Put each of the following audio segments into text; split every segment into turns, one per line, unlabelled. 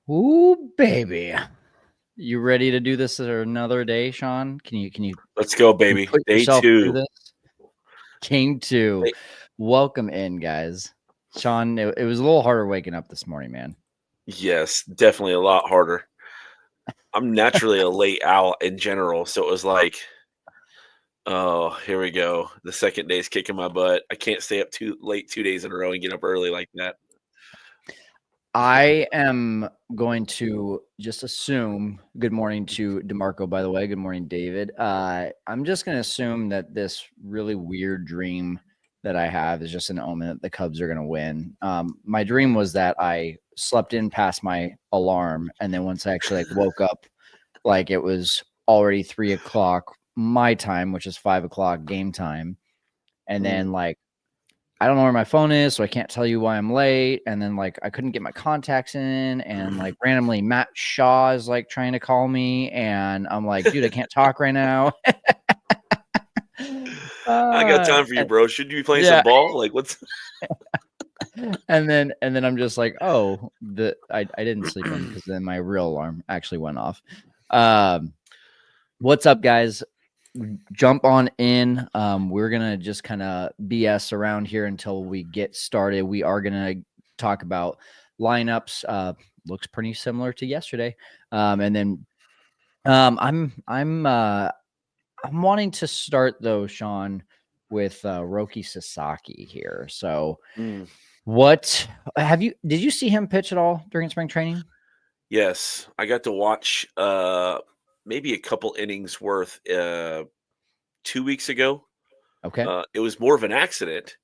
Ooh, baby. You ready to do this another day, Sean? Can you
Let's go, baby.
put
Day
yourself through
2.
this? Game 2. Welcome in, guys. Sean, it was a little harder waking up this morning, man.
Yes, definitely a lot harder. I'm naturally a late owl in general, so it was like, oh, here we go. The second day's kicking my butt. I can't stay up too late 2 days in a row and get up early like that.
I am going to just assume, good morning to DeMarco, by the way. Good morning, David. I'm just going to assume that this really weird dream that I have is just an omen that the Cubs are going to win. My dream was that I slept in past my alarm, and then once I actually woke up, it was already 3 o'clock my time, which is 5 o'clock game time. And then I don't know where my phone is, so I can't tell you why I'm late. And then I couldn't get my contacts in, and randomly Matt Shaw is trying to call me, and I'm like, dude, I can't talk right now.
I got time for you, bro. Should you be playing some ball? What's
and then I'm just like, oh, I didn't sleep in because then my real alarm actually went off. What's up, guys? Jump on in. We're gonna just kind of BS around here until we get started. We are gonna talk about lineups. Looks pretty similar to yesterday. And then I'm wanting to start though, Sean, with Roki Sasaki here. So what did you see him pitch at all during spring training?
Yes, I got to watch maybe a couple innings worth 2 weeks ago.
Okay.
It was more of an accident,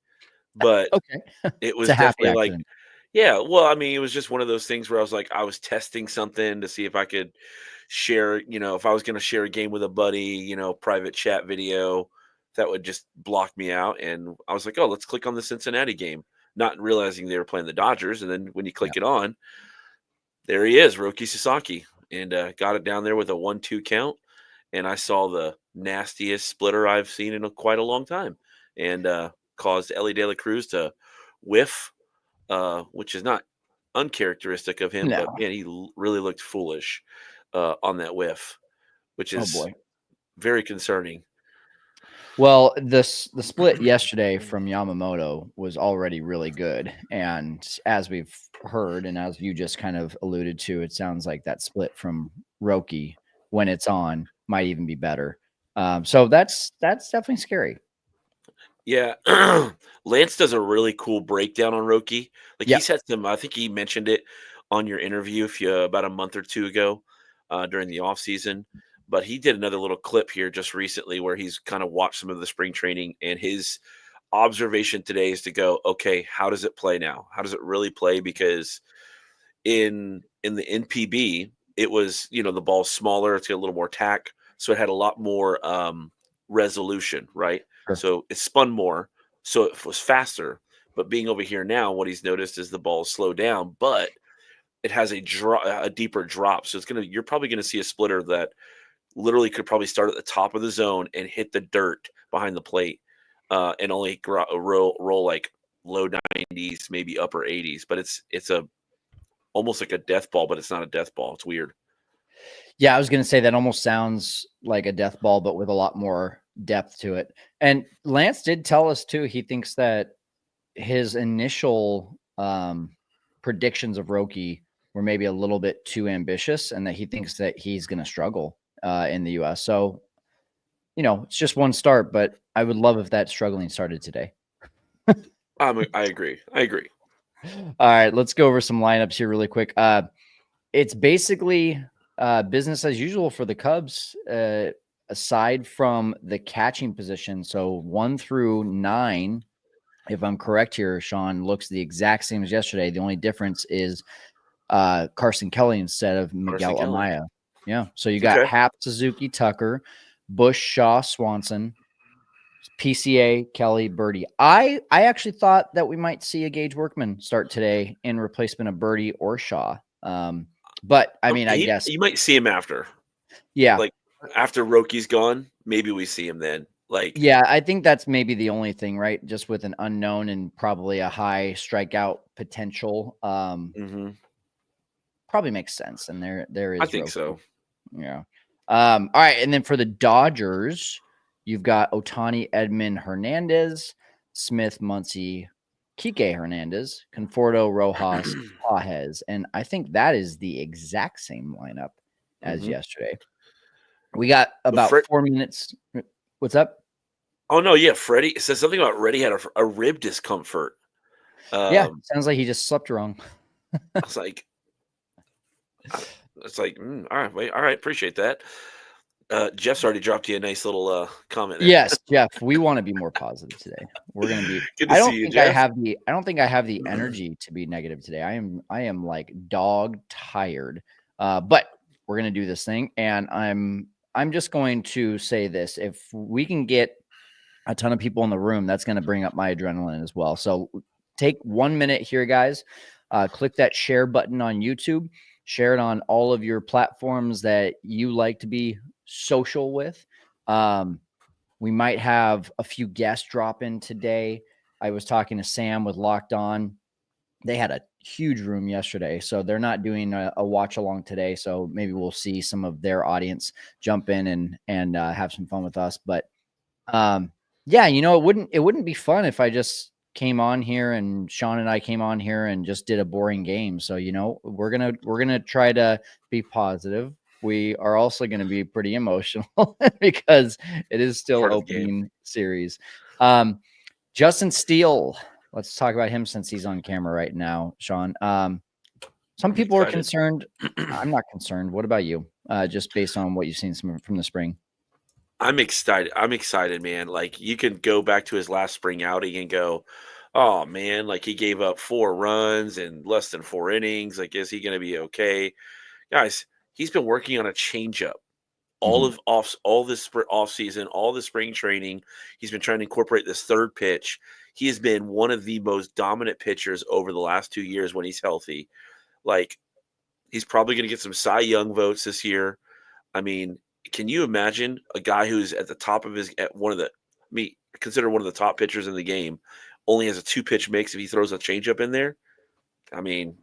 but
okay.
It was
It's a happy
definitely
accident.
yeah, well, I mean, it was just one of those things where I was testing something to see if I could share, if I was going to share a game with a buddy, private chat video that would just block me out. And I was like, oh, let's click on the Cincinnati game, not realizing they were playing the Dodgers. And then when you click it on, there he is, Roki Sasaki, and got it down there with a 1-2 count. And I saw the nastiest splitter I've seen in quite a long time, and caused Ellie De La Cruz to whiff, which is not uncharacteristic of him, but man, he really looked foolish on that whiff, which is very concerning.
Well, the split yesterday from Yamamoto was already really good. And as we've heard, and as you just kind of alluded to, it sounds like that split from Roki, when it's on, might even be better. So that's definitely scary.
Yeah. Lance does a really cool breakdown on Roki. He's had some, I think he mentioned it on your interview about a month or two ago during the off season. But he did another little clip here just recently where he's kind of watched some of the spring training, and his observation today is to go, okay, how does it play now? How does it really play? Because in the NPB, it was, the ball's smaller, it's got a little more tack, so it had a lot more resolution, right?
Sure.
So it spun more, so it was faster. But being over here now, what he's noticed is the ball slowed down, but it has a deeper drop. So you're probably gonna see a splitter that literally could probably start at the top of the zone and hit the dirt behind the plate, and only roll like low 90s, maybe upper 80s. But it's almost like a death ball, but it's not a death ball. It's weird.
Yeah, I was going to say that almost sounds like a death ball, but with a lot more depth to it. And Lance did tell us too, he thinks that his initial predictions of Roki were maybe a little bit too ambitious, and that he thinks that he's going to struggle in the U.S. So, it's just one start, but I would love if that struggling started today.
I agree.
All right, let's go over some lineups here really quick. It's basically business as usual for the Cubs, aside from the catching position. So 1 through 9, if I'm correct here, Sean, looks the exact same as yesterday. The only difference is Carson Kelly instead of Miguel Amaya. Yeah. So you got Happ, Suzuki, Tucker, Bush, Shaw, Swanson, PCA, Kelly, Birdie. I actually thought that we might see a Gage Workman start today in replacement of Birdie or Shaw. But I mean, I guess
you might see him after.
Yeah.
Like after Roki's gone, maybe we see him then. Like,
yeah, I think that's maybe the only thing, right? Just with an unknown and probably a high strikeout potential. Probably makes sense. And there is
I think
Roki.
so.
Yeah. All right. And then for the Dodgers, you've got Otani, Edman, Hernandez, Smith, Muncy, Kike Hernandez, Conforto, Rojas, Pajes. And I think that is the exact same lineup as yesterday. We got about 4 minutes. What's up?
Oh, no. Yeah. Freddie says something about Reddy had a rib discomfort.
Yeah. Sounds like he just slept wrong.
I was like, all right. Wait, all right. Appreciate that. Jeff's already dropped you a nice little comment there.
Yes, Jeff, we want to be more positive today. We're going to be
Good to see you, Jeff.
I don't think I have the energy to be negative today. I am like dog tired. But we're going to do this thing, and I'm just going to say this. If we can get a ton of people in the room, that's going to bring up my adrenaline as well. So take 1 minute here, guys. Click that share button on YouTube. Share it on all of your platforms that you like to be social with. We might have a few guests drop in today. I was talking to Sam with Locked On. They had a huge room yesterday, so they're not doing a watch along today. So maybe we'll see some of their audience jump in and have some fun with us. But yeah, it wouldn't be fun if I just came on here and Sean and I came on here and just did a boring game. So we're gonna try to be positive. We are also going to be pretty emotional because it is still opening series. Justin Steele, let's talk about him since he's on camera right now, Sean. Some people are concerned. I'm not concerned. What about you? Just based on what you've seen from the spring.
I'm excited, man. Like, you can go back to his last spring outing and go, oh man, like he gave up 4 runs in less than 4 innings. Like, is he going to be okay? Guys, he's been working on a changeup all this off season, all the spring training. He's been trying to incorporate this third pitch. He has been one of the most dominant pitchers over the last 2 years when he's healthy. Like, he's probably going to get some Cy Young votes this year. I mean, can you imagine a guy who's at the top of considered one of the top pitchers in the game, only has a 2-pitch mix if he throws a changeup in there? I mean,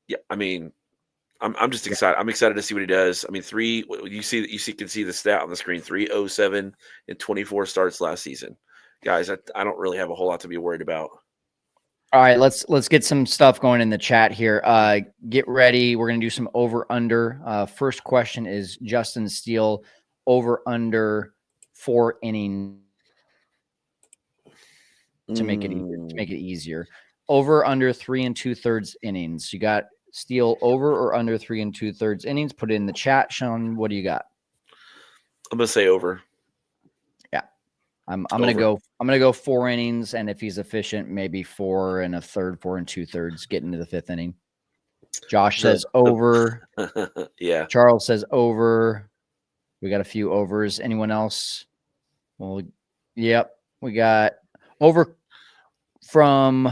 yeah, I'm just excited. I'm excited to see what he does. I mean, can see the stat on the screen, 307 and 24 starts last season. Guys, I don't really have a whole lot to be worried about.
All right, let's get some stuff going in the chat here. Get ready. We're going to do some over under. First question is Justin Steele, over under 4 innings to make it easier. Over under 3 2/3 innings. You got Steele over or under 3 2/3 innings? Put it in the chat. Sean, what do you got?
I'm gonna say over.
Yeah, I'm gonna go 4 innings, and if he's efficient, maybe 4 1/3, 4 2/3, get into the 5th inning. Josh says over.
Yeah.
Charles says over. We got a few overs. Anyone else? Well, yep, we got over from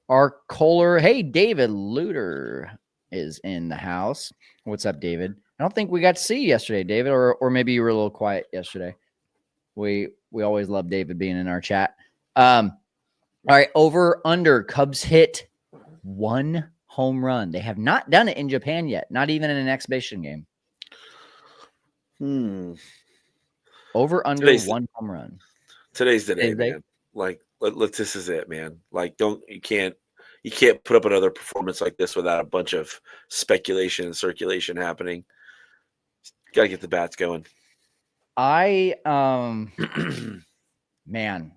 our Kohler. Hey, David Luter is in the house. What's up, David? I don't think we got to see you yesterday, David, or maybe you were a little quiet yesterday. We always love David being in our chat. All right, over under. Cubs hit 1 home run. They have not done it in Japan yet, not even in an exhibition game. Over under 1 home run.
Today's the day, man. Like, this is it, man. Like, you You can't put up another performance like this without a bunch of speculation and circulation happening. Got to get the bats going.
Man,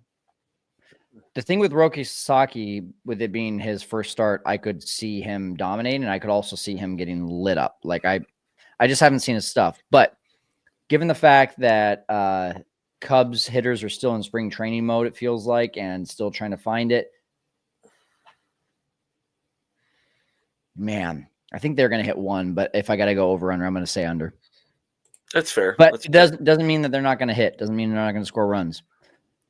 the thing with Roki Sasaki, with it being his first start, I could see him dominating, and I could also see him getting lit up. Like I just haven't seen his stuff. But given the fact that Cubs hitters are still in spring training mode, it feels like, and still trying to find it, man, I think they're going to hit one. But if I got to go over under, I'm going to say under.
That's fair.
But
That's
it
fair.
doesn't mean that they're not going to hit. Doesn't mean they're not going to score runs.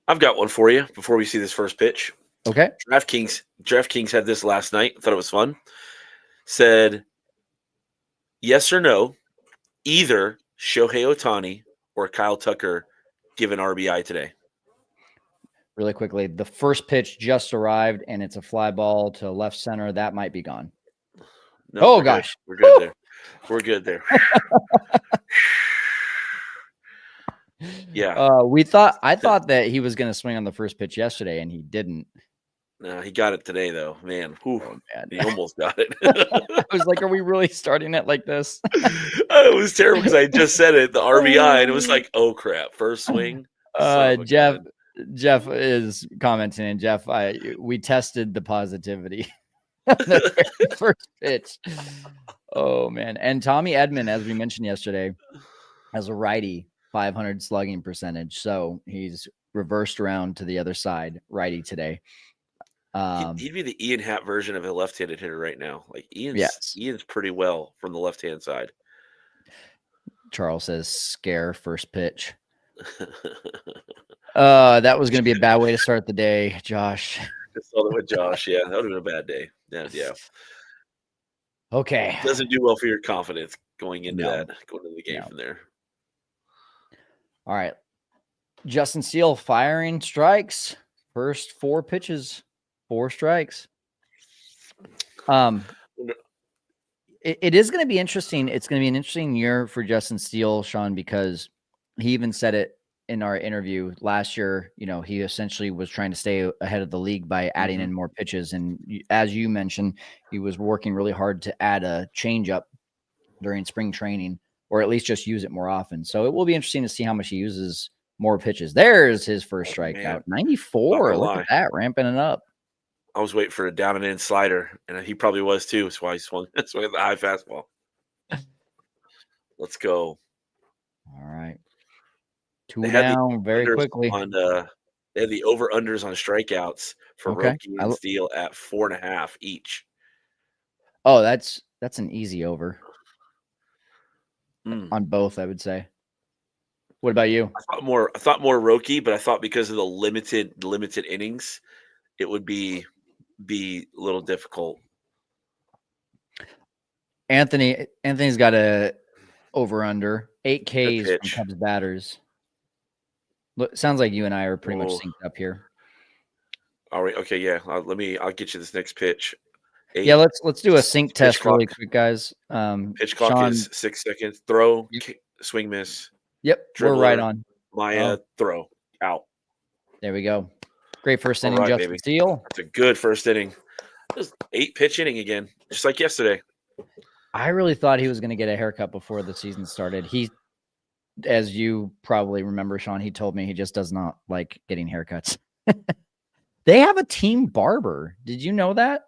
I've got one for you before we see this first pitch.
Okay.
DraftKings had this last night. I thought it was fun. Said, yes or no, either Shohei Ohtani or Kyle Tucker give an RBI today.
Really quickly, the first pitch just arrived, and it's a fly ball to left center. That might be gone.
No,
oh, gosh.
We're good there. We're good there. Yeah.
I thought that he was going to swing on the first pitch yesterday, and he didn't.
No, he got it today, though. Man,
Oh, man.
he almost got it.
I was like, are we really starting it like this?
It was terrible because I just said it, the RBI, and it was like, oh, crap. First swing.
Jeff is commenting, and Jeff, we tested the positivity. The very first pitch. Oh, man. And Tommy Edman, as we mentioned yesterday, has a righty 500 slugging percentage. So he's reversed around to the other side, righty today.
He'd be the Ian Happ version of a left-handed hitter right now. Like Ian's pretty well from the left-hand side.
Charles says scare first pitch. That was going to be a bad way to start the day, Josh.
Just saw that with Josh. Yeah, that would have been a bad day. Yeah.
Okay.
Doesn't do well for your confidence going into the game from there.
All right. Justin Steele firing strikes. First 4 pitches, 4 strikes. It is going to be interesting. It's going to be an interesting year for Justin Steele, Sean, because he even said it in our interview last year. You know, he essentially was trying to stay ahead of the league by adding in more pitches. And as you mentioned, he was working really hard to add a changeup during spring training, or at least just use it more often. So it will be interesting to see how much he uses more pitches. There's his first strikeout. 94. Look at that, ramping it up.
I was waiting for a down and in slider, and he probably was too. That's why he swung at the high fastball. Let's go.
All right. 2 down very quickly.
They had the over-unders on strikeouts for Roki and Steele at 4.5 each.
Oh, that's an easy over on both, I would say. What about you?
I thought more Roki, but I thought because of the limited innings, it would be a little difficult.
Anthony's got a over-under 8 Ks from Cubs batters. Look, sounds like you and I are pretty much synced up here.
All right. Okay. Yeah. I'll get you this next pitch. 8.
Yeah. Let's do a sync test really quick, guys.
Pitch clock is 6 seconds. Throw, swing, miss.
Yep. Dribbler, we're right on.
Maya, throw, out.
There we go. Great first inning, Justin Steele.
It's a good first inning. It was 8-pitch inning again, just like yesterday.
I really thought he was going to get a haircut before the season started. He, as you probably remember, Sean, he told me he just does not like getting haircuts. They have a team barber. Did you know that?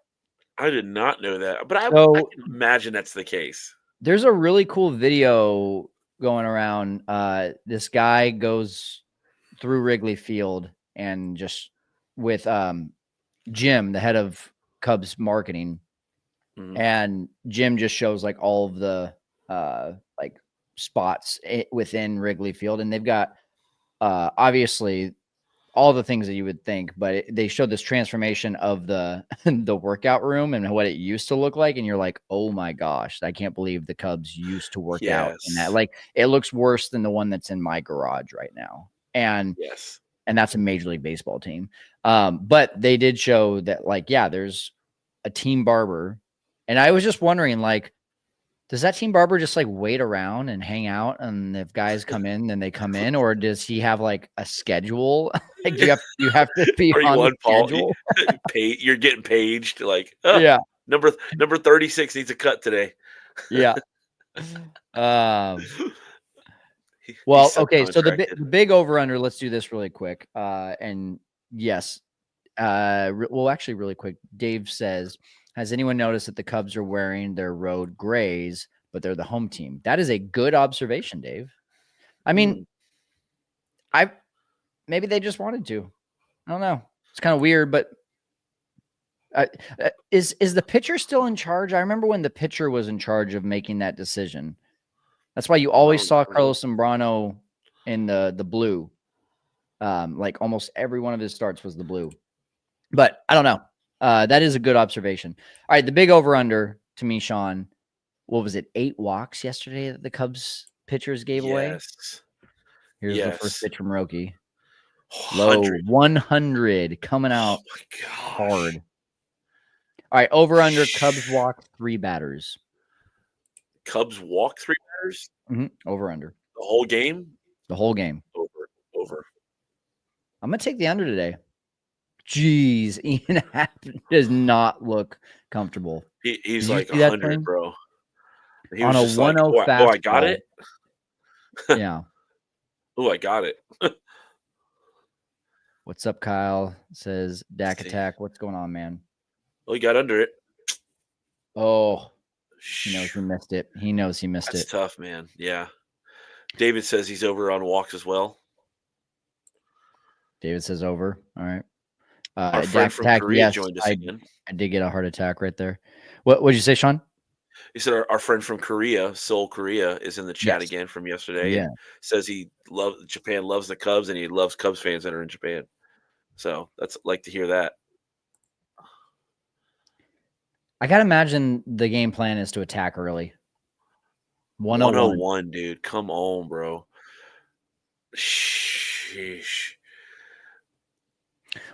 I did not know that, but I can imagine that's the case.
There's a really cool video going around. This guy goes through Wrigley Field and just with Jim, the head of Cubs marketing, and Jim just shows like all of the like spots within Wrigley Field, and they've got obviously all the things that you would think, but they showed this transformation of the workout room and what it used to look like, and you're like, oh my gosh, I can't believe the Cubs used to work out in that. Like, it looks worse than the one that's in my garage right now, and that's a Major League Baseball team. But they did show that, like, yeah, there's a team barber, and I was just wondering, like, Does that team barber just like wait around and hang out, and if guys come in, then they come in, or does he have like a schedule? Like, do you have to be
Are you
on the
on, Paul?
schedule?
You're getting paged. Like,
Yeah,
number 36 needs a cut today.
yeah. Um,
He's
well, okay. So the
subcontracted.
big over under. Let's do this really quick. And yes, well, actually, really quick. Dave says, "Has anyone noticed that the Cubs are wearing their road grays, but they're the home team?" That is a good observation, Dave. I mean, I maybe they just wanted to. I don't know. It's kind of weird, but is the pitcher still in charge? I remember when the pitcher was in charge of making that decision. That's why you always saw
I don't know.
Carlos Zambrano in the blue. Like almost every one of his starts was the blue. But I don't know. That is a good observation. All right, the big over under to me, Sean. What was it? 8 walks yesterday that the Cubs pitchers gave away.
Yes.
Here's the first pitch from Roki. Low
100.
100 coming
Oh
out
my gosh.
hard. All right, over under Cubs walk 3 batters.
Cubs walk 3 batters?
Over under.
The whole game?
The whole game.
Over.
I'm gonna take the under today. Jeez, Ian Happ does not look comfortable.
He's
Did you
like
see that
100,
thing?
bro. He
On
was
a
just like,
1-0
oh, I got
fastball.
it.
Yeah.
Oh, I got it.
What's up, Kyle? Says Dak
See.
Attack. What's going on, man?
Oh, he got under it.
Oh, he knows he missed it. He knows he missed
That's
it.
tough, man. Yeah. David says he's over on walks as well.
David says over. All right.
Our friend
Dak
from
Attack.
Korea
Yes,
joined us again.
I did get a heart attack right there. What did you say, Sean?
He said our friend from Korea, Seoul, Korea, is in the chat again from yesterday.
Yeah.
And says Japan loves the Cubs and he loves Cubs fans that are in Japan. So that's like to hear that.
I gotta imagine the game plan is to attack early.
101, dude. Come on, bro. Sheesh.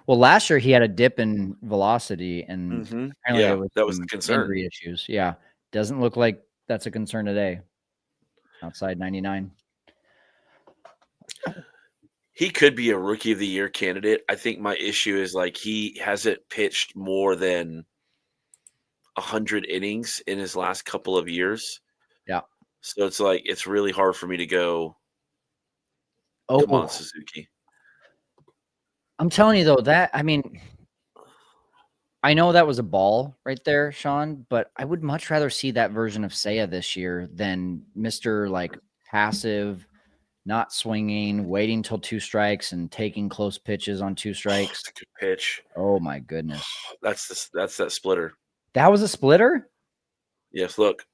Well, last year he had a dip in velocity, and apparently there was
that was
some
the concern.
injury issues. Yeah, doesn't look like that's a concern today. Outside 99.
He could be a rookie of the year candidate. I think my issue is like he hasn't pitched more than 100 innings in his last couple of years.
Yeah.
So it's like it's really hard for me to go. Come on, Suzuki.
I'm telling you though, I know that was a ball right there, Sean, but I would much rather see that version of Seiya this year than Mr. like passive, not swinging, waiting till 2 strikes and taking close pitches on 2 strikes.
That's a good pitch.
Oh my goodness.
That's that splitter.
That was a splitter?
Yes, look.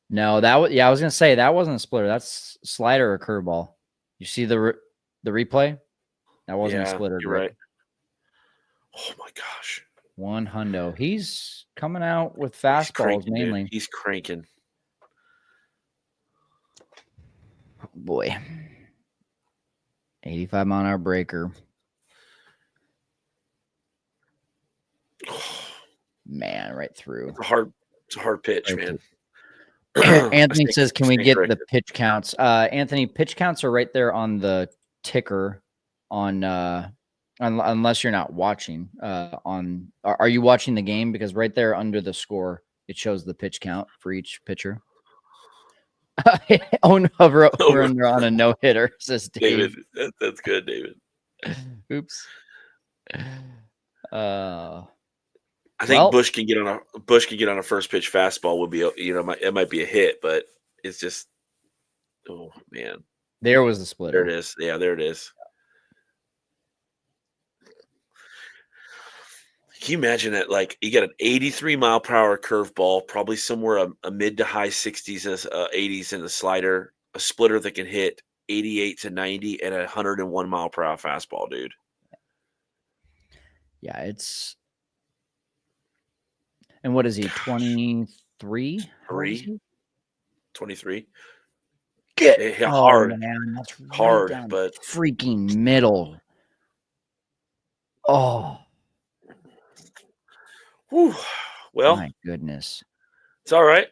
No, that was I was gonna say that wasn't a splitter. That's slider or curveball. You see the replay? That wasn't a splitter.
You're right. Oh my gosh.
100. He's coming out with fastballs mainly.
Dude. He's cranking.
Oh boy. 85-mile-an-hour breaker. Man, right through.
It's a hard pitch,
Right
man.
Anthony says, can we get the pitch counts? Anthony, pitch counts are right there on the ticker on unless you're not watching are you watching the game? Because right there under the score, it shows the pitch count for each pitcher. Over on a no-hitter, says Dave.
David. That's good, David.
Oops.
I think Bush can get on a first pitch fastball would be, it might be a hit, but it's just, oh man.
There was the splitter.
There it is. Yeah, there it is. Can you imagine that? Like you got an 83-mile-per-hour curveball, probably somewhere a mid to high 60s, 80s in the slider, a splitter that can hit 88 to 90, and a 101-mile-per-hour fastball, dude.
Yeah, it's. And what is he? 23?
23.
Get
hard,
man. That's
hard,
right down
but
freaking middle. Oh.
Whew. Well,
my goodness.
It's all right.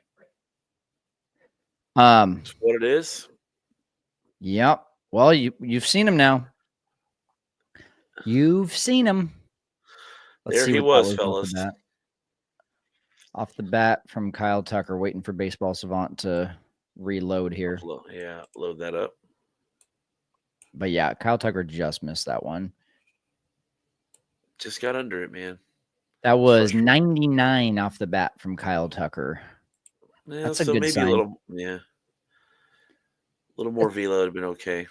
That's what it is.
Yep. Well, you've seen him now. You've seen him. Let's
There
see
he
what that
was,
was off the
fellas.
bat. Off the bat from Kyle Tucker, waiting for Baseball Savant to reload here.
Yeah, load that up.
But yeah, Kyle Tucker just missed that one.
Just got under it, man.
That was 99 off the bat from Kyle Tucker.
Yeah,
That's a
so
good
maybe
sign.
a little more velo would have been okay.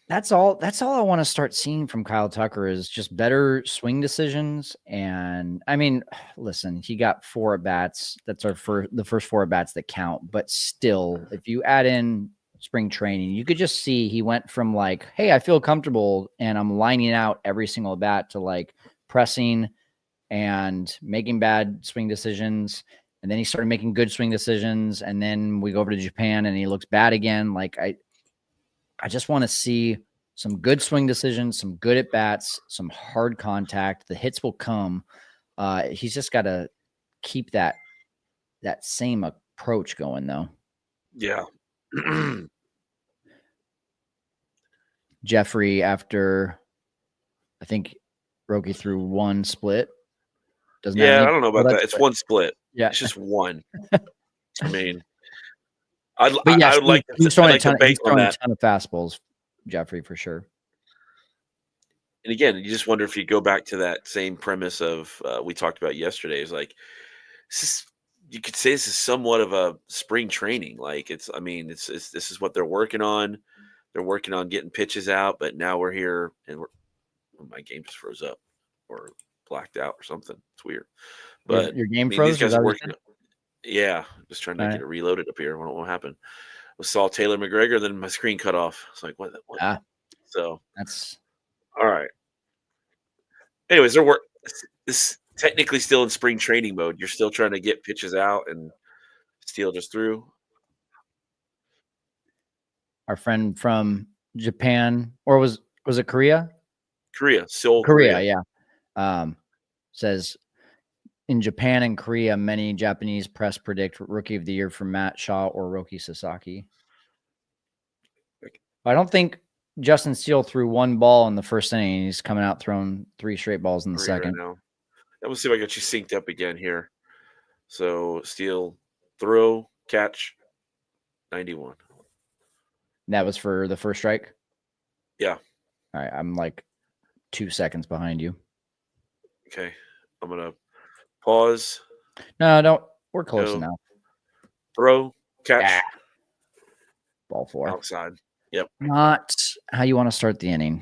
That's all I want to start seeing from Kyle Tucker is just better swing decisions. And I mean, listen, he got 4 at bats. That's the first 4 at bats that count. But still, if you add in spring training, you could just see he went from like, hey, I feel comfortable and I'm lining out every single at bat to like pressing and making bad swing decisions. And then he started making good swing decisions. And then we go over to Japan and he looks bad again. Like I just want to see some good swing decisions, some good at bats, some hard contact. The hits will come. He's just got to keep that same approach going, though.
Yeah.
Jeffrey, after I think Roki threw 1 split. Doesn't have
Yeah,
any.
I don't know about that. It's 1 split.
Yeah,
it's just 1. I mean,
but yes,
I would like
he's throwing
to bank on that.
a ton of fastballs, Jeffrey, for sure.
And again, you just wonder if you go back to that same premise of we talked about yesterday. Is like you could say this is somewhat of a spring training. Like I mean, it's this is what they're working on. They're working on getting pitches out, but now we're here and my game just froze up or blacked out or something. It's weird. But
Your
I
game
mean, these
froze.
guys are
That
working. Yeah, just trying to get it reloaded up here. I don't know what happened. I saw Taylor McGregor, then my screen cut off. It's like what? So
that's
all right. Anyways, they're this technically still in spring training mode. You're still trying to get pitches out, and Steele just threw.
our friend from Japan, or was it Korea?
Seoul,
Korea,
Korea.
yeah. Says in Japan and Korea, many Japanese press predict Rookie of the Year for Matt Shaw or Roki Sasaki. I don't think Justin Steele threw 1 ball in the first inning. He's coming out throwing 3 straight balls in the second.
Right now. And we'll see if I get you synced up again here. So Steele, throw, catch, 91.
That was for the first strike?
Yeah.
All right. I'm like 2 seconds behind you.
Okay. I'm going to pause.
No, don't. We're close enough.
Throw, catch.
Ball 4.
Outside. Yep.
Not how you want to start the inning.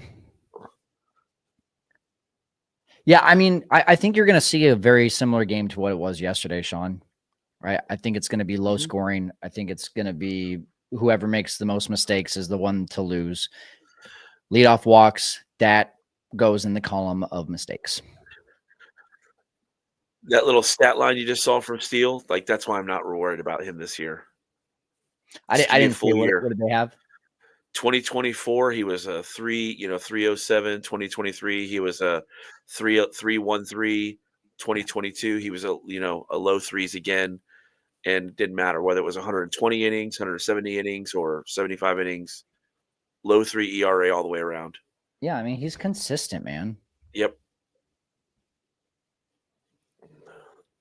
Yeah, I mean, I think you're going to see a very similar game to what it was yesterday, Sean. Right? I think it's going to be low scoring. I think it's going to be whoever makes the most mistakes is the one to lose. Leadoff walks, that goes in the column of mistakes.
That little stat line you just saw from Steele, like that's why I'm not worried about him this year.
I didn't see what did they have?
2024, he was a 307. 2023, he was a 313. 2022, he was a low threes again, and it didn't matter whether it was 120 innings, 170 innings, or 75 innings. Low 3 ERA all the way around.
Yeah, I mean he's consistent, man.
Yep.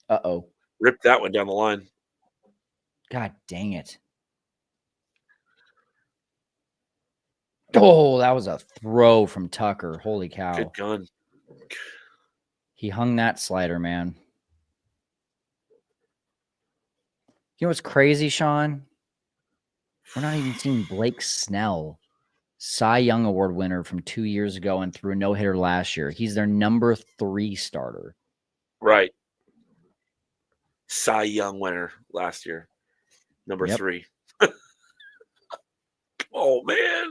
Uh-oh.
Ripped that one down the line.
God dang it. Oh, that was a throw from Tucker. Holy cow.
Good gun.
He hung that slider, man. You know what's crazy, Sean? We're not even seeing Blake Snell, Cy Young Award winner from 2 years ago and threw a no-hitter last year. He's their number 3 starter.
Right. Cy Young winner last year. Number 3. Oh, man.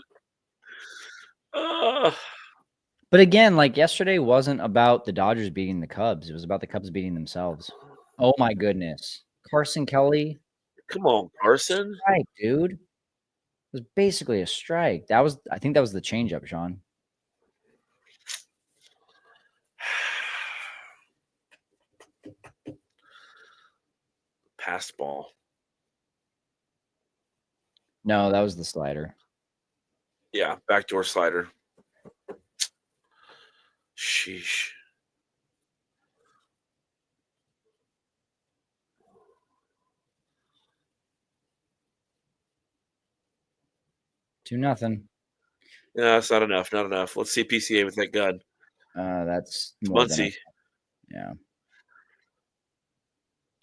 But again, like yesterday wasn't about the Dodgers beating the Cubs. It was about the Cubs beating themselves. Oh, my goodness. Carson Kelly.
Come on, Carson.
Strike, dude. It was basically a strike. I think that was the changeup, Sean.
Pass ball.
No, that was the slider.
Yeah, backdoor slider. Sheesh.
Two nothing.
No, that's not enough. Not enough. Let's see PCA with that gun.
That's
It's
more than a
Muncie.
yeah.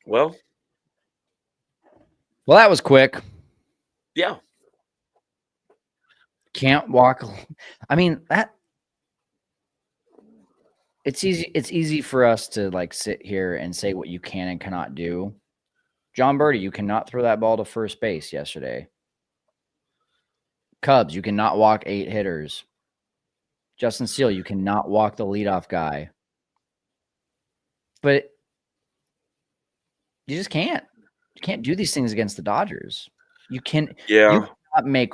Well,
Well, that was quick.
yeah.
Can't walk. I mean, that it's easy for us to like sit here and say what you can and cannot do. John Birdie, you cannot throw that ball to first base yesterday. Cubs, you cannot walk 8 hitters. Justin Steele, you cannot walk the leadoff guy. But you just can't. You can't do these things against the Dodgers. You
Yeah.
cannot make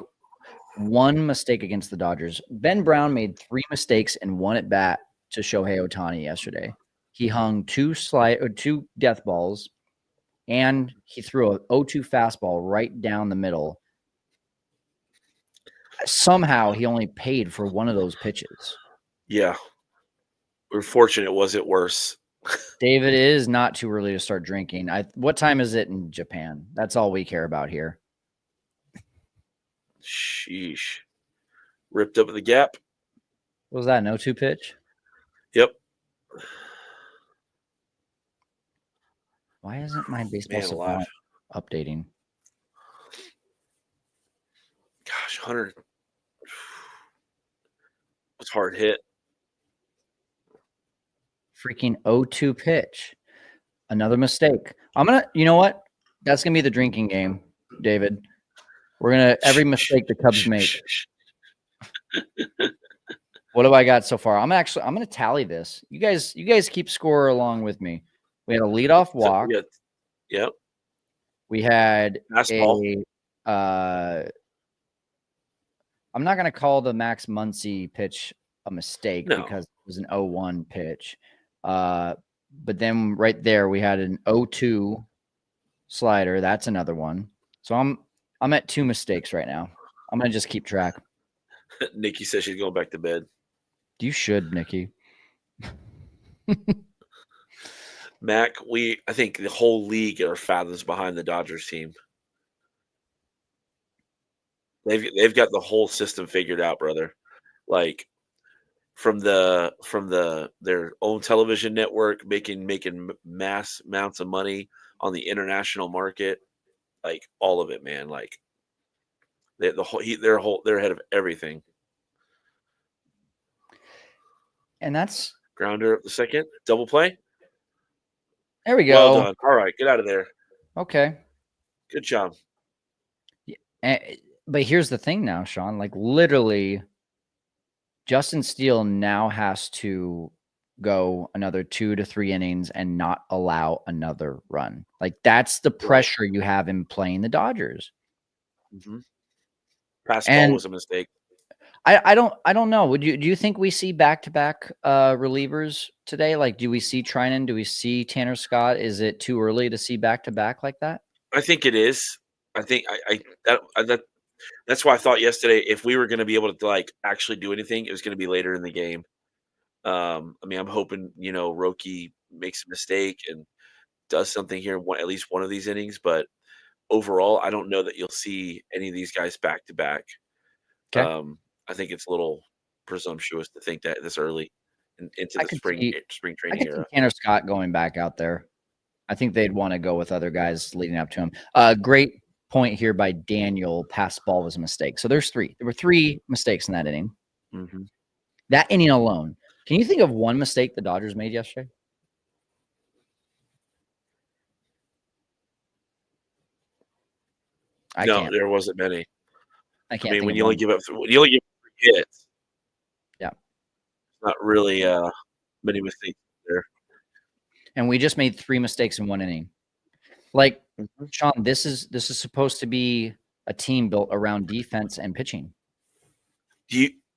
one mistake against the Dodgers. Ben Brown made 3 mistakes and 1 at bat to Shohei Ohtani yesterday. He hung 2 death balls, and he threw a 0-2 fastball right down the middle. Somehow he only paid for 1 of those pitches.
Yeah. We're fortunate it wasn't worse.
David, it is not too early to start drinking. What time is it in Japan? That's all we care about here.
Sheesh. Ripped up the gap.
What was that, an 0-2 pitch?
Yep.
Why isn't my baseball
Man
savant
alive.
updating?
Gosh, 100. It's hard hit.
Freaking 0-2 pitch. Another mistake. You know what? That's going to be the drinking game, David. We're going to, every mistake the Cubs make. What have I got so far? I'm going to tally this. You guys keep score along with me. We had a leadoff walk.
Yep.
We had
fastball.
I'm not going to call the Max Muncy pitch a mistake because it was an 0-1 pitch. But then right there we had an 0-2 slider. That's another one. So I'm at 2 mistakes right now. I'm going to just keep track.
Nikki says she's going back to bed.
You should, Nikki.
Mac, I think the whole league are fathoms behind the Dodgers team. They've got the whole system figured out, brother. Like from their own television network, making mass amounts of money on the international market, like all of it, man. Like they're ahead of everything.
And that's
grounder up the second, double play.
There we go.
Well done. All right, get out of there.
Okay.
Good job.
But here's the thing now, Sean. Like literally, Justin Steele now has to go another 2 to 3 innings and not allow another run. Like that's the pressure you have in playing the Dodgers.
Mm-hmm. Pass ball was a mistake.
I don't know. Do you think we see back-to-back relievers today? Like, do we see Trinan? Do we see Tanner Scott? Is it too early to see back-to-back like that?
I think it is. I think that's why I thought yesterday if we were going to be able to like actually do anything, it was going to be later in the game. I mean, I'm hoping Roki makes a mistake and does something here at least one of these innings, but overall, I don't know that you'll see any of these guys back to back.
Okay.
I think it's a little presumptuous to think that this early into the spring training era.
See Tanner Scott going back out there. I think they'd want to go with other guys leading up to him. Great point here by Daniel. Pass ball was a mistake. So there's 3. There were 3 mistakes in that inning.
Mm-hmm.
That inning alone. Can you think of one mistake the Dodgers made yesterday?
No, there wasn't many.
I can't.
I mean, when you only give up 3 hits,
yeah,
not really many mistakes there.
And we just made 3 mistakes in 1 inning. Like Sean, this is supposed to be a team built around defense and pitching.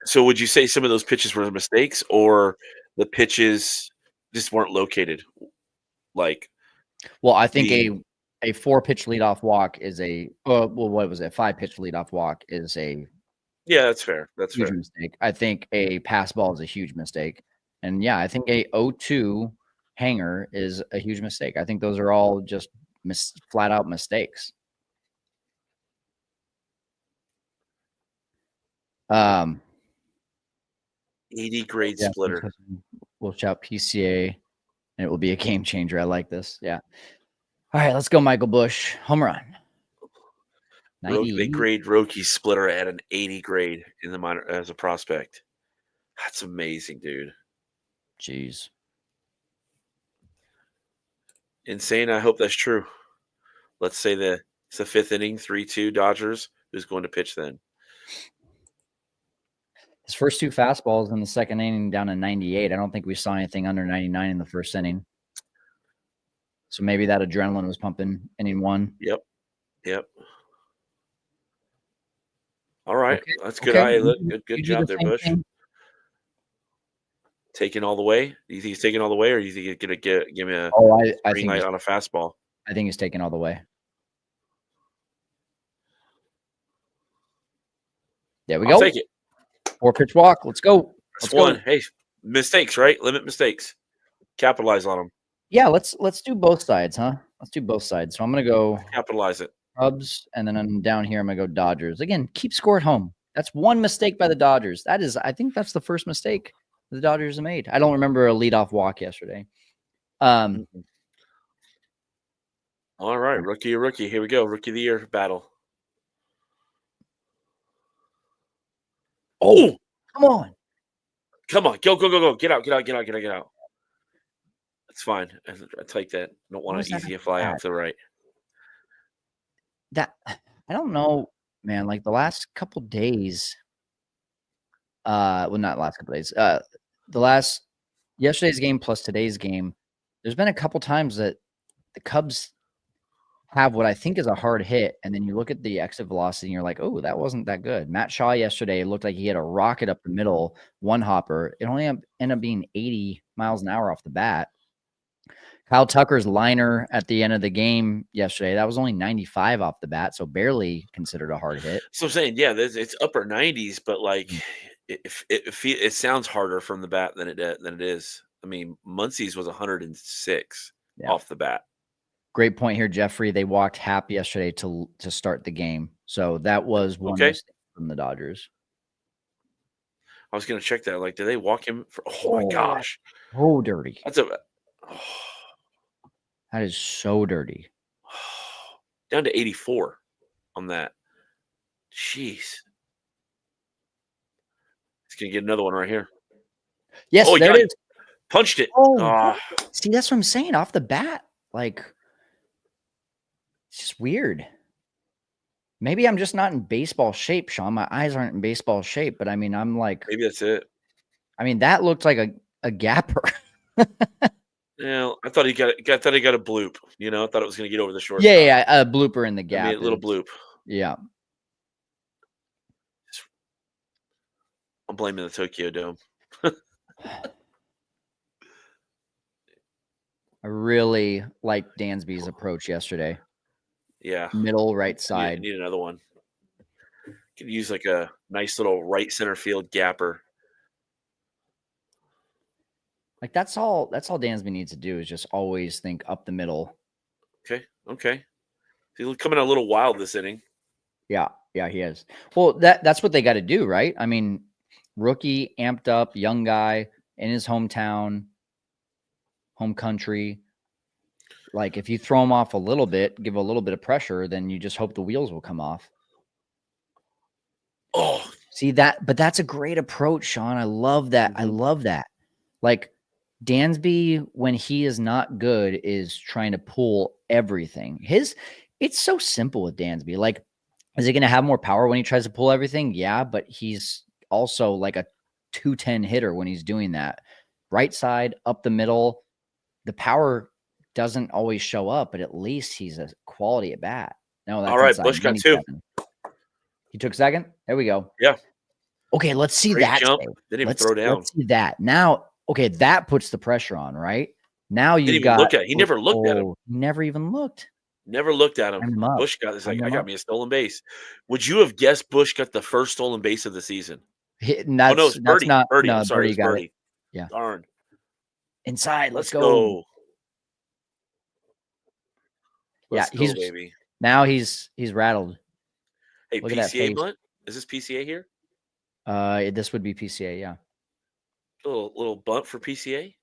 So would you say some of those pitches were mistakes, or the pitches just weren't located? Like,
well, I think a 4-pitch leadoff walk is a well, what was it? 5-pitch leadoff walk is a
Yeah, that's fair. That's
huge
fair.
mistake. I think a pass ball is a huge mistake. And yeah, I think a 0-2 hanger is a huge mistake. I think those are all just flat out mistakes.
80 grade
yeah,
splitter.
We'll shout PCA, and it will be a game changer. I like this. Yeah. All right, let's go, Michael Bush. Home run.
They
90.
grade Roki Splitter at an 80 grade in the minor as a prospect. That's amazing, dude.
Jeez.
Insane. I hope that's true. Let's say it's the 5th inning, 3-2 Dodgers. Who's going to pitch then?
His first 2 fastballs in the second inning down to 98. I don't think we saw anything under 99 in the first inning. So maybe that adrenaline was pumping inning 1.
Yep. All right.
Okay.
That's good.
Okay.
Look, good job there, Bush.
Thing.
Taking all the way? Do you think he's taking all the way, or do you think he's going to give me a green light on a fastball?
I think he's taking all the way. There we go.
I'll take it.
4-pitch walk. Let's go.
That's one. Go. Hey, mistakes, right? Limit mistakes. Capitalize on them.
Yeah, let's do both sides, huh? Let's do both sides. So I'm going to go
capitalize it.
Cubs, and then I'm down here. I'm going to go Dodgers. Again, keep score at home. That's one mistake by the Dodgers. I think that's the first mistake the Dodgers have made. I don't remember a leadoff walk yesterday.
All right, rookie. Here we go. Rookie of the year battle.
Oh, come on.
Go. Get out. That's fine. I take that. Don't want to easy fly out to the right.
That I don't know, man. Like the last couple days, well, not last couple days. Yesterday's game plus today's game, there's been a couple times that the Cubs have what I think is a hard hit, and then you look at the exit velocity and you're like, oh, that wasn't that good. Matt Shaw yesterday looked like he had a rocket up the middle, one hopper. It only ended up being 80 miles an hour off the bat. Kyle Tucker's liner at the end of the game yesterday, that was only 95 off the bat, so barely considered a hard hit.
So I'm saying, yeah, it's upper 90s, but like it sounds harder from the bat than it is. I mean, Muncie's was 106 off the bat.
Great point here, Jeffrey. They walked Hap yesterday to start the game, so that was one mistake from the Dodgers.
I was going to check that. Like, did they walk him? Oh my gosh!
Oh, dirty.
That
is so dirty.
Down to 84 on that. Jeez. He's going to get another one right here.
Yes, there it is.
Punched it.
Oh, see, that's what I'm saying. Off the bat, like, it's just weird. Maybe I'm just not in baseball shape, Sean. My eyes aren't in baseball shape, but I mean, I'm like,
maybe that's it.
I mean, that looked like a gapper.
Yeah, I thought he got a bloop. You know, I thought it was going to get over the short.
Yeah, a blooper in the gap.
I mean, a little bloop.
Yeah.
I'm blaming the Tokyo Dome.
I really liked Dansby's approach yesterday.
Yeah.
Middle right side.
Need another one. Could use like a nice little right center field gapper.
Like that's all Dansby needs to do is just always think up the middle.
Okay. He's coming a little wild this inning.
Yeah, he is. Well, that's what they got to do, right? I mean, rookie, amped up, young guy in his hometown, home country. Like if you throw him off a little bit, give a little bit of pressure, then you just hope the wheels will come off.
Oh,
see that? But that's a great approach, Sean. I love that. I love that. Like Dansby, when he is not good, is trying to pull everything. It's so simple with Dansby. Like, is he going to have more power when he tries to pull everything? Yeah, but he's also like a 210 hitter when he's doing that. Right side, up the middle. The power doesn't always show up, but at least he's a quality at bat. No, that's
all right. Bush got 2.
He took second. There we go.
Yeah.
Okay, let's see that.
Jump. Didn't even throw down.
Let's see that. Now, okay, that puts the pressure on, right? Now you got.
Look at. He never looked at him.
He never even looked.
Never looked at him.
Time them up.
Bush got this.
Time
Like, I
them
got
up.
me a stolen base. Would you have guessed Bush got the first stolen base of the season?
And
Oh no, it's
that's
Birdie.
not
Birdie. I'm
no,
sorry, it
Birdie
was
got it.
Birdie.
Yeah.
Darn.
Inside. Let's
Let's
go.
go. Let's go, baby.
Now he's rattled.
Hey,
Look at that
PCA
face.
bunt? Is this PCA here?
This would be PCA, yeah.
Little bunt for PCA?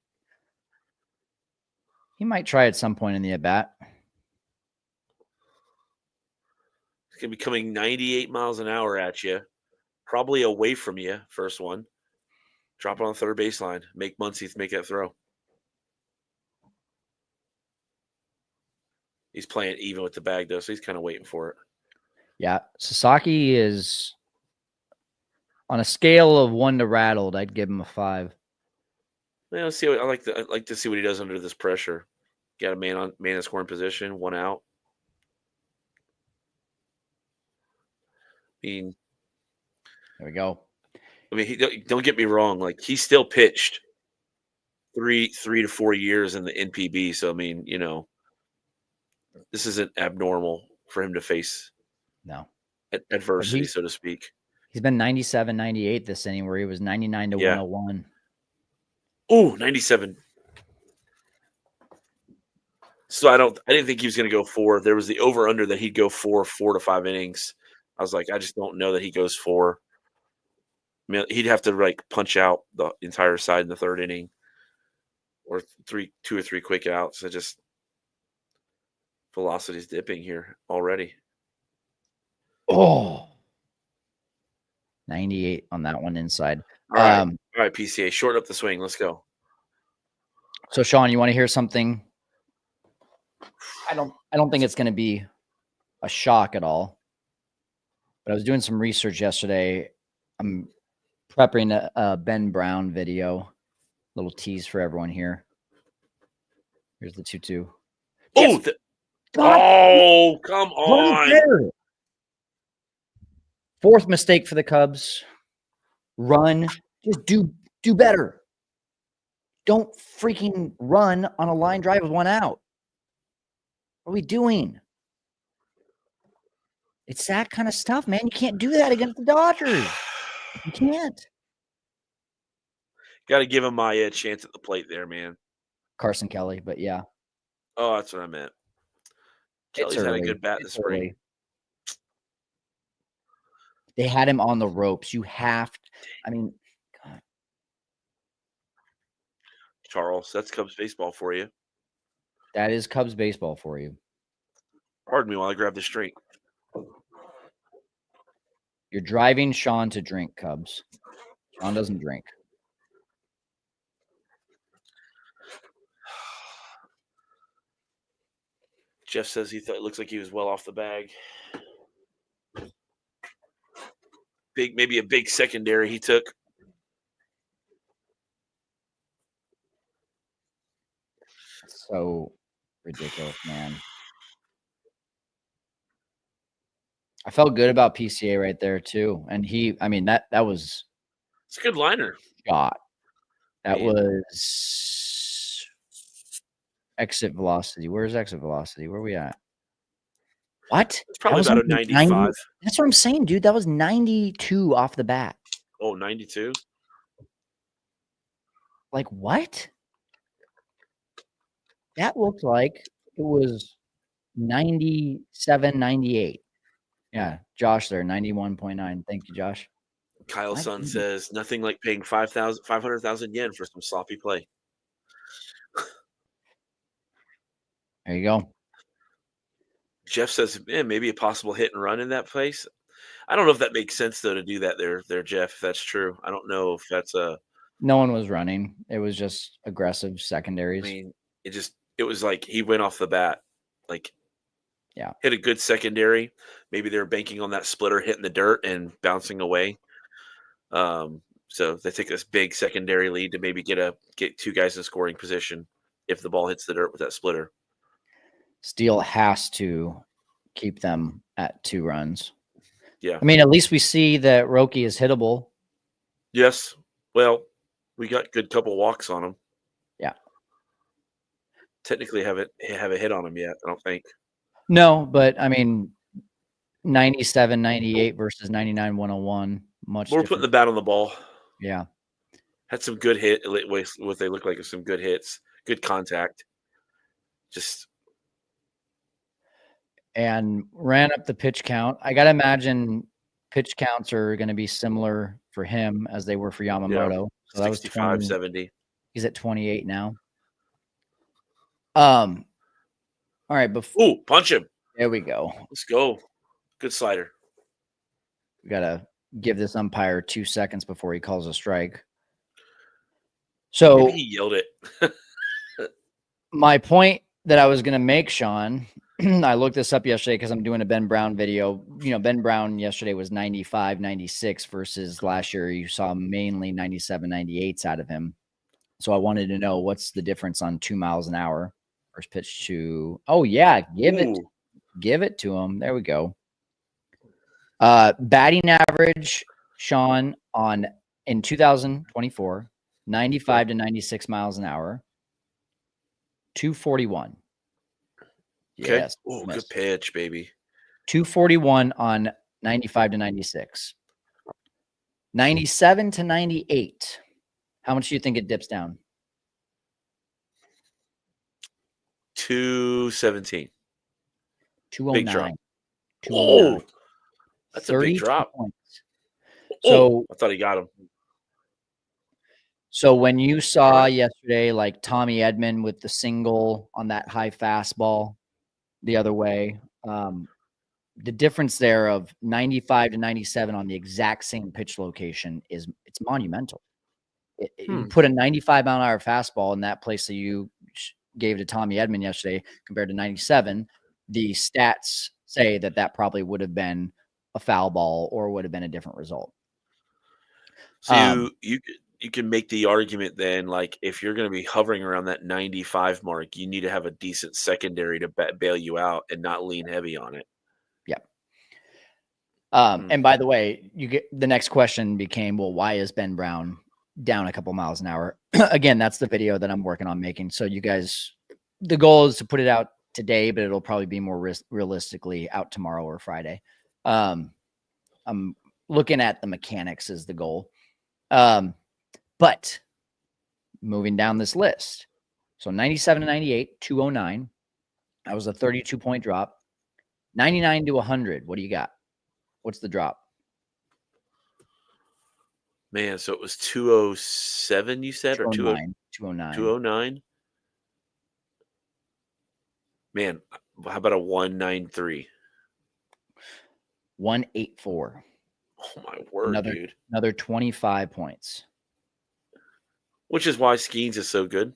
He might try at some point in the at-bat.
It's going to be coming 98 miles an hour at you. Probably away from you, first one. Drop it on the third baseline. Make Muncy make that throw. He's playing even with the bag, though, so he's kind of waiting for it.
Yeah, Sasaki is on a scale of 1 to rattled. I'd give him a 5.
Yeah, let's see. I'd like to see what he does under this pressure. Got a man in scoring position, 1 out. I mean,
there we go.
I mean, don't get me wrong. Like, he still pitched 3 to 4 years in the NPB. So I mean, this isn't abnormal for him to face adversity, so to speak.
He's been 97, 98 this inning, where he was 99 to 101.
Oh, 97. So I didn't think he was going to go 4. There was the over under that he'd go 4 to 5 innings. I was like, I just don't know that he goes 4. I mean, he'd have to like punch out the entire side in the third inning, or 2 or 3 quick outs. Velocity's dipping here already.
Oh, 98 on that one inside.
All right, PCA, shorten up the swing. Let's go.
So, Sean, you want to hear something? I don't think it's going to be a shock at all. But I was doing some research yesterday. I'm prepping a Ben Brown video. Little tease for everyone here. Here's the 2-2.
Oh,
yes!
Oh, come on.
Fourth mistake for the Cubs. Run. Just do better. Don't freaking run on a line drive with 1 out. What are we doing? It's that kind of stuff, man. You can't do that against the Dodgers. You can't.
Got to give him a chance at the plate there, man.
Carson Kelly, but yeah.
Oh, that's what I meant. Kelly's had a good bat this spring.
They had him on the ropes. You have to, I mean, God.
Charles, that's Cubs baseball for you.
That is Cubs baseball for you.
Pardon me while I grab this drink.
You're driving Sean to drink, Cubs. Sean doesn't drink.
Jeff says he thought it looks like he was well off the bag. Maybe a big secondary he took.
So ridiculous, man. I felt good about PCA right there too. And that was
it's a good liner.
Shot. That was exit velocity. Where's exit velocity? Where are we at? What?
It's probably about a 95.
90? That's what I'm saying, dude. That was 92 off the bat.
Oh, 92?
Like, what? That looked like it was 97, 98. Yeah, Josh there, 91.9. Thank you, Josh.
Kyle's son says, nothing like paying 500,000 yen for some sloppy play.
There you go.
Jeff says, maybe a possible hit and run in that place. I don't know if that makes sense, though, to do that there, Jeff, if that's true. I don't know if that's a...
No one was running. It was just aggressive secondaries.
I mean, it was like he went off the bat, like,
yeah,
hit a good secondary. Maybe they were banking on that splitter hitting the dirt and bouncing away. So they take this big secondary lead to maybe get 2 guys in scoring position if the ball hits the dirt with that splitter.
Steele has to keep them at 2 runs.
Yeah.
I mean, at least we see that Roki is hittable.
Yes. Well, we got a good couple walks on him.
Yeah.
Technically have a hit on him yet, I don't think.
No, but I mean, 97, 98 versus 99, 101. Much
We're putting
different.
the bat on the ball.
Yeah.
Had some good what they look like some good hits, good contact. Just
And ran up the pitch count. I got to imagine pitch counts are going to be similar for him as they were for Yamamoto. So that was
65,
20.
70.
He's at 28 now. All right.
Ooh, punch him.
There we go.
Let's go. Good slider.
We got to give this umpire 2 seconds before he calls a strike. So
Maybe he yelled it.
my point that I was going to make, Sean, I looked this up yesterday because I'm doing a Ben Brown video. You know, Ben Brown yesterday was 95, 96 versus last year you saw mainly 97, 98s out of him. So I wanted to know what's the difference on 2 miles an hour. First pitch to, oh yeah, give it to him. There we go. Batting average, Sean, in 2024, 95 to 96 miles an hour, 241.
Okay.
Yes.
Oh, good pitch, baby.
241 on 95 to 96. 97 to 98. How much do you think it dips down?
217.
209.
Big drop.
209.
Oh, that's a big drop.
Points.
So I thought he got him.
So when you saw yesterday, like Tommy Edman with the single on that high fastball the other way, the difference there of 95 to 97 on the exact same pitch location it's monumental. You put a 95-mile-an-hour fastball in that place that you gave to Tommy Edman yesterday compared to 97, the stats say that probably would have been a foul ball or would have been a different result.
So you can make the argument then, like if you're going to be hovering around that 95 mark, you need to have a decent secondary to bail you out and not lean heavy on it.
Yep. And by the way, the next question became, well, why is Ben Brown down a couple miles an hour? Again, that's the video that I'm working on making. So you guys, the goal is to put it out today, but it'll probably be more realistically out tomorrow or Friday. I'm looking at the mechanics as the goal. But moving down this list, so 97 to 98, 209. That was a 32-point drop. 99 to 100. What do you got? What's the drop?
Man, so it was 207, you said, or
209.
209? Man, how about a 193?
184.
Oh my word, dude.
Another 25 points.
Which is why Skeens is so good.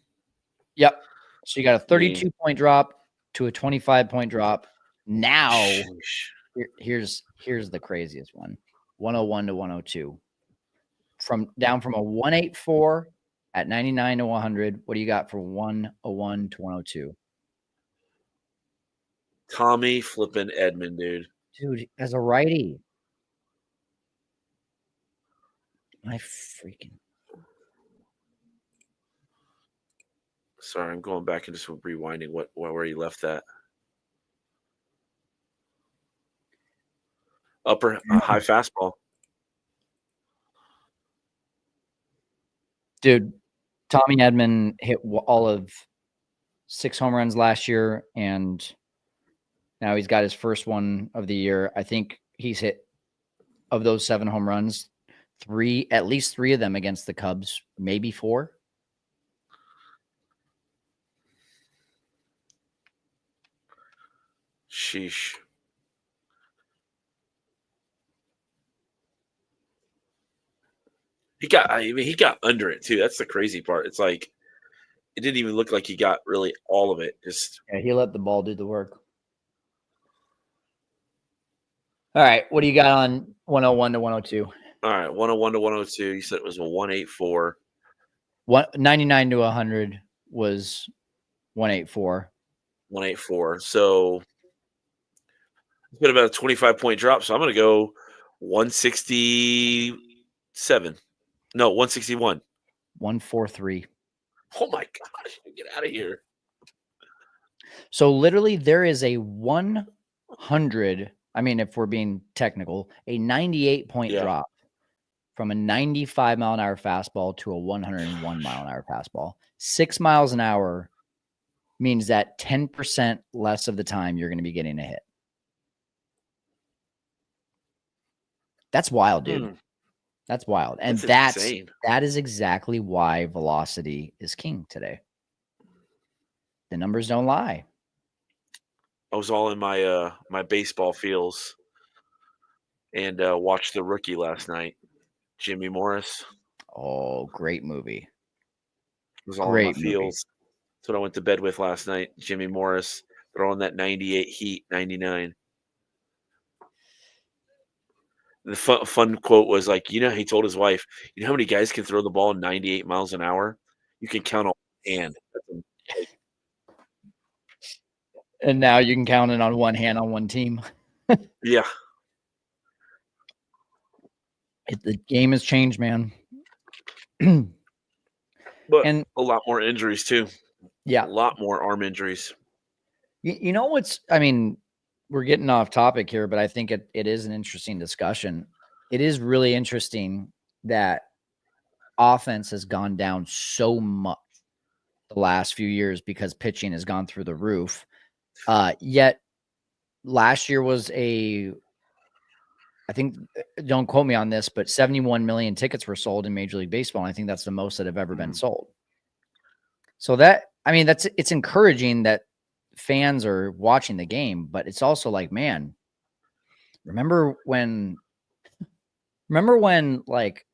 Yep. So you got a 32-point drop to a 25-point drop. Now, here's the craziest one. 101 to 102. Down from a 184 at 99 to 100. What do you got for 101 to 102?
Tommy flipping Edman, dude.
Dude, as a righty. My freaking.
Sorry, I'm going back and just rewinding where you left that. High fastball.
Dude, Tommy Edman hit all of 6 home runs last year, and now he's got his first one of the year. I think he's hit, of those 7 home runs, at least 3 of them against the Cubs, maybe 4.
Sheesh. He got under it too. That's the crazy part. It's like it didn't even look like he got really all of it.
Yeah, he let the ball do the work. All right, what do you got on 101 to 102?
All right, 101 to 102. You said it was a 184.
99 to 100 was 184.
184. So it's been about a 25-point drop. So I'm going to go 167. No, 161.
143.
Oh my gosh! Get out of here.
So literally there is a 100, I mean, if we're being technical, a 98 point
Yeah.
drop from a 95 mile an hour fastball to a 101 mile an hour fastball. 6 miles an hour means that 10% less of the time you're going to be getting a hit. That's wild, dude.
Hmm.
That's wild. And
That's insane.
that is exactly why velocity is king today. The numbers don't lie.
I was all in my my baseball feels and watched the rookie last night. Jimmy Morris
Oh, great movie.
was all in my
Great movie.
feels. That's what I went to bed with last night. Jimmy Morris throwing that 98 heat, 99. The fun quote was like, he told his wife, "You know how many guys can throw the ball 98 miles an hour? You can count on one hand." Like,
And now you can count it on one hand on one team.
yeah,
The game has changed, man.
but
And
a lot more injuries too. A
yeah,
lot more arm injuries.
you know what's, I mean, we're getting off topic here, but I think it is an interesting discussion. It is really interesting that offense has gone down so much the last few years because pitching has gone through the roof. Yet last year was I think, don't quote me on this, but 71 million tickets were sold in Major League Baseball. And I think that's the most that have ever been
Mhm.
sold. So that, I mean, it's encouraging that fans are watching the game, but it's also like, man, remember when like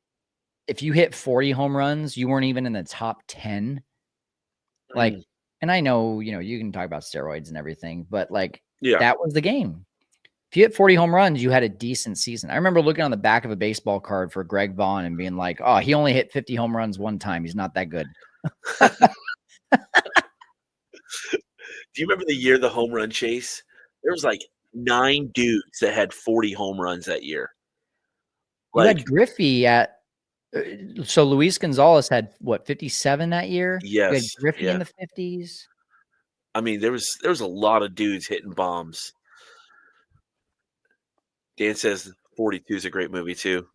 if you hit 40 home runs, you weren't even in the top 10. Like,
Mm.
and I know, you can talk about steroids and everything, but like
Yeah.
that was the game. If you hit 40 home runs, you had a decent season. I remember looking on the back of a baseball card for Greg Vaughn and being like, oh, he only hit 50 home runs one time. He's not that good.
Do you remember the year the home run chase? There was like 9 dudes that had 40 home runs that year.
You had
Like,
Griffey at so Luis Gonzalez had what, 57 that year? You had
yes,
Griffey in
yeah.
the 50s.
I mean, there was a lot of dudes hitting bombs. Dan says 42 is a great movie too.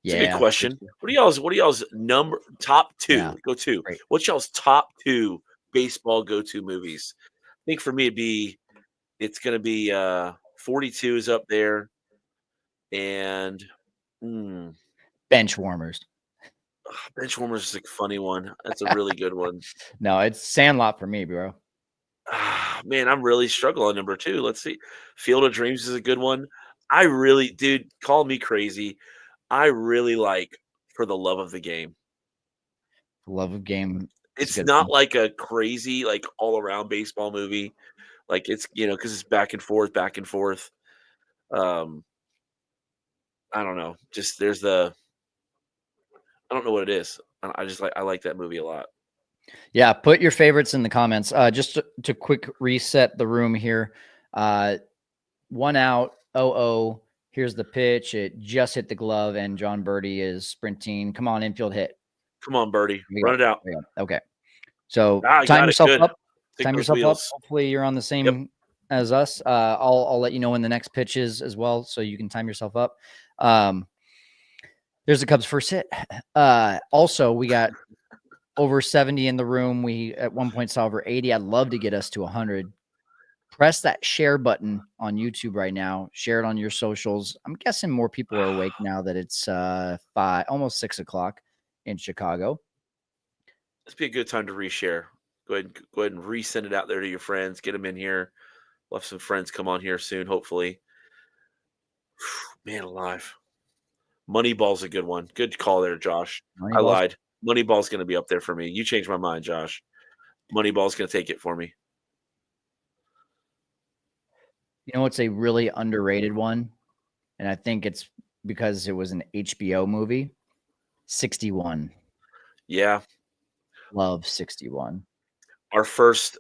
It's a good
Yeah,
question. What are y'all's number top
yeah,
2? Go 2.
great.
What's y'all's top 2 baseball go-to movies? I think for me it's gonna be 42 is up there and mm,
Bench warmers.
Benchwarmers is a funny one. That's a really good one.
No, it's Sandlot for me, bro.
Man, I'm really struggling on number 2. Let's see. Field of Dreams is a good one. I really dude, call me crazy. I really like For the Love of the Game.
Love of Game is a
It's
good
not
one.
like a crazy, like, all around baseball movie. Like, it's, because it's back and forth, back and forth. Um, I don't know. Just I don't know what it is. I just I like that movie a lot.
Yeah, put your favorites in the comments. Just to quick reset the room here. 1 out, 0-0. Here's the pitch. It just hit the glove, and John Birdie is sprinting. Come on, infield hit.
Come on, Birdie.
Here we
Run
go.
it out.
Here we go. Okay. So
I
time
got it.
yourself
Good.
up.
Take
Time
those
yourself up.
wheels.
Hopefully you're on the
Yep.
same as us. I'll let you know when the next pitch is as well, so you can time yourself up. There's the Cubs' first hit. Also, we got over 70 in the room. We at one point saw over 80. I'd love to get us to 100. Press that share button on YouTube right now. Share it on your socials. I'm guessing more people are awake now that it's almost 6 o'clock in Chicago.
This be a good time to reshare. Go ahead and resend it out there to your friends. Get them in here. We'll have some friends come on here soon, hopefully. Man alive. Moneyball's a good one. Good call there, Josh. I
Moneyball's,
lied. Moneyball's gonna be up there for me. You changed my mind, Josh. Moneyball's gonna take it for me.
it's a really underrated one, and I think it's because it was an HBO movie. 61.
Yeah.
Love 61.
Our first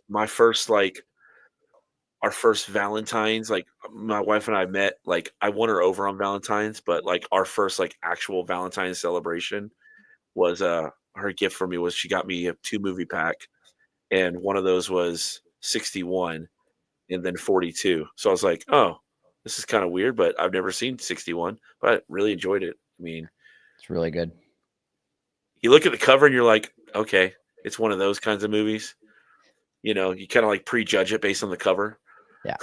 Valentine's, like my wife and I met, like I won her over on Valentine's, but like our first like actual Valentine's celebration was her gift for me was she got me a 2 movie pack, and one of those was 61, and then 42. So I was like, oh, this is kind of weird, but I've never seen 61, but I really enjoyed it. I mean,
It's really good.
you look at the cover and you're like, okay, it's one of those kinds of movies. You know, you kind of like prejudge it based on the cover,
Yeah.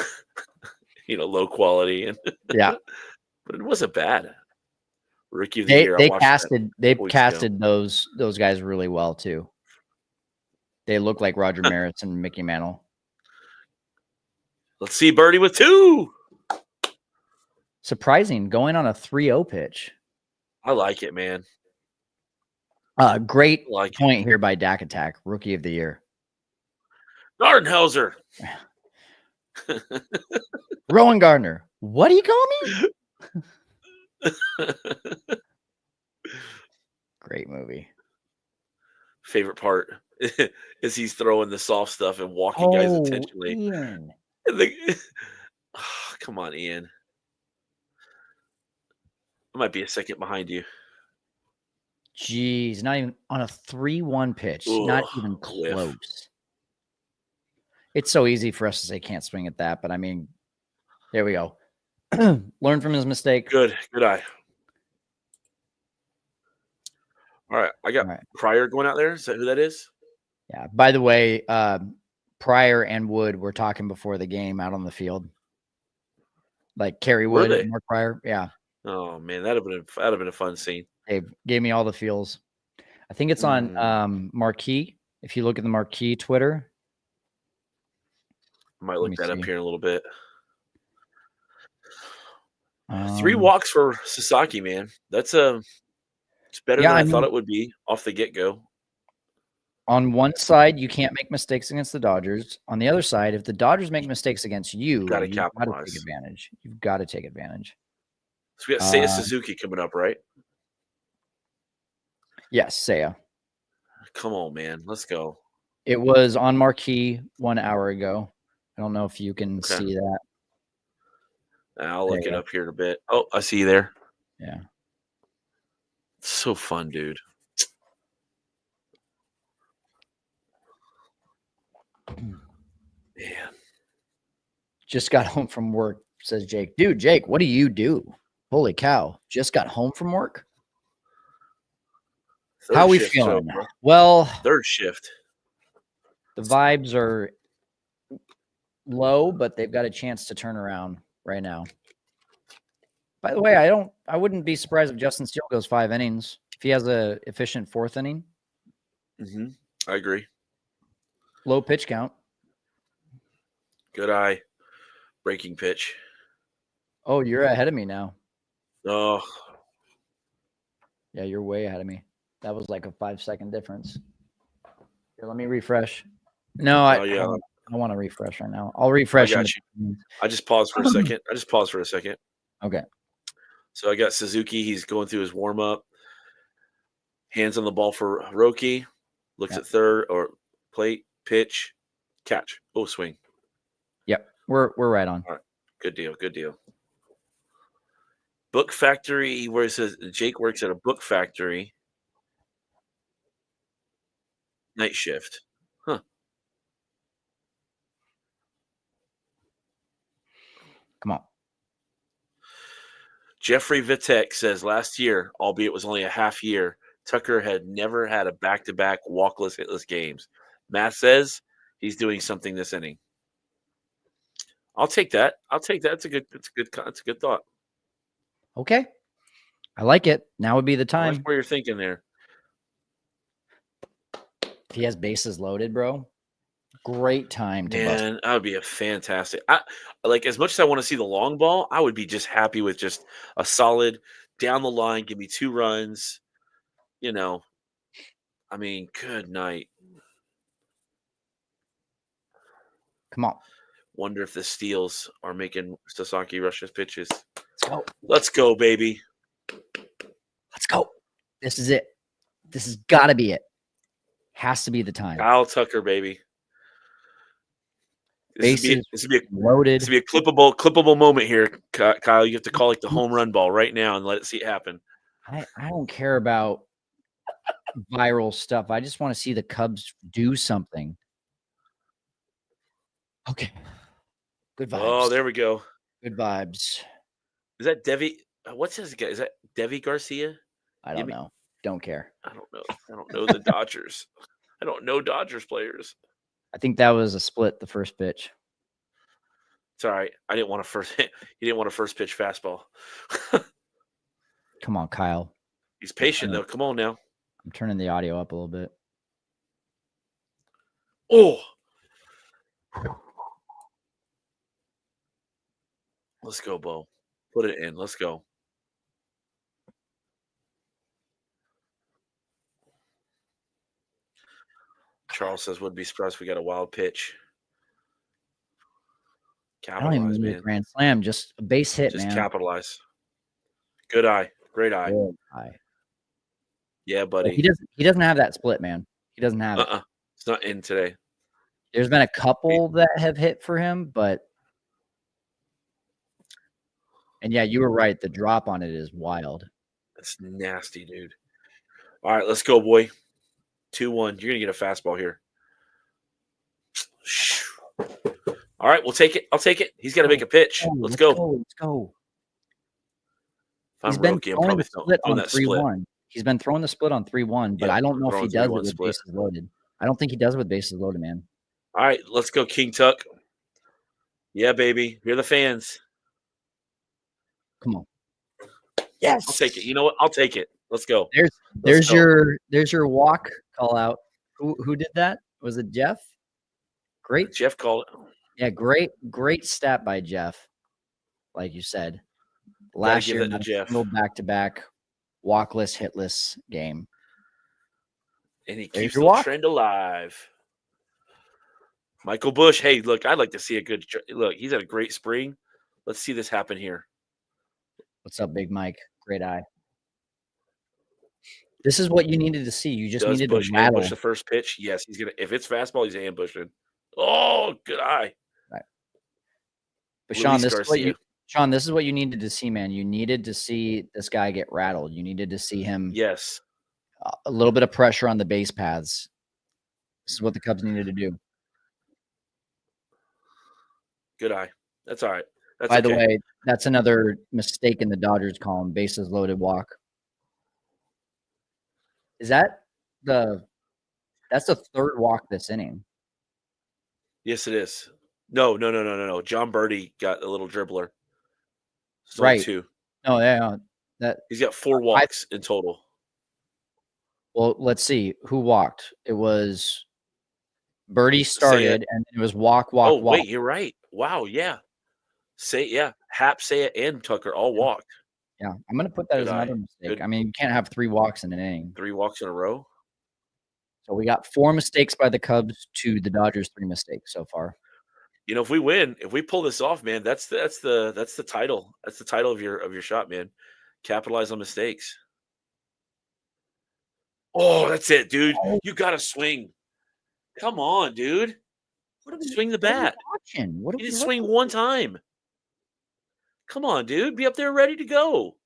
low quality, and
Yeah.
but it wasn't bad. Rookie of the Year. I watched that a
They've
couple weeks ago.
casted those guys really well too. They look like Roger Maris and Mickey Mantle.
Let's see Birdie with 2.
Surprising, going on a 3-0 pitch.
I like it, man.
Great
I like
point here by Dak Attack, Rookie of the Year.
Gardenhauser.
Rowan Gardner. What do you call me? Great movie.
Favorite part is he's throwing the soft stuff and walking guys intentionally.
Ian.
Oh, come on, Ian. I might be a second behind you.
Jeez, not even on a 3-1 pitch.
Ugh,
not even
whiff.
close. It's so easy for us to say can't swing at that, but I mean, there we go. Learn from his mistake.
Good eye. All right, I got Pryor going out there. Is that who that is?
Yeah. By the way, Pryor and Wood were talking before the game out on the field. Like Kerry Wood and Mark Pryor. Yeah.
Oh man, that'd have been a fun scene.
They gave me all the feels. I think it's on Marquee. If you look at the Marquee Twitter.
I might look that up here in a little bit. 3 walks for Sasaki, man. That's it's better than I thought it would be off the get-go.
On one side, you can't make mistakes against the Dodgers. On the other side, if the Dodgers make mistakes against you, you've got to take advantage. You've got to take advantage.
So we got Seiya Suzuki coming up, right?
Yes, Seiya.
Come on, man. Let's go.
It was on Marquee 1 hour ago. I don't know if you can see that.
I'll look it up here in a bit. Oh, I see you there.
Yeah.
It's so fun, dude. Man.
Just got home from work, says Jake. Dude, Jake, what do you do? Holy cow. Just got home from work? How are we feeling? Well,
third shift.
The vibes are low, but they've got a chance to turn around right now. By the way, I wouldn't be surprised if Justin Steele goes 5 innings. If he has a efficient 4th inning.
I agree.
Low pitch count.
Good eye. Breaking pitch.
Oh, you're ahead of me now.
Oh.
Yeah, you're way ahead of me. That was like a 5-second difference. Here, let me refresh. No, I want to refresh right now. I'll refresh.
I got you. I just paused for a second.
Okay.
So I got Suzuki. He's going through his warm-up. Hands on the ball for Roki. Looks at third or plate, pitch, catch. Oh, swing.
Yep. We're right on.
All right. Good deal. Book Factory, where it says Jake works at a book factory. Night shift. Huh.
Come on.
Jeffrey Vitek says last year, albeit it was only a half year, Tucker had never had a back-to-back walkless, hitless games. Matt says he's doing something this inning. I'll take that. It's a good thought.
Okay. I like it. Now would be the time.
I like where you're thinking there.
If he has bases loaded, bro, great time to bust.
Man, that would be a fantastic. Like as much as I want to see the long ball, I would be just happy with just a solid down the line. Give me 2 runs. I mean, good night.
Come on.
Wonder if the steals are making Sasaki rush his pitches.
Let's go.
Let's go, baby.
Let's go. This is it. This has got to be it. Has to be the time.
Kyle Tucker, baby. This would be
loaded.
This would be a clippable moment here, Kyle. You have to call like the home run ball right now and let it see it happen.
I don't care about viral stuff. I just want to see the Cubs do something. Okay. Good
Oh,
vibes.
there we go.
Good vibes.
Is that Devi? What's his guy? Is that Devi Garcia?
I don't
Yimi?
know. Don't care.
I don't know. I don't know the Dodgers. I don't know Dodgers players.
I think that was a split the first pitch.
It's all right. I didn't want to first hit. He didn't want a first pitch fastball.
Come on, Kyle.
He's
I'm
patient
turning
though. Come on now.
I'm turning the audio up a little bit.
Oh, let's go, Bo. Put it in. Let's go. Charles says, "Would be surprised if we got a wild pitch."
I don't even
Capitalize,
need a
man.
grand slam, just a base hit,
Just
man.
capitalize. Good eye. Great eye.
Good eye.
Yeah,
But
buddy.
he doesn't have that split, man. He doesn't have it.
It's not in today.
There's been a couple that have hit for him, but and yeah, you were right. The drop on it is wild.
That's nasty, dude. All right, let's go, boy. 2-1. You're gonna get a fastball here. All right, we'll take it. I'll take it. He's got to make a pitch. Let's go.
Let's go.
If I'm
He's been
Roki, I'm
throwing
probably
the split
throwing
on
that split.
3-1. He's been throwing the split on 3-1, but
Yep,
I don't know if he
throwing
does it
3-1
with
split.
bases loaded. I don't think he does it with bases loaded, man.
All right, let's go, King Tuck. Yeah, baby. You're the fans.
Come on. Yes.
I'll take it. You know what? I'll take it. Let's go.
There's your walk call out. Who did that? Was it Jeff? Great.
Jeff called it.
Yeah, great stat by Jeff. Like you said. Last
give
year,
that to
not a
Jeff.
single back-to-back walkless, hitless game.
And he
There's
keeps
your
the
walk.
trend alive. Michael Bush. Hey, look, I'd like to see a good look. He's had a great spring. Let's see this happen here.
What's up, Big Mike? Great eye. This is what you needed to see. You just
Does
needed
Bush
to rattle.
ambush the first pitch? Yes, he's gonna. If it's fastball, he's ambushing. Oh, good eye.
Right. But Sean,
Luis Garcia.
This is what you needed to see, man. You needed to see this guy get rattled. You needed to see him.
Yes.
A little bit of pressure on the base paths. This is what the Cubs needed to do.
Good eye. That's all right. That's
By the
okay.
way, that's another mistake in the Dodgers column. Bases loaded walk. Is that that's the third walk this inning?
Yes, it is. No. John Birdie got a little dribbler. It's only
Right.
2.
No, yeah. That
He's got 4 walks in total.
Well, let's see who walked. It was Birdie started, and it was walk.
Wait, you're right. Wow, yeah. Hap, Seiya, and Tucker all walked.
Yeah, I'm gonna put that
Good
as another
eye.
mistake.
Good.
I mean, you can't have 3 walks in an inning.
3 walks in a row.
So we got 4 mistakes by the Cubs to the Dodgers 3 mistakes so far.
You know, if we win, if we pull this off, man, that's the title. That's the title of your shot, man. Capitalize on mistakes. Oh, that's it, dude. You got to swing. Come on, dude. Swing the bat.
Watching? What are
You
we
just swing
looking
one time. Come on, dude. Be up there ready to go.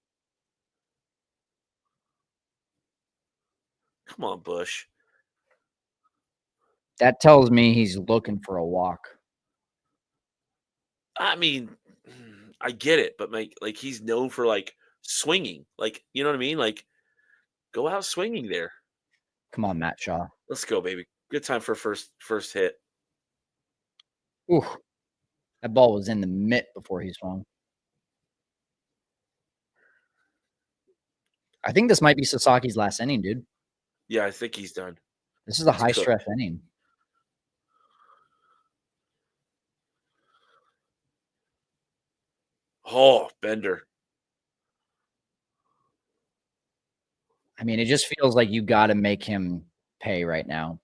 Come on, Bush.
That tells me he's looking for a walk.
I mean, I get it, but like he's known for like swinging. Like, you know what I mean? Like, go out swinging there.
Come on, Matt Shaw.
Let's go, baby. Good time for first hit.
Ooh, that ball was in the mitt before he swung. I think this might be Sasaki's last inning, dude.
Yeah, I think he's done.
This is a high-stress inning.
Oh, Bender.
I mean, it just feels like you got to make him pay right now.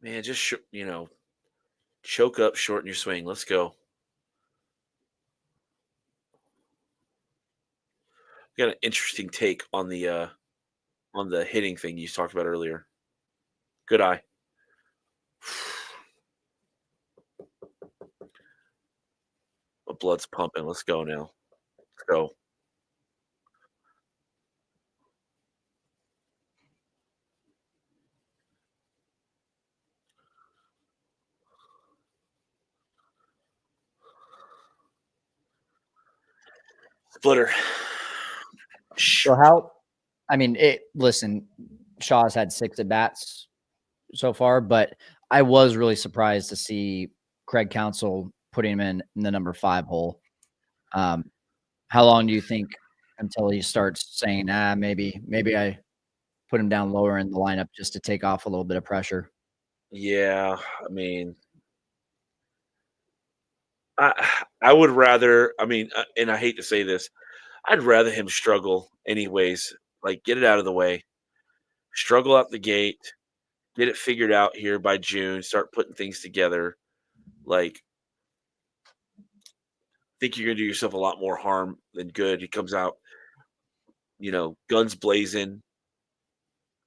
Man, just choke up, shorten your swing. Let's go. Got an interesting take on the hitting thing you talked about earlier. Good eye. The blood's pumping. Let's go now. Let's go. Splitter.
So how? I mean, listen, Shaw's had 6 at bats so far, but I was really surprised to see Craig Counsell putting him in the number 5 hole. How long do you think until he starts saying, maybe I put him down lower in the lineup just to take off a little bit of pressure?
Yeah, I mean, I would rather. I mean, and I hate to say this, I'd rather him struggle anyways. Like, get it out of the way, struggle out the gate, get it figured out here by June, start putting things together. Like, think you're gonna do yourself a lot more harm than good. He comes out, guns blazing,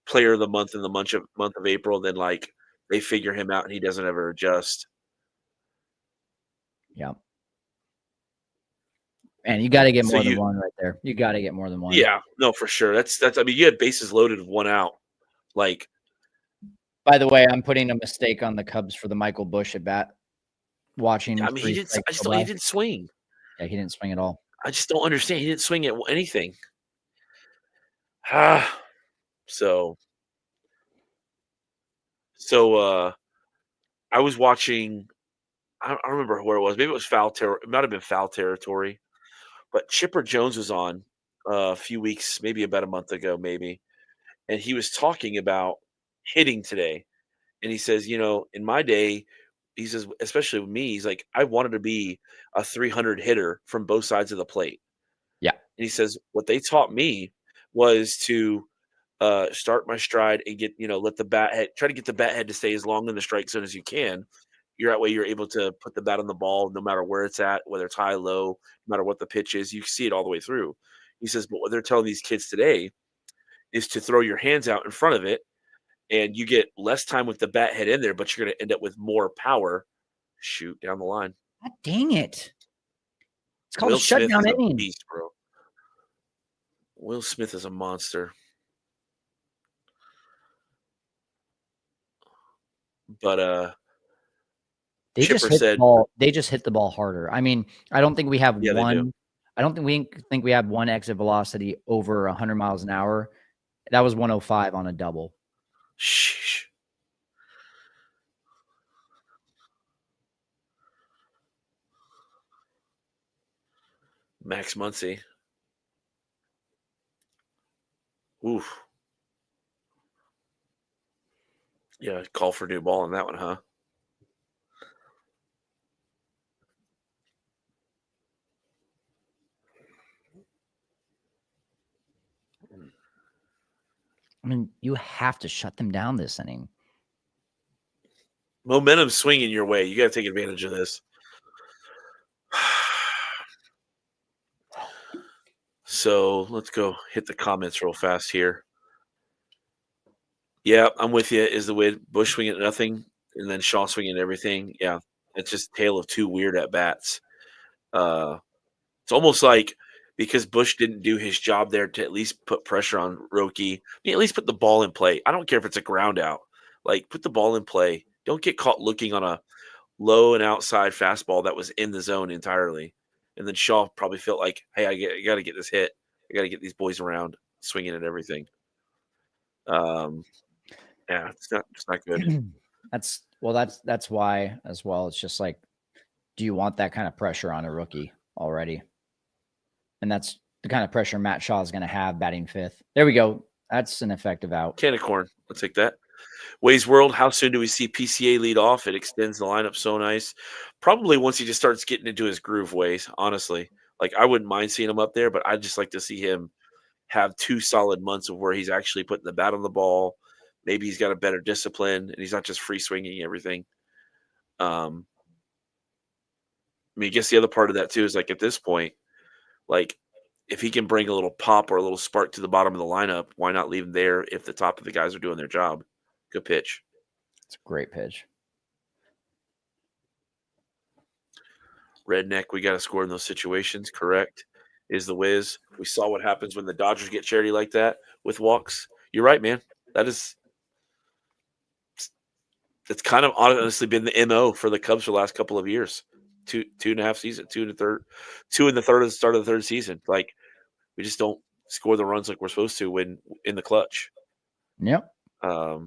player of the month in the month of April, then like they figure him out and he doesn't ever adjust.
Yeah. And you gotta get
So
more than one right there. You gotta get more than one.
yeah, no, for sure. That's. I mean, you had bases loaded with 1 out. Like,
By the way, I'm putting a mistake on the Cubs for the Michael Busch at bat. Watching
I mean,
3
I
strikes
just
go
don't. He
by.
didn't swing.
Yeah, he didn't swing at all.
I just don't understand. He didn't swing at anything. Ah, so so I was watching. I don't remember where it was. Maybe it was foul territory. It might have been foul territory. But Chipper Jones was on a few weeks, maybe about a month ago, maybe, and he was talking about hitting today. And he says, in my day, he says, especially with me, he's like, I wanted to be a 300 hitter from both sides of the plate.
Yeah.
And he says, what they taught me was to start my stride and get, let the bat head, try to get the bat head to stay as long in the strike zone as you can. You're that way you're able to put the bat on the ball no matter where it's at, whether it's high, low, no matter what the pitch is. You can see it all the way through. He says, but what they're telling these kids today is to throw your hands out in front of it, and you get less time with the bat head in there, but you're going to end up with more power. Shoot down the line.
God dang it. It's called a
Will Smith
shutdown
is a
inning.
beast, bro. Will Smith is a monster. But
They just
Chipper
hit the
said,
ball. They just hit the ball harder. I mean, I don't think we have
yeah, they do.
one. I don't think we have one exit velocity over 100 miles an hour. That was 105 on a double.
Sheesh. Max Muncy. Oof. Yeah, call for new ball on that one, huh?
I mean, you have to shut them down this inning.
Momentum swinging your way. You got to take advantage of this. So let's go hit the comments real fast here. Yeah, I'm with you. Is the way Bush swinging at nothing and then Shaw swinging at everything. Yeah, it's just tale of two weird at bats. It's almost like because Bush didn't do his job there to at least put pressure on Roki. I mean, at least put the ball in play. I don't care if it's a ground out. Like, put the ball in play. Don't get caught looking on a low and outside fastball that was in the zone entirely. And then Shaw probably felt like, hey, I got to get this hit. I got to get these boys around swinging at everything. Yeah, it's not good.
That's why as well. It's just like, do you want that kind of pressure on a rookie already? And that's the kind of pressure Matt Shaw is going to have batting 5th. There we go. That's an effective out.
Can of corn. Let's take that. Ways World, how soon do we see PCA lead off? It extends the lineup so nice. Probably once he just starts getting into his groove ways, honestly. Like, I wouldn't mind seeing him up there, but I'd just like to see him have 2 solid months of where he's actually putting the bat on the ball. Maybe he's got a better discipline and he's not just free swinging everything. I mean, I guess the other part of that too is like at this point, like if he can bring a little pop or a little spark to the bottom of the lineup, why not leave him there if the top of the guys are doing their job? Good pitch.
It's a great pitch.
Redneck, we got to score in those situations. Correct. Is the whiz. We saw what happens when the Dodgers get charity like that with walks. You're right, man. That's kind of honestly been the MO for the Cubs for the last couple of years. two and a half season, two in the third of the start of the third season. Like we just don't score the runs like we're supposed to when in the clutch.
Yep.
I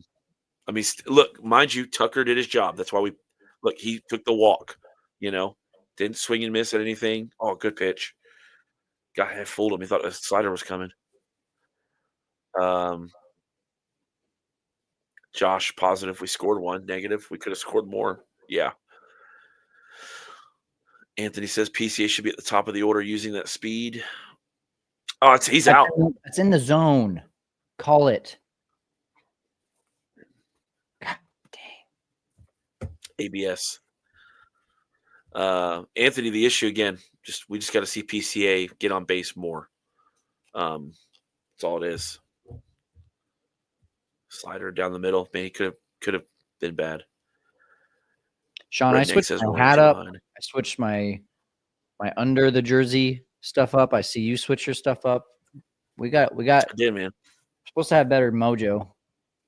mean, look, mind you, Tucker did his job. That's why he took the walk. Didn't swing and miss at anything. Oh, good pitch. Guy had fooled him. He thought a slider was coming. Josh, positive. We scored one. Negative. We could have scored more. Yeah. Anthony says PCA should be at the top of the order using that speed. Oh, he's out.
It's in the zone. Call it. God dang.
ABS. Anthony, the issue again, we just got to see PCA get on base more. That's all it is. Slider down the middle. Man, he could have been bad.
Sean, I switched my hat up. I switched my under the jersey stuff up. I see you switch your stuff up. We got.
I did, man.
We're supposed to have better mojo.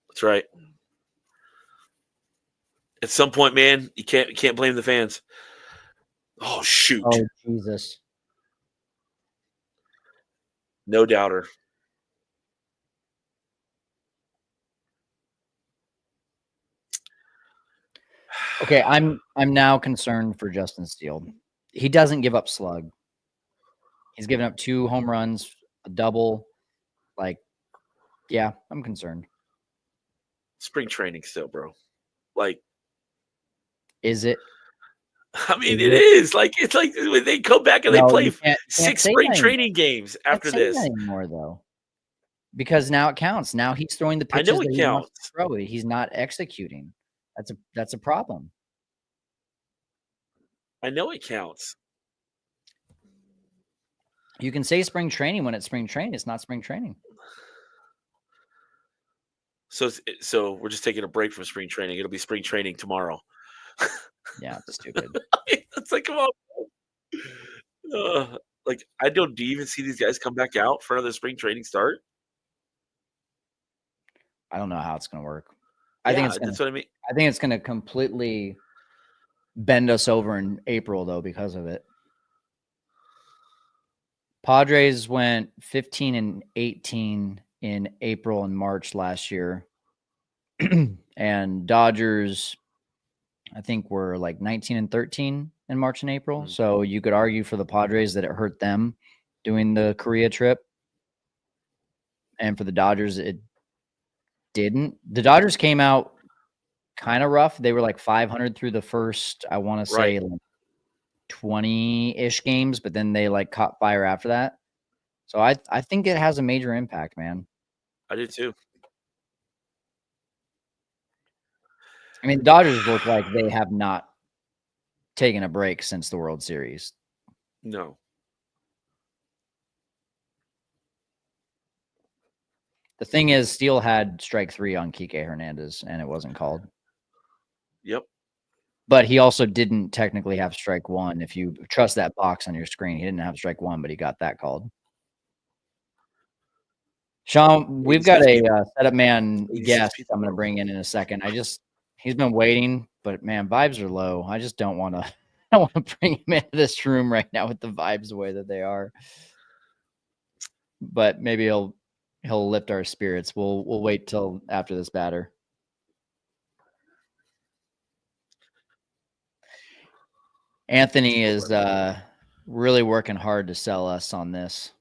That's right. At some point, man, you can't blame the fans. Oh shoot!
Oh Jesus!
No doubter.
Okay, I'm now concerned for Justin Steele. He doesn't give up slug. He's given up 2 home runs, a double. Like, yeah, I'm concerned.
Spring training still, bro. Like,
is it?
I mean, it is. Like, it's like when they come back and they play 6 spring training games after this.
Can't say that anymore, though. Because now it counts. Now he's throwing the pitches that he wants to throw. He's not executing. That's a problem.
I know it counts.
You can say spring training when it's spring training. It's not spring training.
So we're just taking a break from spring training. It'll be spring training tomorrow.
Yeah, it's stupid.
It's like, come on. Do you even see these guys come back out for another spring training start?
I don't know how it's going to work.
That's what I mean.
I think it's going to completely bend us over in April, though, because of it. Padres went 15-18 in April and March last year. And Dodgers, I think, were like 19-13 in March and April. Mm-hmm. So you could argue for the Padres that it hurt them doing the Korea trip. And for the Dodgers, it didn't. The Dodgers came out kind of rough. They were like 500 through the first, I want to say, like 20-ish games, but then they like caught fire after that. So I think it has a major impact, man.
I do too.
I mean, Dodgers look like they have not taken a break since the World Series.
No.
The thing is, Steele had strike 3 on Kike Hernandez, and it wasn't called.
Yep.
But he also didn't technically have strike 1. If you trust that box on your screen, he didn't have strike 1, but he got that called. Sean, we've got a setup man guest I'm going to bring in a second. He's been waiting, but man, vibes are low. I just don't want to bring him into this room right now with the vibes the way that they are. But maybe he'll lift our spirits. We'll wait till after this batter. Anthony is really working hard to sell us on this.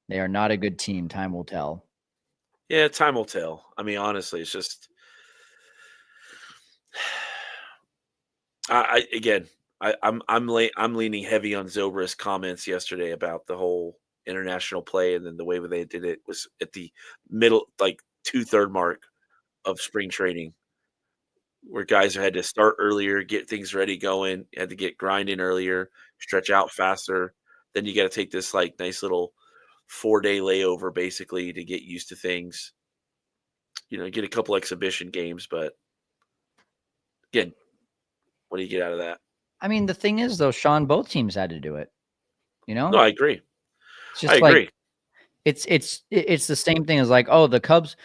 They are not a good team. Time will tell.
Yeah, time will tell. I mean, honestly, it's just I'm leaning heavy on Zobra's comments yesterday about the whole international play, and then the way they did it was at the middle, like 2/3 mark of spring training, where guys had to start earlier, get things ready going, had to get grinding earlier, stretch out faster. Then you got to take this like nice little 4-day layover basically to get used to things. Get a couple exhibition games, but again, what do you get out of that?
I mean, the thing is, though, Sean, both teams had to do it.
No, I agree.
It's just I agree. It's the same thing as like, oh, the Cubs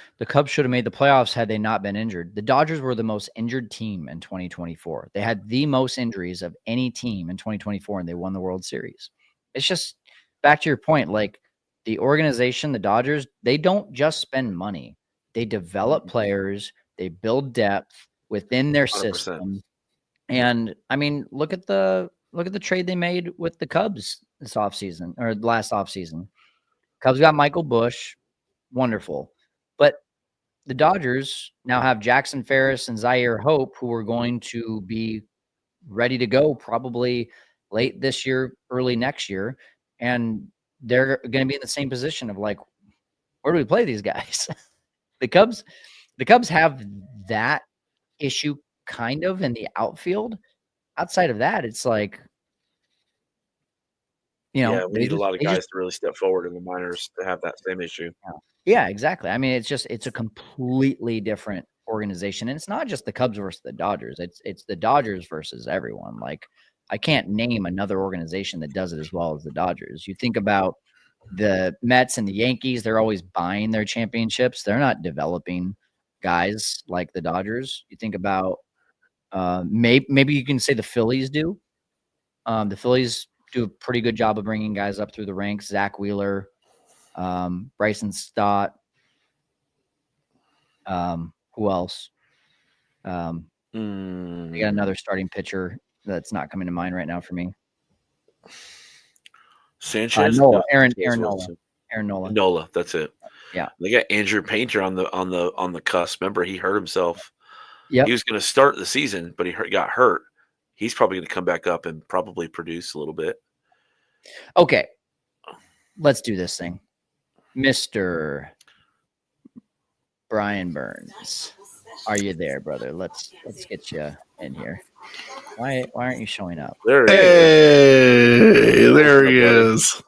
should have made the playoffs had they not been injured. The Dodgers were the most injured team in 2024. They had the most injuries of any team in 2024, and they won the World Series. It's just back to your point, like the organization, the Dodgers, they don't just spend money. They develop players, they build depth within their
100%.
system. And I mean, look at the trade they made with the Cubs this offseason or last offseason. Cubs got Michael Busch, wonderful. But the Dodgers now have Jackson Ferris and Zaire Hope, who are going to be ready to go probably late this year, early next year. And they're going to be in the same position of like, where do we play these guys? the Cubs have that issue kind of in the outfield. Outside of that, it's like, you know,
Yeah, we need a lot of guys
just
to really step forward in the minors to have that same issue.
Yeah, exactly. I mean, it's a completely different organization, and it's not just the Cubs versus the Dodgers. It's the Dodgers versus everyone. Like, I can't name another organization that does it as well as the Dodgers. You think about the Mets and the Yankees, they're always buying their championships. They're not developing guys like the Dodgers. You think about maybe you can say the Phillies do. The Phillies do a pretty good job of bringing guys up through the ranks. Zach Wheeler, Bryson Stott. Who else? They got another starting pitcher that's not coming to mind right now for me.
Sanchez,
Nola,
No,
Aaron
Sanchez
Nola,
wasn't.
Aaron Nola.
Nola, that's it.
Yeah,
They got Andrew Painter on the cusp. Remember, he hurt himself.
yep.
He was going to start the season, but got hurt. He's probably going to come back up and probably produce a little bit.
Okay, let's do this thing, Mr. Brian Burns. Are you there, brother? Let's get you in here. Why aren't you showing up?
There he is.
Hey, there he is.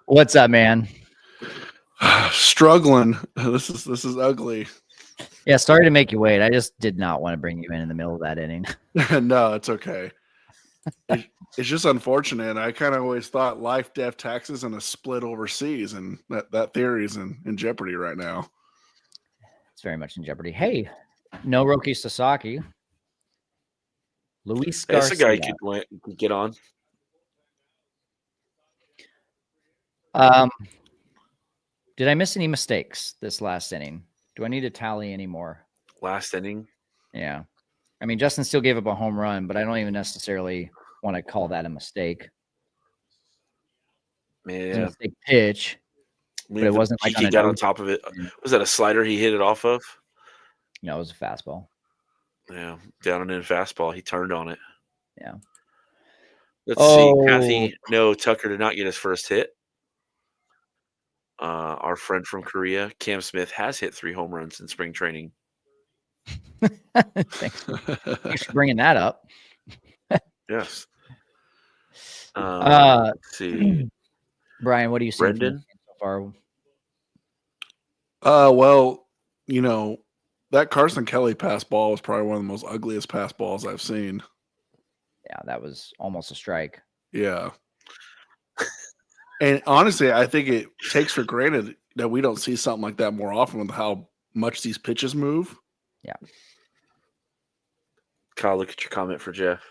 What's up, man?
Struggling. This is ugly.
Yeah, sorry to make you wait. I just did not want to bring you in the middle of that inning.
No, it's okay. It's just unfortunate. I kind of always thought life, death, taxes, and a split overseas, and that theory is in jeopardy right now.
It's very much in jeopardy. Hey, no Roki Sasaki. Luis Garcia.
That's a guy you could get on.
Did I miss any mistakes this last inning? Do I need to tally any more?
Last inning?
Yeah. I mean, Justin still gave up a home run, but I don't even necessarily want to call that a mistake.
Yeah.
It was a mistake pitch, but it wasn't like
he got on top of it. Was that a slider he hit it off of?
No, it was a fastball.
Yeah, down and in fastball. He turned on it.
Yeah.
Let's see. Kathy, no, Tucker did not get his first hit. Our friend from Korea, Cam Smith, has hit 3 home runs in spring training.
Thanks for bringing that up.
Yes. Let's see.
Brian, what do you see
Brendan
so far?
Well, that Carson Kelly pass ball was probably one of the most ugliest pass balls I've seen.
Yeah, that was almost a strike.
Yeah. And honestly, I think it takes for granted that we don't see something like that more often with how much these pitches move.
Yeah.
Kyle, look at your comment for Jeff.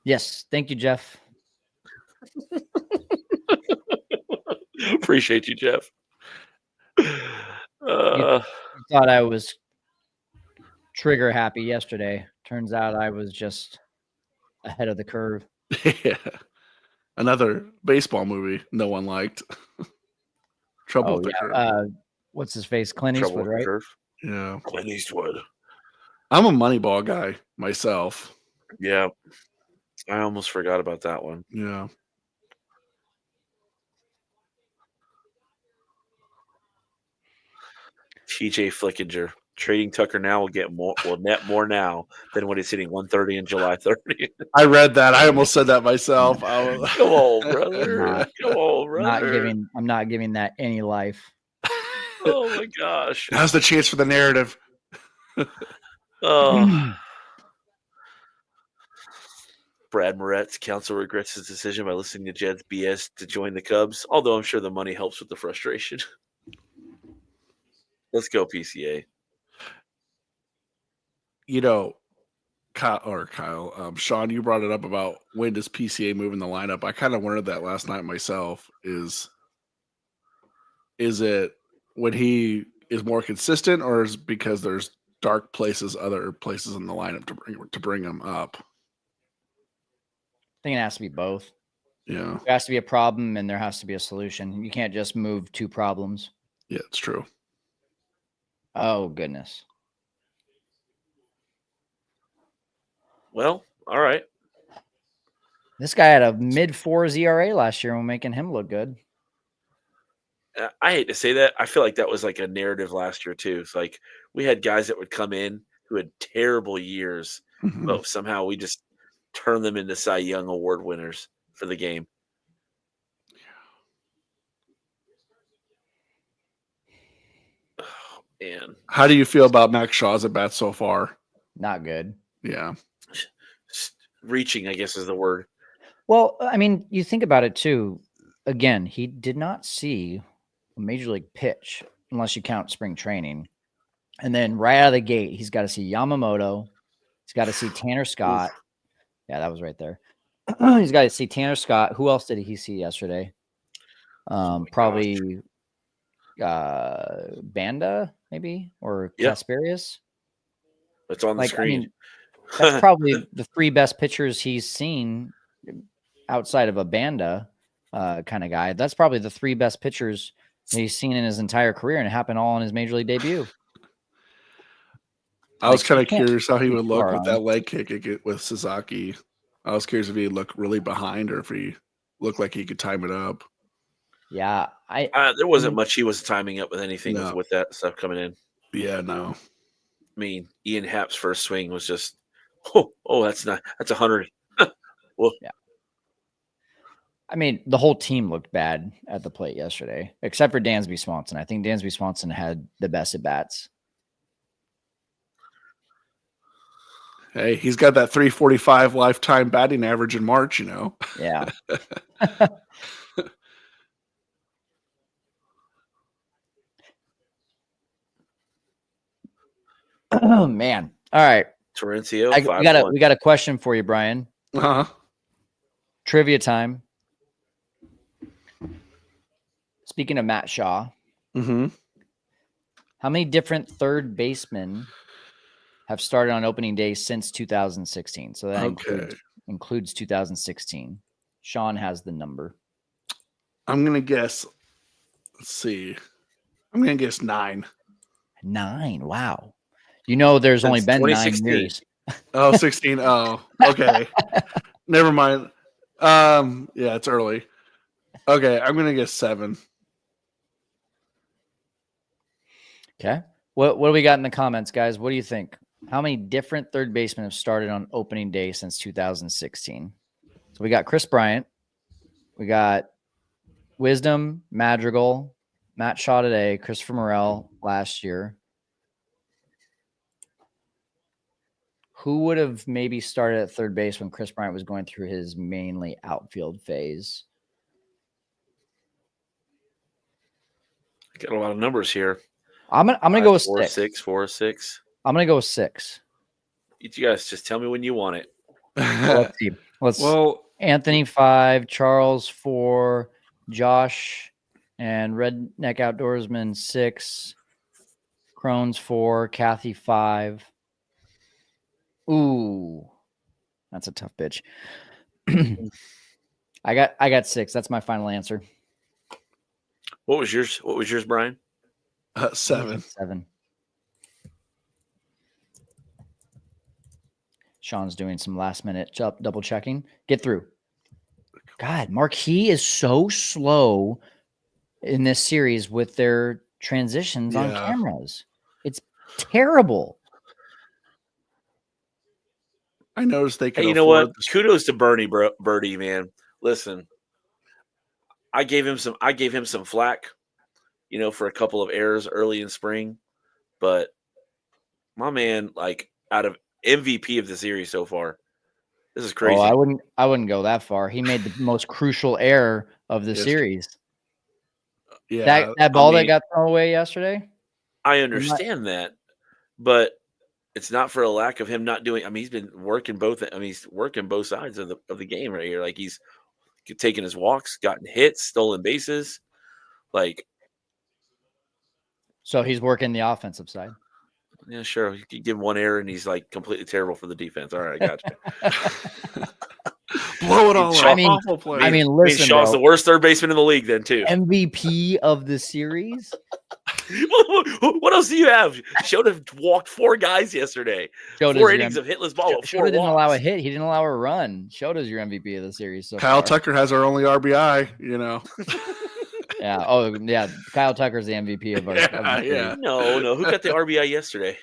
Yes. Thank you, Jeff.
Appreciate you, Jeff.
You thought I was trigger happy yesterday. Turns out I was just ahead of the curve.
Yeah. Another baseball movie no one liked. Trouble with the Curve.
What's his face? Clint Eastwood, right?
Yeah.
Clint Eastwood.
I'm a Moneyball guy myself.
Yeah. I almost forgot about that one.
Yeah.
TJ Flickinger. Trading Tucker now will net more now than when he's hitting 130 in July 30.
I read that. I almost said that myself.
Come on, brother. Come on, brother.
I'm not giving that any life.
Oh my gosh.
Now's the chance for the narrative.
Oh. Brad Moretz, counsel regrets his decision by listening to Jed's BS to join the Cubs, although I'm sure the money helps with the frustration. Let's go, PCA.
Kyle, Sean, you brought it up about when does PCA move in the lineup. I kind of wondered that last night myself. Is it when he is more consistent, or is it because there's other places in the lineup to bring him up?
I think it has to be both.
Yeah.
There has to be a problem and there has to be a solution. You can't just move two problems.
Yeah, it's true.
Oh, goodness.
Well, all right.
This guy had a mid-4s ERA last year and we're making him look good.
I hate to say that. I feel like that was like a narrative last year too. It's like we had guys that would come in who had terrible years, but somehow we just turned them into Cy Young Award winners for the game. Oh, man.
How do you feel about Max Shaw's at bat so far?
Not good.
Yeah.
Reaching, I guess, is the word.
Well, I mean, you think about it too. Again, he did not see a major league pitch unless you count spring training. And then right out of the gate, he's got to see Yamamoto. He's got to see Tanner Scott. Yeah, that was right there. He's got to see Tanner Scott. Who else did he see yesterday? Probably Banda, maybe, or Kasperius.
It's on the screen.
I mean, that's probably the three best pitchers he's seen outside of a Banda kind of guy. That's probably the three best pitchers he's seen in his entire career, and it happened all in his major league debut.
I was kind of curious how he would look with that leg kick with Suzuki. I was curious if he'd look really behind or if he looked like he could time it up.
Yeah,
there wasn't much he was timing up with anything with that stuff coming in.
Yeah, no.
I mean, Ian Happ's first swing was just, that's 100. Well,
yeah. I mean, the whole team looked bad at the plate yesterday, except for Dansby Swanson. I think Dansby Swanson had the best at bats.
Hey, he's got that 345 lifetime batting average in March,
Yeah. Oh man. All right.
Torrencio.
We got a question for you, Brian. Trivia time. Speaking of Matt Shaw, how many different third basemen have started on opening day since 2016? So that includes 2016. Sean has the number.
I'm going to guess. Let's see. I'm going to guess 9.
9. Wow. There's only been 9 years.
Oh, 16. Oh, okay. Never mind. Yeah, it's early. Okay, I'm going to guess 7.
Okay. What do we got in the comments, guys? What do you think? How many different third basemen have started on opening day since 2016? So we got Chris Bryant. We got Wisdom, Madrigal, Matt Shaw today, Christopher Morel last year. Who would have maybe started at third base when Chris Bryant was going through his mainly outfield phase?
I got a lot of numbers here.
I'm gonna go with
6. 4 or 6.
I'm gonna go with 6.
You guys just tell me when you want it.
Let's see. Anthony 5, Charles 4, Josh and Redneck Outdoorsman 6, Crohn's 4, Kathy 5. Ooh, that's a tough bitch. I got 6. That's my final answer.
What was yours, Brian?
7.
7. Sean's doing some last minute double checking. Get through. God, Marquis is so slow in this series with their transitions on cameras. It's terrible.
I noticed they could.
Hey, you know what? Kudos to Birdie, man. Listen, I gave him some flack, for a couple of errors early in spring, but my man, like out of MVP of the series so far, This is crazy.
Oh, I wouldn't go that far. He made the most crucial error of the
Yes.
series.
Yeah,
That ball that got thrown away yesterday.
I understand that, but it's not for a lack of him not doing. I mean, he's been working both. I mean, he's working both sides of the game right here. Like he's taking his walks, gotten hits, stolen bases. Like,
So he's working the offensive side.
yeah, sure. You could give him one error and he's like completely terrible for the defense. All right, I got you.
Blow it all
Shaw-
up. Awful play.
I mean, listen,
Shaw's
bro,
the worst third baseman in the league, then too.
MVP of the series.
What else do you have? Shota walked 4 guys yesterday.
Shota's
4
your
innings of hitless ball. With 4
Shota didn't allow a
walks.
hit. He didn't allow a run. Shota's your MVP of the series. So
Kyle
far.
Tucker has our only RBI. You know.
Yeah. Oh, yeah. Kyle Tucker's the MVP of our. of the
Yeah.
series.
No. Who got the RBI yesterday?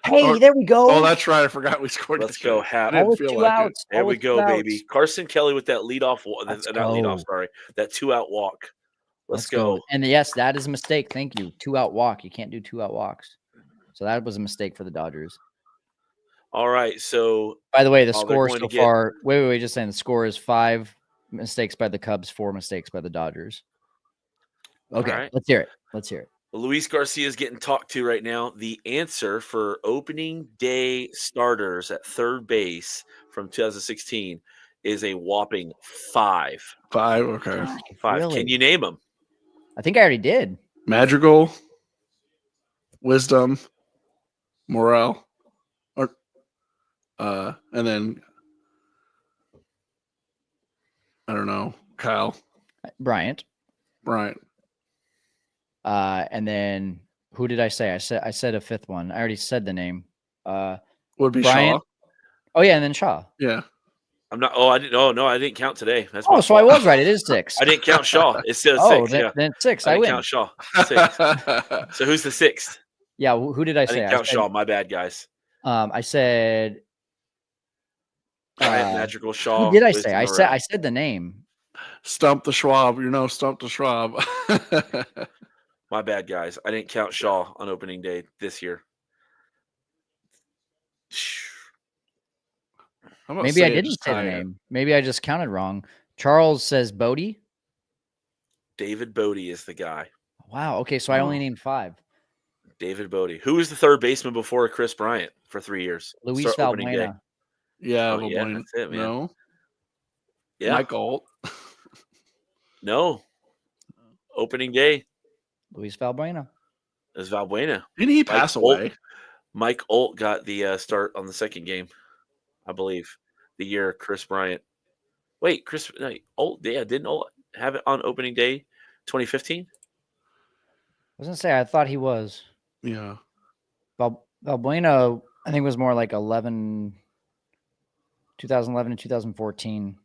Hey, there we go.
Oh, that's right. I forgot we scored.
Let's go.
I didn't
Always
feel
2
like
outs.
There we
Always 2
go,
outs.
baby. Carson Kelly with that leadoff.
Let's
Not leadoff.
go.
Sorry, that 2-out walk. Let's go.
And yes, that is a mistake. Thank you. 2-out walk. You can't do 2-out walks. So that was a mistake for the Dodgers.
All right. So,
By the way, the
they're
score
going
so
to get-
far. Wait. Just saying, the score is 5 mistakes by the Cubs, 4 mistakes by the Dodgers. Okay,
right.
let's hear it.
Luis Garcia is getting talked to right now. The answer for opening day starters at third base from 2016 is a whopping 5.
5. Okay.
5.
Really?
Can you name them?
I think I already did.
Madrigal, Wisdom, Morel, and then I don't know, Kyle,
Bryant. And then who did I say? I said a 5th one. I already said the name.
would be
Bryant.
Shaw.
Oh yeah, and then Shaw.
Yeah.
I'm not. Oh, I didn't. Oh no, I didn't count today. That's
Oh,
my
so I
fault.
was right. It is 6.
I didn't count Shaw. It says
Oh,
6.
then,
Yeah,
then it's 6.
I
I
didn't
win.
count Shaw. 6. So who's the 6th?
Yeah. Who did I
I
say?
didn't count Shaw. My bad, guys.
I said.
Bryant, Magical, Shaw.
Who did I
Wisdom,
say?
Morel.
I said the name.
Stump the Schwab. Stump the Schwab.
My bad, guys. I didn't count Shaw on opening day this year.
Maybe I didn't say the name. Maybe I just counted wrong. Charles says Bodie.
David Bodie is the guy.
Wow. Okay, so I only named 5.
David Bodie. Who was the third baseman before Chris Bryant for 3 years?
Luis
Opening day.
Valbuena.
Yeah,
Oh, yeah, that's it, man.
No.
Yeah.
Mike Alt.
No. Opening day
Luis Valbuena.
is Valbuena.
Didn't he pass away?
Mike Alt got the start on the second game, I believe, the year Chris Bryant. Wait, Alt, didn't Alt have it on opening day 2015?
I was gonna say I thought he was.
Yeah.
Valbuena, I think was more like 2011 and 2014.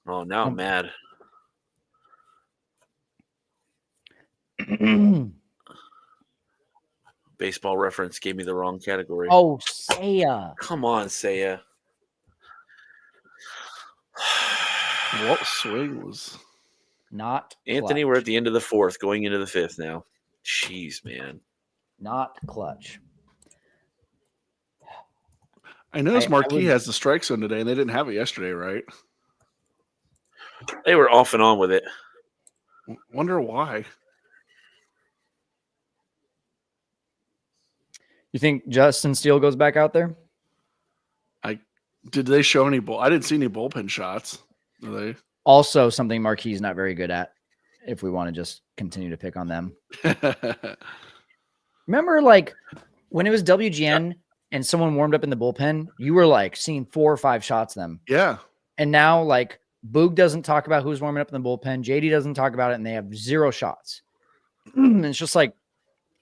Oh, now I'm mad. Baseball Reference gave me the wrong category.
Oh, Seiya.
Come on, Seiya.
What swing was?
Not
Anthony,
clutch.
we're at the end of the 4th, going into the 5th now. Jeez, man.
Not clutch.
I noticed Marquis has the strike zone today, and they didn't have it yesterday, right?
They were off and on with it.
Wonder why.
You think Justin Steele goes back out there?
Did they show any I didn't see any bullpen shots. Did they?
Also, something Marquis is not very good at. If we want to just continue to pick on them. Remember, like when it was WGN and someone warmed up in the bullpen, you were like seeing 4 or 5 shots of them.
Yeah.
And now, like Boog doesn't talk about who's warming up in the bullpen. JD doesn't talk about it, and they have 0 shots. And it's just like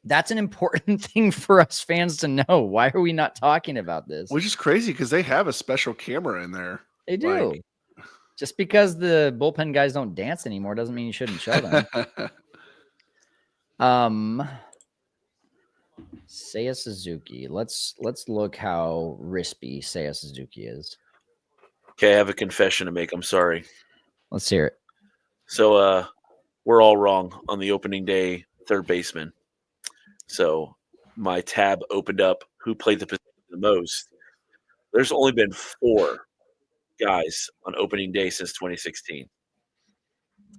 that's an important thing for us fans to know. Why are we not talking about this?
Which is crazy because they have a special camera in there.
They do.
Like,
just because the bullpen guys don't dance anymore doesn't mean you shouldn't show them. Seiya Suzuki. Let's look how rispy Seiya Suzuki is.
Okay, I have a confession to make. I'm sorry.
Let's hear it.
So we're all wrong on the opening day third baseman. So my tab opened up who played the position the most. There's only been 4 guys on opening day since 2016.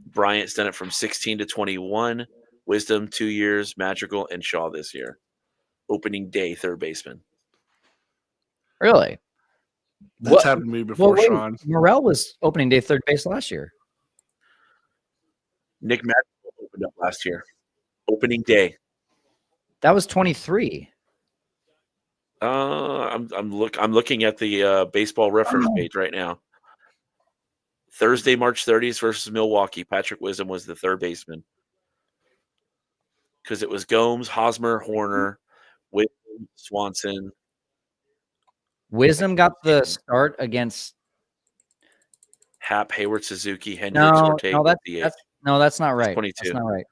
Bryant's done it from 16 to 21. Wisdom 2 years. Madrigal and Shaw this year. Opening day third baseman.
Really?
That's happened to me before,
wait,
Sean.
Morel was opening day third base last year.
Nick Madrigal opened up last year. Opening day.
That was 23.
I'm looking at the baseball reference page right now. Thursday, March 30th versus Milwaukee. Patrick Wisdom was the third baseman. Because it was Gomes, Hosmer, Horner, Wisdom, Swanson.
Wisdom got the start against
Happ, Hayward, Suzuki, Hendricks, Ortega.
That's not right.
22.
That's not right.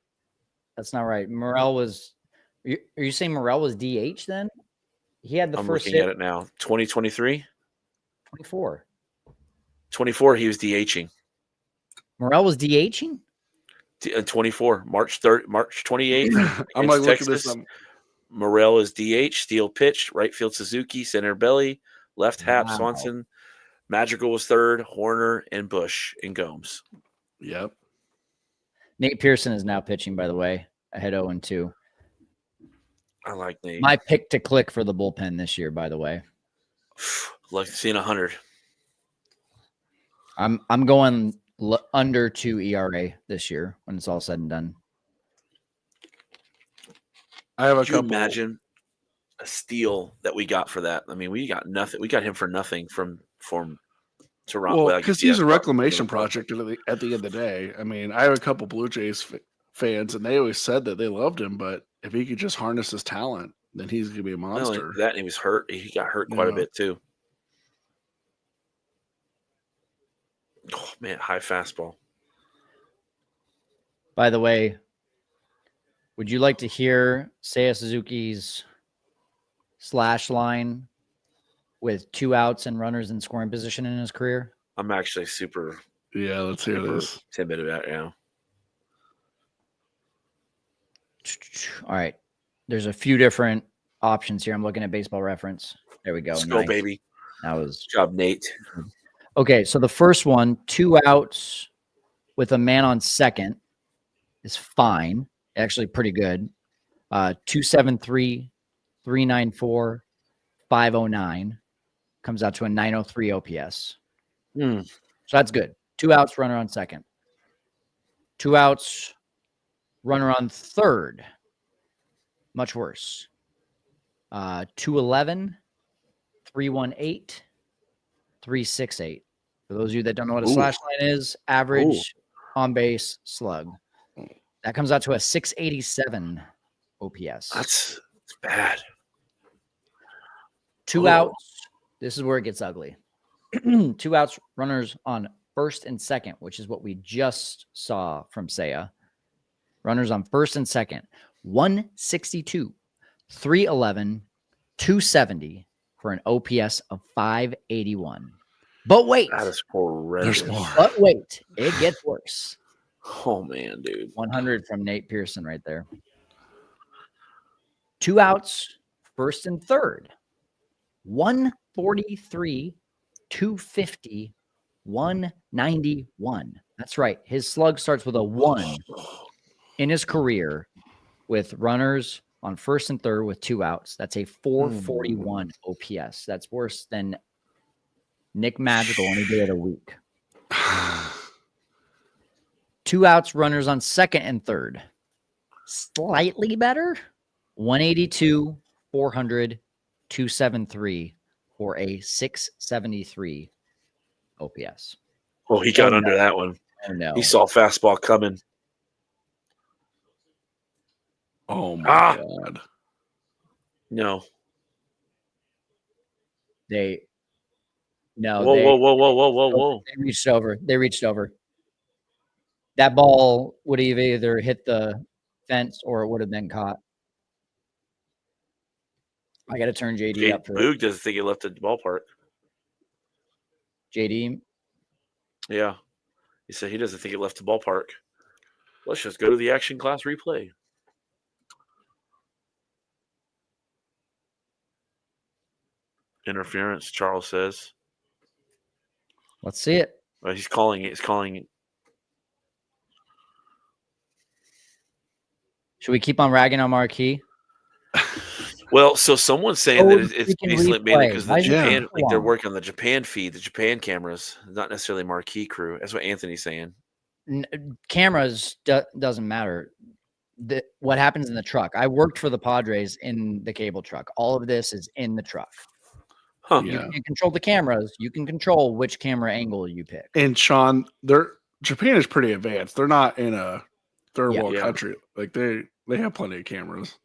That's not right. Morel was. Are you saying Morel was DH then? He had the
I'm
first
looking
hit.
at it now. 2023?
24.
24, he was DHing.
Morel was DHing?
24, March 28th.
I'm like, look at
Texas.
this.
Morel is DH, Steele pitched, right field Suzuki, center Belly, left Happ,
Wow.
Swanson. Madrigal was third, Horner and Bush and Gomes.
Yep.
Nate Pearson is now pitching, by the way, ahead 0-2.
I like Nate.
My pick to click for the bullpen this year, by the way.
Like seeing 100.
I'm going under 2 ERA this year when it's all said and done.
I have a
Could you
couple.
imagine a steal that we got for that? I mean, we got nothing. We got him for nothing from Toronto.
Well, because he's a reclamation project at the end of the day. I mean, I have a couple Blue Jays fans, and they always said that they loved him, but if he could just harness his talent, then he's going to be a monster.
Not that, and he was hurt. He got hurt quite a bit too. Oh man, high fastball.
By the way, would you like to hear Seiya Suzuki's slash line with 2 outs and runners in scoring position in his career?
I'm actually super.
Yeah, let's hear this.
Timid about it now.
All right. There's a few different options here. I'm looking at Baseball Reference. There we go.
Let's go, baby.
That was
Good job, Nate.
okay. So the first one, 2 outs with a man on second, is fine. Actually, pretty good. 273, 394, 509 comes out to a 903 OPS. So that's good. 2 outs, runner on second. 2 outs, runner on third. Much worse. 211, 318, 368. For those of you that don't know what a slash line is, average on base slug. That comes out to a 687 OPS.
That's bad.
2 outs. This is where it gets ugly. 2 outs, runners on first and second, which is what we just saw from Seiya. Runners on first and second. 162, 311, 270 for an OPS of 581. But wait.
That is horrendous.
There's more.
But wait. It gets worse.
Oh, man, dude.
100 from Nate Pearson right there. 2 outs, first and third. 143, 250, 191. That's right. His slug starts with a 1 in his career with runners on first and third with 2 outs. That's a 441 OPS. That's worse than Nick Madrigal when he did it a week. 2 outs, runners on second and third. Slightly better. 182, 400, 273 for a 673 OPS.
Oh, he got under that one.
Oh, no.
He saw fastball coming.
Oh, my God.
No. Whoa.
They reached over. They reached over. That ball would have either hit the fence or it would have been caught. I got to turn JD up for
Boog doesn't think he left the ballpark.
JD.
Yeah. He said he doesn't think he left the ballpark. Let's just go to the action class replay. Interference, Charles says.
Let's see it.
Oh, he's calling it. He's calling it.
Should we keep on ragging on Marquee?
Well, so someone's saying that it's
freaking
basically mainly
replay.
because
Why
the
is it
Japan,
taking so
like they're
long?
working on the Japan feed, the Japan cameras, not necessarily Marquee crew. That's what Anthony's saying.
Cameras doesn't matter. What happens in the truck? I worked for the Padres in the cable truck. All of this is in the truck.
Huh.
You can control the cameras. You can control which camera angle you pick.
And Sean, Japan is pretty advanced. They're not in a third world
Yeah.
country. Like they have plenty of cameras.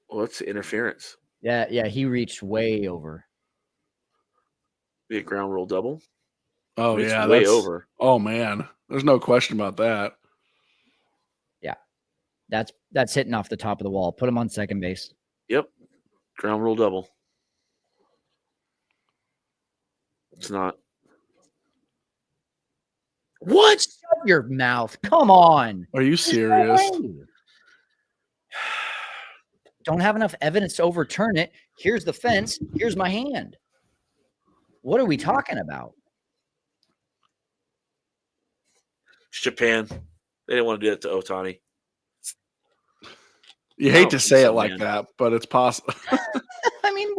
Well, it's interference.
Yeah, he reached way over.
Be a ground rule double.
Oh
Reached
yeah,
way over.
Oh man, there's no question about that.
Yeah, that's hitting off the top of the wall. Put him on second base.
Yep, ground rule double. It's not. What?
Shut your mouth. Come on.
Are you serious?
No, don't have enough evidence to overturn it. Here's the fence. Here's my hand. What are we talking about?
It's Japan. They didn't want to do that to Ohtani.
You hate to say it like that, but it's possible.
I mean,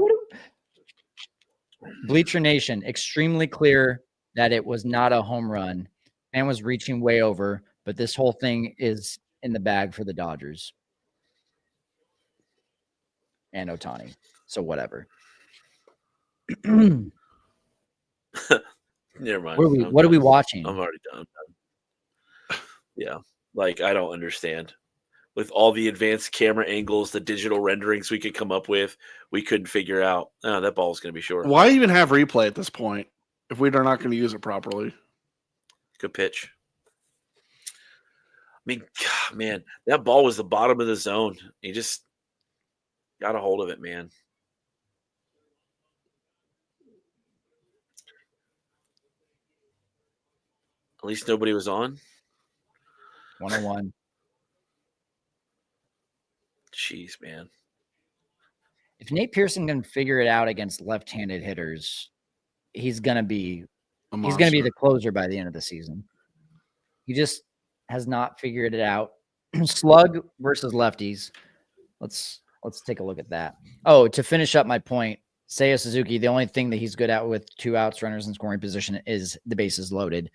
Bleacher Nation, extremely clear that it was not a home run. Man was reaching way over, but this whole thing is in the bag for the Dodgers and Ohtani. So whatever.
Never mind.
What are we watching?
I'm already done. Yeah, like I don't understand. With all the advanced camera angles, the digital renderings we could come up with, we couldn't figure out. Oh, that ball is going to be short.
Why even have replay at this point if we are not going to use it properly?
Good pitch. I mean, God, man, that ball was the bottom of the zone. He just got a hold of it, man. At least nobody was on.
101.
Jeez, man.
If Nate Pearson can figure it out against left-handed hitters, he's gonna be the closer by the end of the season. He just has not figured it out. Slug versus lefties. Let's take a look at that. Oh, to finish up my point, Seiya Suzuki, the only thing that he's good at with 2 outs, runners in scoring position is the bases loaded.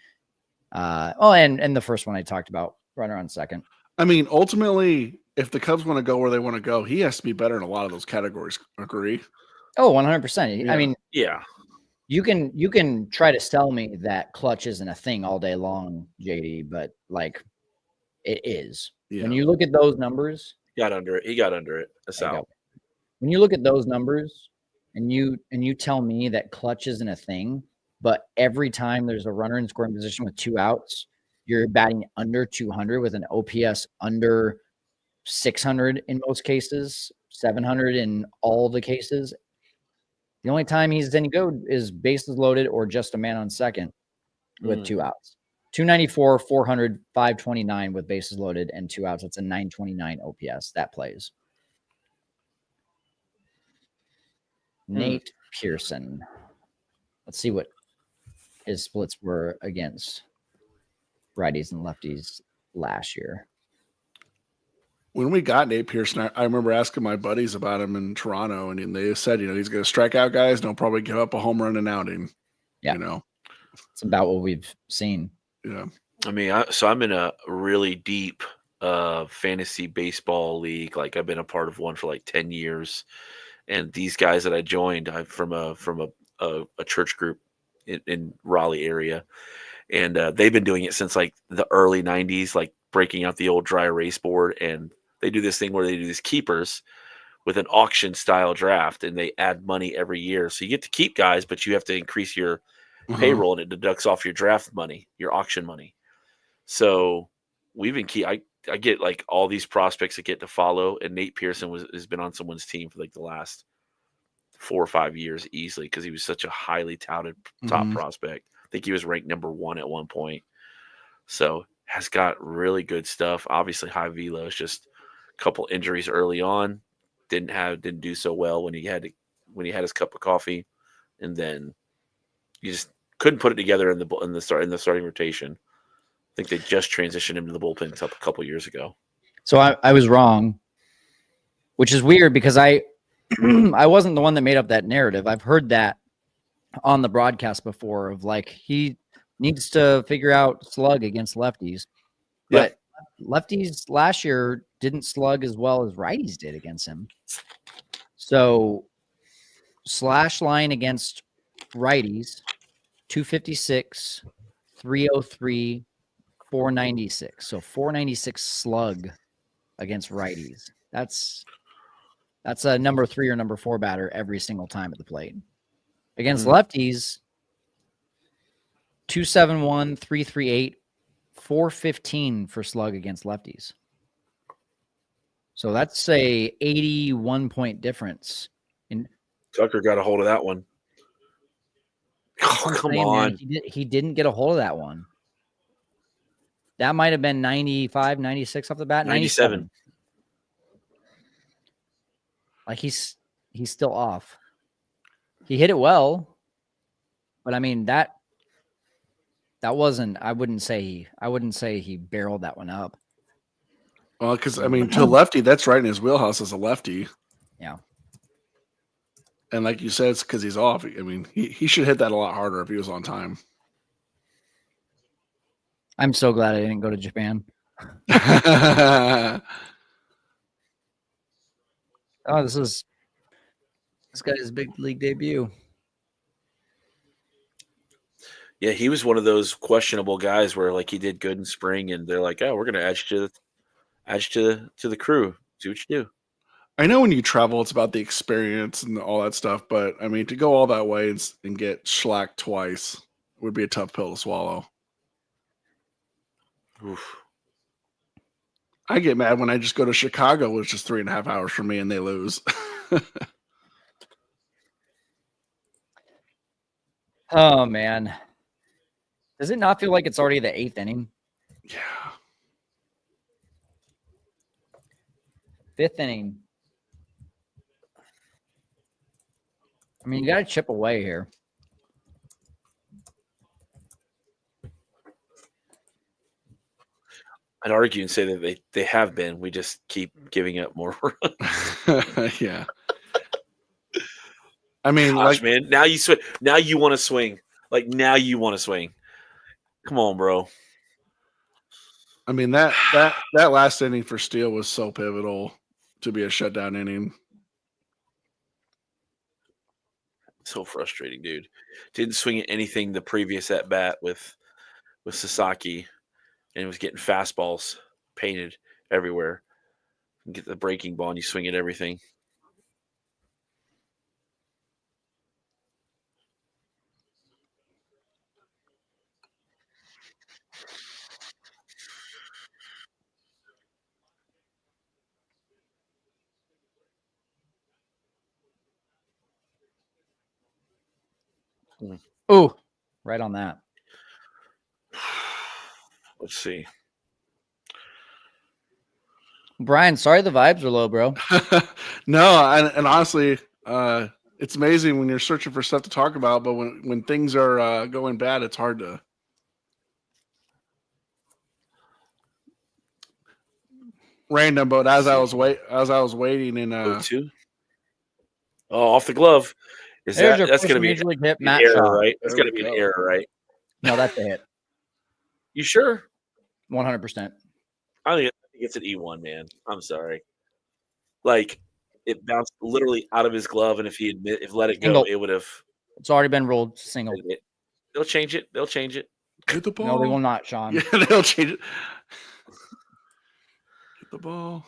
And the first one I talked about, runner on second.
I mean, ultimately, if the Cubs want to go where they want to go, he has to be better in a lot of those categories. Agree?
Oh, 100%.
Yeah.
I mean,
yeah,
you can try to sell me that clutch isn't a thing all day long, JD, but like it is.
Yeah.
When you look at those numbers,
he got under it. That's out.
When you look at those numbers and you tell me that clutch isn't a thing, but every time there's a runner in scoring position with 2 outs, you're batting under 200 with an OPS under 600 in most cases, 700 in all the cases. The only time he's any good is bases loaded or just a man on second with 2 outs. 294, 400, 529 with bases loaded and 2 outs. That's a 929 OPS. That plays. Nate Pearson. Let's see what his splits were against righties and lefties last year.
When we got Nate Pearson, I remember asking my buddies about him in Toronto, and they said, he's going to strike out guys, and he'll probably give up a home run and outing.
Yeah. It's about what we've seen.
Yeah.
I mean, so I'm in a really deep fantasy baseball league. Like I've been a part of one for like 10 years. And these guys that I joined, I'm from a church group in Raleigh area. And they've been doing it since like the early 90s, like breaking out the old dry erase board. And they do this thing where they do these keepers with an auction style draft, and they add money every year. So you get to keep guys, but you have to increase your payroll, and it deducts off your draft money, your auction money. So we've been I get like all these prospects that get to follow, and Nate Pearson has been on someone's team for like the last 4 or 5 years easily because he was such a highly touted top prospect. I think he was ranked number 1 at one point. So has got really good stuff. Obviously high velo, just a couple injuries early on. Didn't do so well when he had his cup of coffee, and then you just couldn't put it together in the starting rotation. I think they just transitioned him to the bullpen a couple years ago.
So I was wrong, which is weird because I wasn't the one that made up that narrative. I've heard that on the broadcast before of like he needs to figure out slug against lefties, but lefties last year didn't slug as well as righties did against him. So slash line against righties, 256, 303, 496. So 496 slug against righties. That's a number 3 or number 4 batter every single time at the plate. Against lefties, 271, 338, 415 for slug against lefties. So that's a 81 point difference.
Tucker got a hold of that one. Oh, come on.
Man, he didn't get a hold of that one. That might have been 95, 96 off the bat. 97. Like he's still off. He hit it well, but I mean that wasn't. I wouldn't say he barreled that one up.
Well, because I mean, to a lefty, that's right in his wheelhouse as a lefty.
Yeah.
And like you said, it's because he's off. I mean, he should hit that a lot harder if he was on time.
I'm so glad I didn't go to Japan. Oh, this guy's big league debut.
Yeah, he was one of those questionable guys where like he did good in spring, and they're like, "Oh, we're gonna add you to the crew. See what you do."
I know when you travel, it's about the experience and all that stuff, but I mean, to go all that way and get shellacked twice would be a tough pill to swallow.
Oof.
I get mad when I just go to Chicago, which is 3.5 hours from me, and they lose.
Oh man, does it not feel like it's already the 8th inning?
Yeah.
5th inning. I mean, you got to chip away here.
I'd argue and say that they have been. We just keep giving up more runs.
Yeah. I mean,
gosh, man, now you swing. Now you want to swing. Like now you want to swing. Come on, bro.
I mean that last inning for Steele was so pivotal to be a shutdown inning.
So frustrating, dude. Didn't swing at anything the previous at bat with Sasaki, and was getting fastballs painted everywhere. You get the breaking ball and you swing at everything.
Oh, right on that.
Let's see.
Brian, sorry the vibes are low, bro.
No, and honestly, it's amazing when you're searching for stuff to talk about, but when things are going bad, it's hard to. Random, but as I was waiting in
0-2. Oh, off the glove. That's going to be an error, right? That's going to be an error, right?
No, that's a hit.
You sure?
100%.
I think it's an E1, man. I'm sorry. Like it bounced literally out of his glove, and if let it go, it would have.
It's already been ruled single.
They'll change it.
Hit the ball.
No, they will not, Sean.
Yeah, they'll change it. Hit the ball.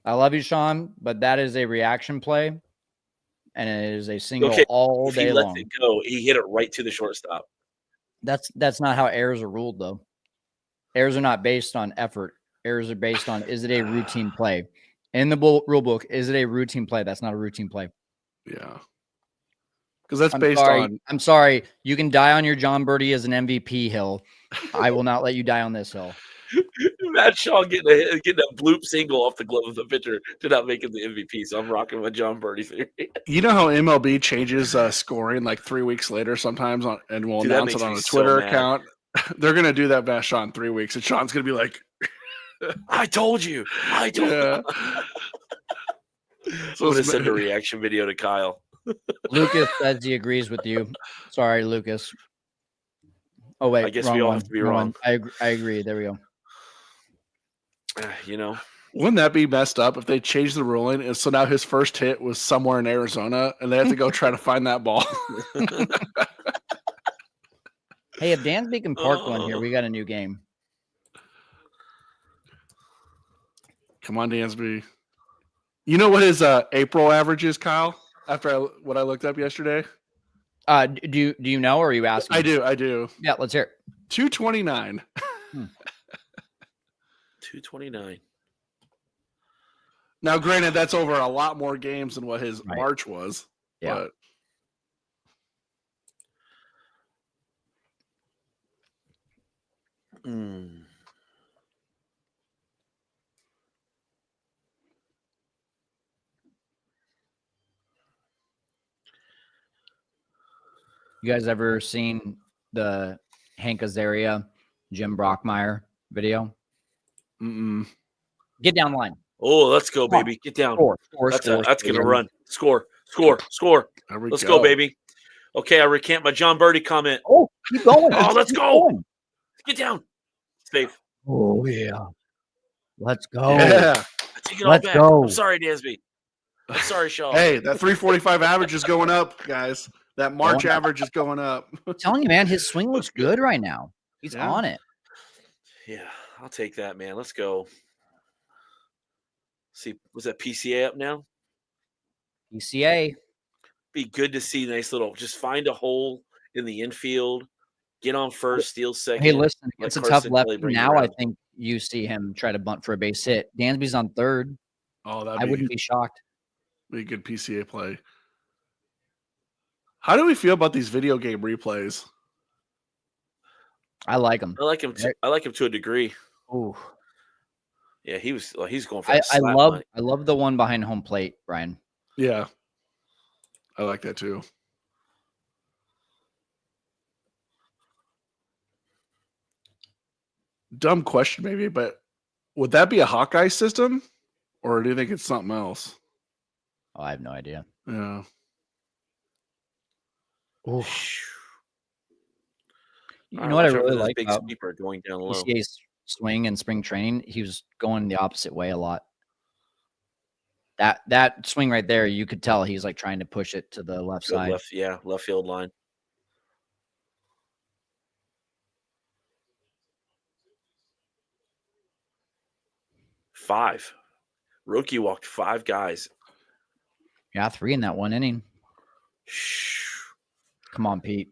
I love you, Sean, but that is a reaction play, and it is a single all day long.
If he lets it go, he hit it right to the shortstop.
That's not how errors are ruled, though. Errors are not based on effort. Errors are based on, is it a routine play? In the rule book, is it a routine play? That's not a routine play.
Yeah. Because that's based on.
I'm sorry. You can die on your John Birdie as an MVP hill. I will not let you die on this hill.
Matt Shaw getting a bloop single off the glove of the pitcher to not make him the MVP. So I'm rocking with John Birdie theory.
You know how MLB changes scoring like 3 weeks later sometimes, and will
Dude, that
announce it
makes
on
me
a
so
Twitter
mad.
account. They're gonna do that Matt Shaw in 3 weeks, and Sean's gonna be like,
I told you. I told you.
So
I'm going to send a reaction video to Kyle.
Lucas says he agrees with you. Sorry, Lucas. Oh, wait.
I guess
wrong
we all
one.
have to be
Wrong
wrong.
one. I agree. There we go.
You know,
wouldn't that be messed up if they changed the ruling? And so now his first hit was somewhere in Arizona, and they have to go try to find that ball.
Hey, if Dansby can park one here, we got a new game.
Come on, Dansby. You know what his April average is, Kyle? After what I looked up yesterday.
Do you know, or are you asking?
I do.
Yeah, let's hear it.
229.
229.
Now, granted, that's over a lot more games than what his March was.
Yeah.
But
You guys ever seen the Hank Azaria, Jim Brockmeyer video? Get down the line.
Oh, let's go, baby. Get down. That's going to run. Score. Let's go, baby. Okay, I recant my John Birdie comment.
Oh, keep going.
Oh, let's go. Get down. Safe.
Oh, yeah. Let's go.
Yeah.
Take it all back. I'm sorry, Dansby. I'm sorry, Shaw.
Hey, that 345 average is going up, guys. That March average is going up.
I'm telling you, man, his swing looks good right now. He's on it.
Yeah, I'll take that, man. Let's go. See, was that PCA up now?
PCA.
Be good to see nice little, just find a hole in the infield, get on first, steal second.
Hey, lefty. It's a tough lefty. Now I think you see him try to bunt for a base hit. Dansby's on third.
Oh,
I wouldn't be shocked.
Be a good PCA play. How do we feel about these video game replays?
I like him.
I like him to a degree.
Ooh.
Yeah, he's going for.
I love the one behind home plate, Brian.
Yeah, I like that too. Dumb question, maybe, but would that be a Hawkeye system, or do you think it's something else?
Oh, I have no idea.
Yeah.
Oof. You know what I really like
big
about
sweeper going down low.
PCA's swing in spring training? He was going the opposite way a lot. That swing right there, you could tell he's like trying to push it to the left side.
Left field line. Five. Roki walked 5 guys.
Yeah, 3 in that one inning. Come on, Pete.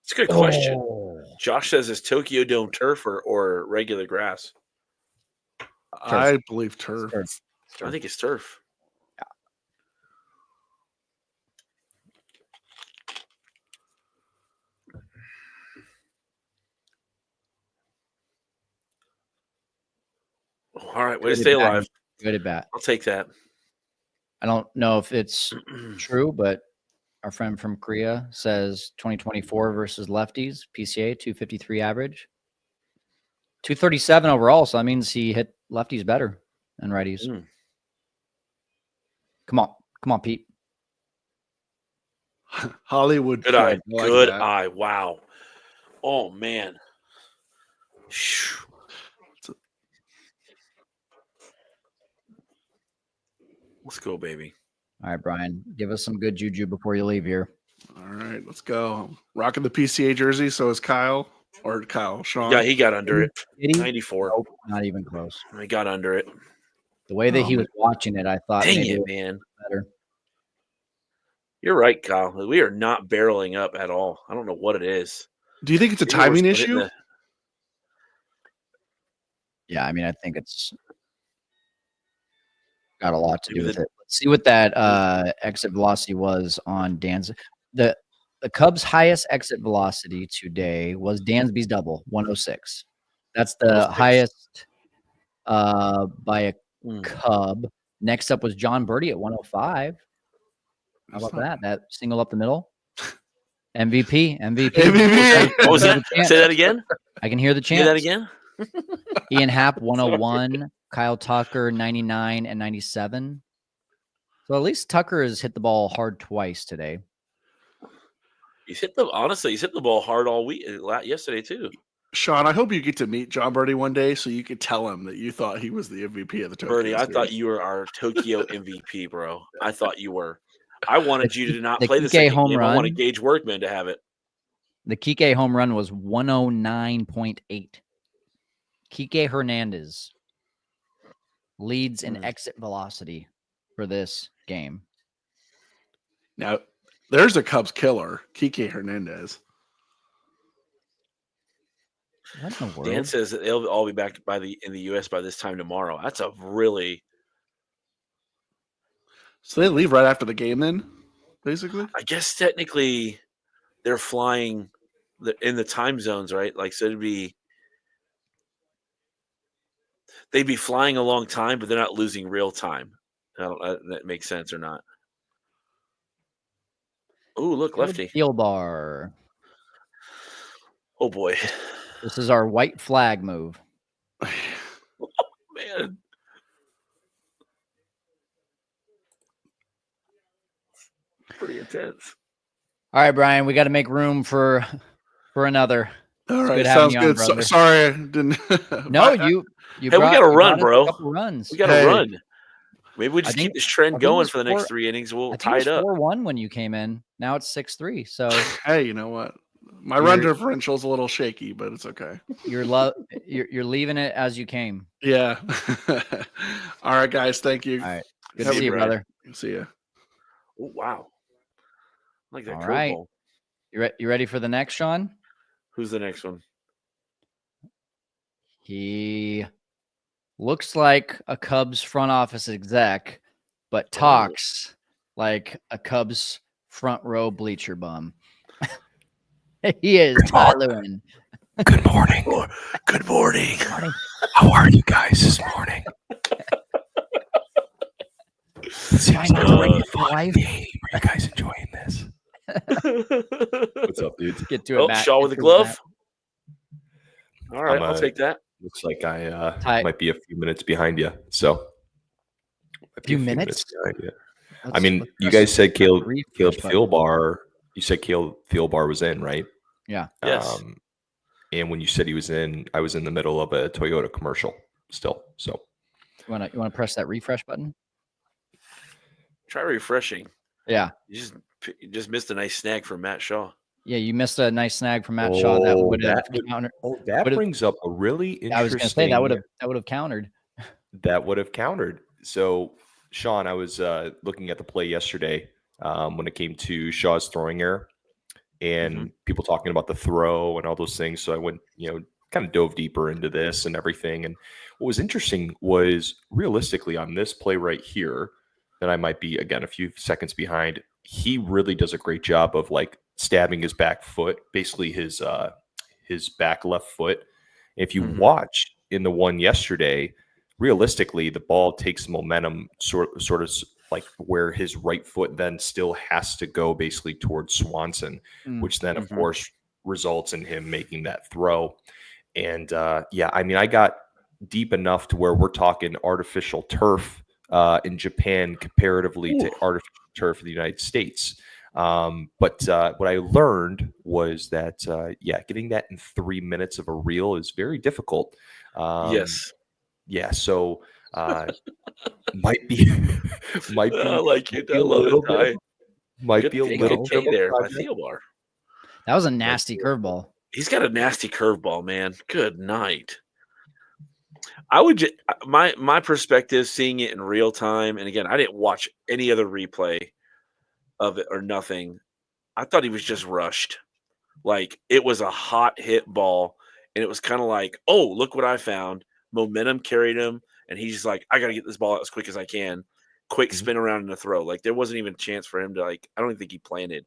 It's a good question. Josh says, is Tokyo Dome turf or regular grass?
I believe turf.
I think it's turf. Yeah. All right, way to stay alive.
Good at bat.
I'll take that.
I don't know if it's true, but our friend from Korea says 2024 versus lefties, PCA 253 average, 237 overall. So that means he hit lefties better than righties. Come on, Pete.
Hollywood.
Good eye. Good eye. Wow. Oh, man. Let's go, baby.
All right, Brian, give us some good juju before you leave here.
All right, let's go. Rocking the PCA jersey. So is Kyle Sean.
Yeah, he got under it. 94.
Nope, not even close.
He got under it.
The way that he was watching it, I thought
Dang
maybe
it,
it
man.
better.
You're right, Kyle. We are not barreling up at all. I don't know what it is.
Do you think it's a timing issue?
Yeah, I mean, I think it's got a lot to do with it. Let's see what that exit velocity was on Dan's. The Cubs' highest exit velocity today was Dansby's double, 106. That's the
106.
highest by a
Mm.
Cub. Next up was John Birdie at 105. How about that? That single up the middle. MVP.
What was that? Say that again.
I can hear the chant.
Say that again.
Ian Happ, 101. Kyle Tucker, 99 and 97. So at least Tucker has hit the ball hard twice today.
He's hit the ball hard all week. Yesterday too.
Sean, I hope you get to meet John Birdie one day so you could tell him that you thought he was the MVP of the Tokyo
Birdie, I thought you were our Tokyo MVP, bro. I thought you were. I wanted you to not play the second game. I wanted Gage Workman to have it.
The Kike home run was 109.8. Kike Hernandez leads in exit velocity for this game.
Now, there's a Cubs killer, Kike Hernandez.
What in the world?
Dan says that they'll all be back in the U.S. by this time tomorrow. That's a really.
So they leave right after the game, then, basically.
I guess technically, they're flying in the time zones, right? Like, so they'd be flying a long time, but they're not losing real time. I don't know if that makes sense or not. Oh, look, lefty.
Steel bar.
Oh boy.
This is our white flag move.
Oh, man. Pretty intense.
All right, Brian, we got to make room for another.
All right, sounds good. Sorry, I didn't.
No, you.
Hey, we got to run, bro.
A couple runs.
We got to run. Maybe we just keep this trend going for the next 3 innings. We'll tie it up.
4-1 when you came in. Now it's 6-3. So
hey, you know what? My run differential is a little shaky, but it's okay.
You're leaving it as you came.
Yeah. All right, guys. Thank you.
All right. Good to see you, brother.
See you.
Oh, wow. I like that
curveball. Right. You ready for the next, Sean?
Who's the next one?
He looks like a Cubs front office exec, but talks like a Cubs front row bleacher bum. He is Tyler.
Good morning.
Good morning.
How are you guys this morning? Seems like a really fun game. Are you guys enjoying this?
What's up, dude?
Get to it, Matt.
Shaw with the glove. All right, I'll take that.
Looks like I might be a few minutes behind you. So,
a few minutes
behind you. I mean, you guys said Caleb Thielbar. You said Caleb Thielbar was in, right?
Yeah.
Yes.
And when you said he was in, I was in the middle of a Toyota commercial still. So,
you wanna press that refresh button?
Try refreshing.
Yeah.
You just missed a nice snag from Matt Shaw.
Yeah, you missed a nice snag from Matt Shaw that would have countered.
That brings up a really interesting.
I was going to say that would have countered.
That would have countered. So, Sean, I was looking at the play yesterday when it came to Shaw's throwing error, and people talking about the throw and all those things. So I went, kind of dove deeper into this and everything. And what was interesting was realistically on this play right here, that I might be again a few seconds behind. He really does a great job of like stabbing his back foot, basically his back left foot. If you watch in the one yesterday, realistically, the ball takes momentum sort of like where his right foot then still has to go basically towards Swanson, which then of course results in him making that throw. And I mean, I got deep enough to where we're talking artificial turf in Japan comparatively to artificial turf in the United States. But what I learned was that, getting that in 3 minutes of a reel is very difficult.
Yes.
Yeah. So might be
I like it. I love it.
Might be a little
bit there by Thielbar.
That was a nasty curveball.
He's got a nasty curveball, man. Good night. I would just my perspective, seeing it in real time, and again, I didn't watch any other replay of it or nothing. I thought he was just rushed. Like it was a hot hit ball, and it was kind of like, oh, look what I found. Momentum carried him, and he's just like, I got to get this ball out as quick as I can. Quick spin around in the throw. Like there wasn't even a chance for him to I don't even think he planted.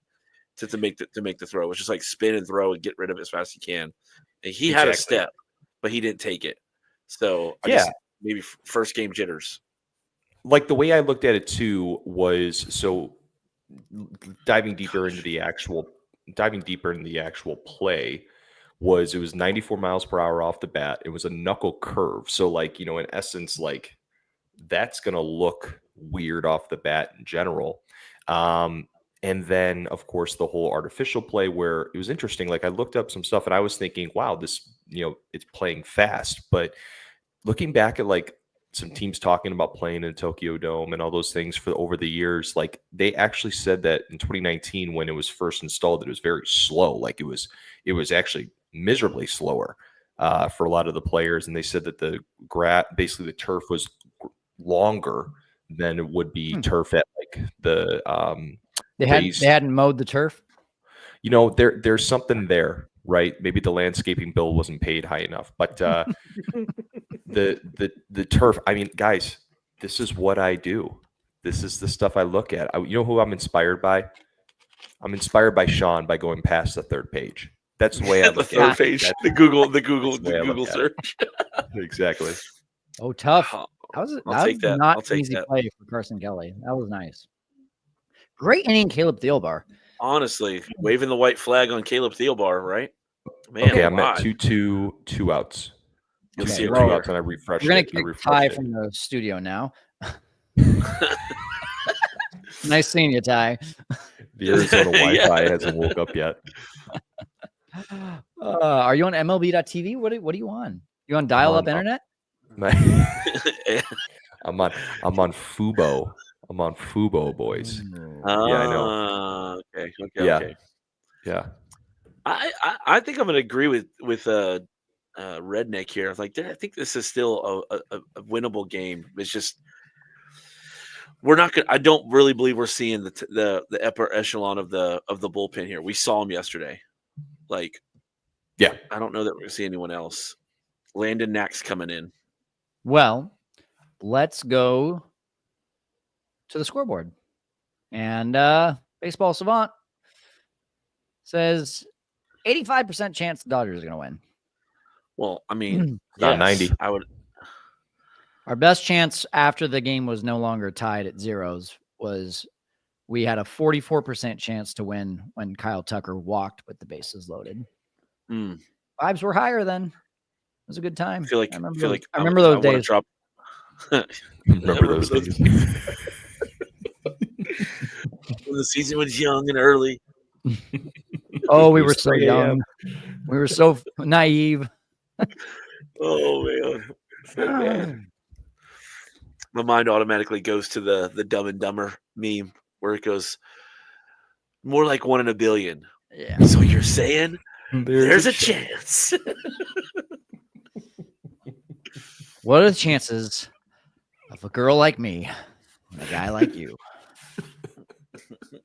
to make the throw. It's just like spin and throw and get rid of it as fast as you can. And he had a step, but he didn't take it. So I guess maybe first game jitters.
Like the way I looked at it too was diving deeper into the actual play was it was 94 miles per hour off the bat. It was a knuckle curve. So like, in essence, like that's going to look weird off the bat in general. And then of course the whole artificial play where it was interesting. Like I looked up some stuff and I was thinking, wow, this, it's playing fast, but looking back at like some teams talking about playing in Tokyo Dome and all those things for over the years, like they actually said that in 2019 when it was first installed, it was very slow. Like it was actually miserably slower for a lot of the players, and they said that basically the turf was longer than it would be turf at like the
they hadn't mowed the turf.
There's something there, right? Maybe the landscaping bill wasn't paid high enough, but the turf. I mean, guys, this is what I do. This is the stuff I look at. You know who I'm inspired by? I'm inspired by Sean by going past the third page. That's the way I look at it.
The third page, the Google search.
Exactly.
Oh, tough. That was
that.
Not an easy play for Carson Kelly. That was nice. Great inning, Caleb Thielbar.
Honestly, waving the white flag on Caleb Thielbar, right? Man,
okay, I'm at 2-2, 2 outs.
You'll see
2 outs, and I refresh.
We're gonna kick Ty from the studio now. Nice seeing you, Ty.
The Arizona Wi-Fi hasn't woke up yet.
Are you on MLB.TV? What are you on? You on dial-up internet?
I'm on Fubo. I'm on Fubo, boys. Yeah, I know.
Okay.
Yeah.
I think I'm gonna agree with Redneck here. Like, I think this is still a winnable game. It's just we're not gonna. I don't really believe we're seeing the upper echelon of the bullpen here. We saw him yesterday. Like,
yeah,
I don't know that we're gonna see anyone else. Landon Knack's coming in.
Well, let's go to the scoreboard. And Baseball Savant says 85% chance the Dodgers are going to win.
Well, I mean,
not 90.
I would.
Our best chance after the game was no longer tied at zeros was we had a 44% chance to win when Kyle Tucker walked with the bases loaded. Vibes were higher then. It was a good time.
I
remember those days.
Remember those days.
When the season was young and early.
Oh, we were so young. We were so naive.
Oh, man. So bad. My mind automatically goes to the Dumb and Dumber meme where it goes more like 1 in a billion.
Yeah.
So you're saying there's a chance.
What are the chances of a girl like me and a guy like you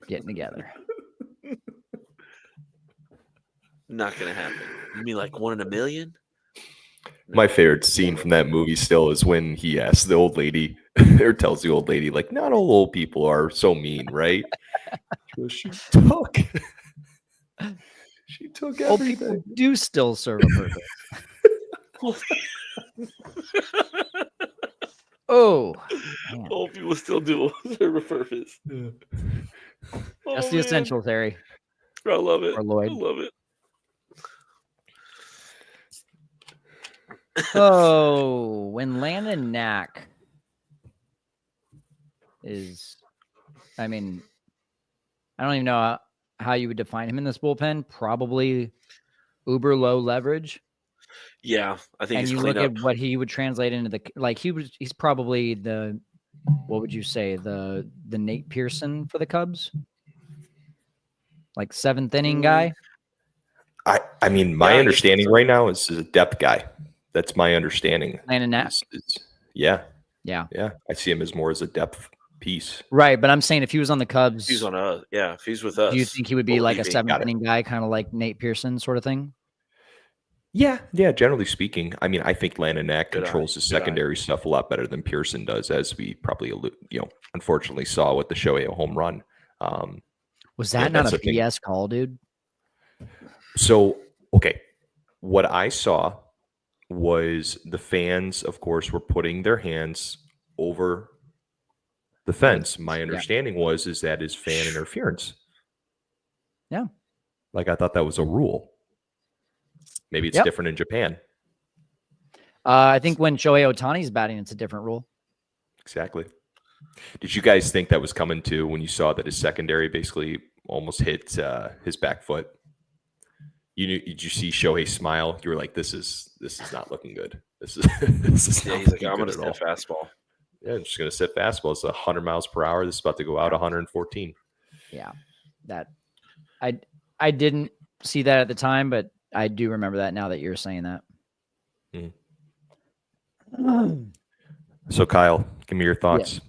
getting together?
Not gonna happen. You mean like 1 in a million?
My favorite scene from that movie still is when he asks the old lady, or tells the old lady, like, not all old people are so mean, right? She took everything.
Old people do still serve a purpose. Oh, man.
Old people still do serve a purpose.
Yeah.
That's the essentials, Harry.
I love it.
Or Lloyd.
I love it.
Oh, when Landon Knack is, I mean, I don't even know how you would define him in this bullpen. Probably uber low leverage.
Yeah, I think.
And you look at what he would translate into he's probably what would you say, the Nate Pearson for the Cubs? Like 7th inning guy?
I mean, my understanding right now is a depth guy. That's my understanding.
Landon Knack.
Yeah.
Yeah.
I see him as more as a depth piece.
Right, but I'm saying if he was on the Cubs,
if he's on us. Yeah, if he's with us.
Do you think he would be like a 7th inning guy, kind of like Nate Pearson sort of thing?
Yeah. Generally speaking, I mean, I think Landon Knack controls his secondary stuff a lot better than Pearson does, as we probably, unfortunately saw with the Shohei home run.
Was that
that's
not a
the thing.
BS call, dude?
So, okay, what I saw was the fans, of course, were putting their hands over the fence. My
Yeah.
understanding is that is fan interference.
Yeah.
Like, I thought that was a rule. Maybe it's
Yep.
different in Japan.
I think when Shohei Ohtani's batting, it's a different rule.
Exactly. Did you guys think that was coming too when you saw that his secondary basically almost hit his back foot? Did you see Shohei smile? You were like, "This is not looking good. This is
He's
not
like,
looking
I'm
good
going to
at
sit
all."
fastball.
Yeah, I'm just going to sit fastball. It's 100 miles per hour. This is about to go out 114.
Yeah, that I didn't see that at the time, but I do remember that now that you're saying that.
So, Kyle, give me your thoughts.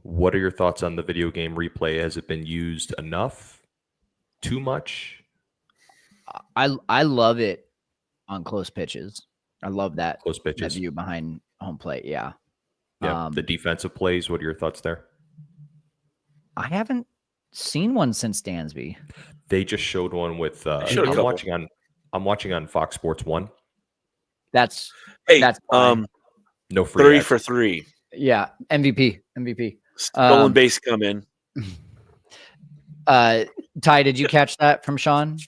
What are your thoughts on the video game replay? Has it been used enough? Too much?
I love it on close pitches. I love that
Close
that
pitches.
view behind home plate. Yeah.
Yeah. The defensive plays. What are your thoughts there?
I haven't seen one since Dansby.
They just showed one with.
showed a
I'm
couple.
watching on Fox Sports 1.
That's
Hey,
fine.
No free
3
ads.
for 3.
Yeah, MVP.
Stolen base come in.
Ty, did you catch that from Sean?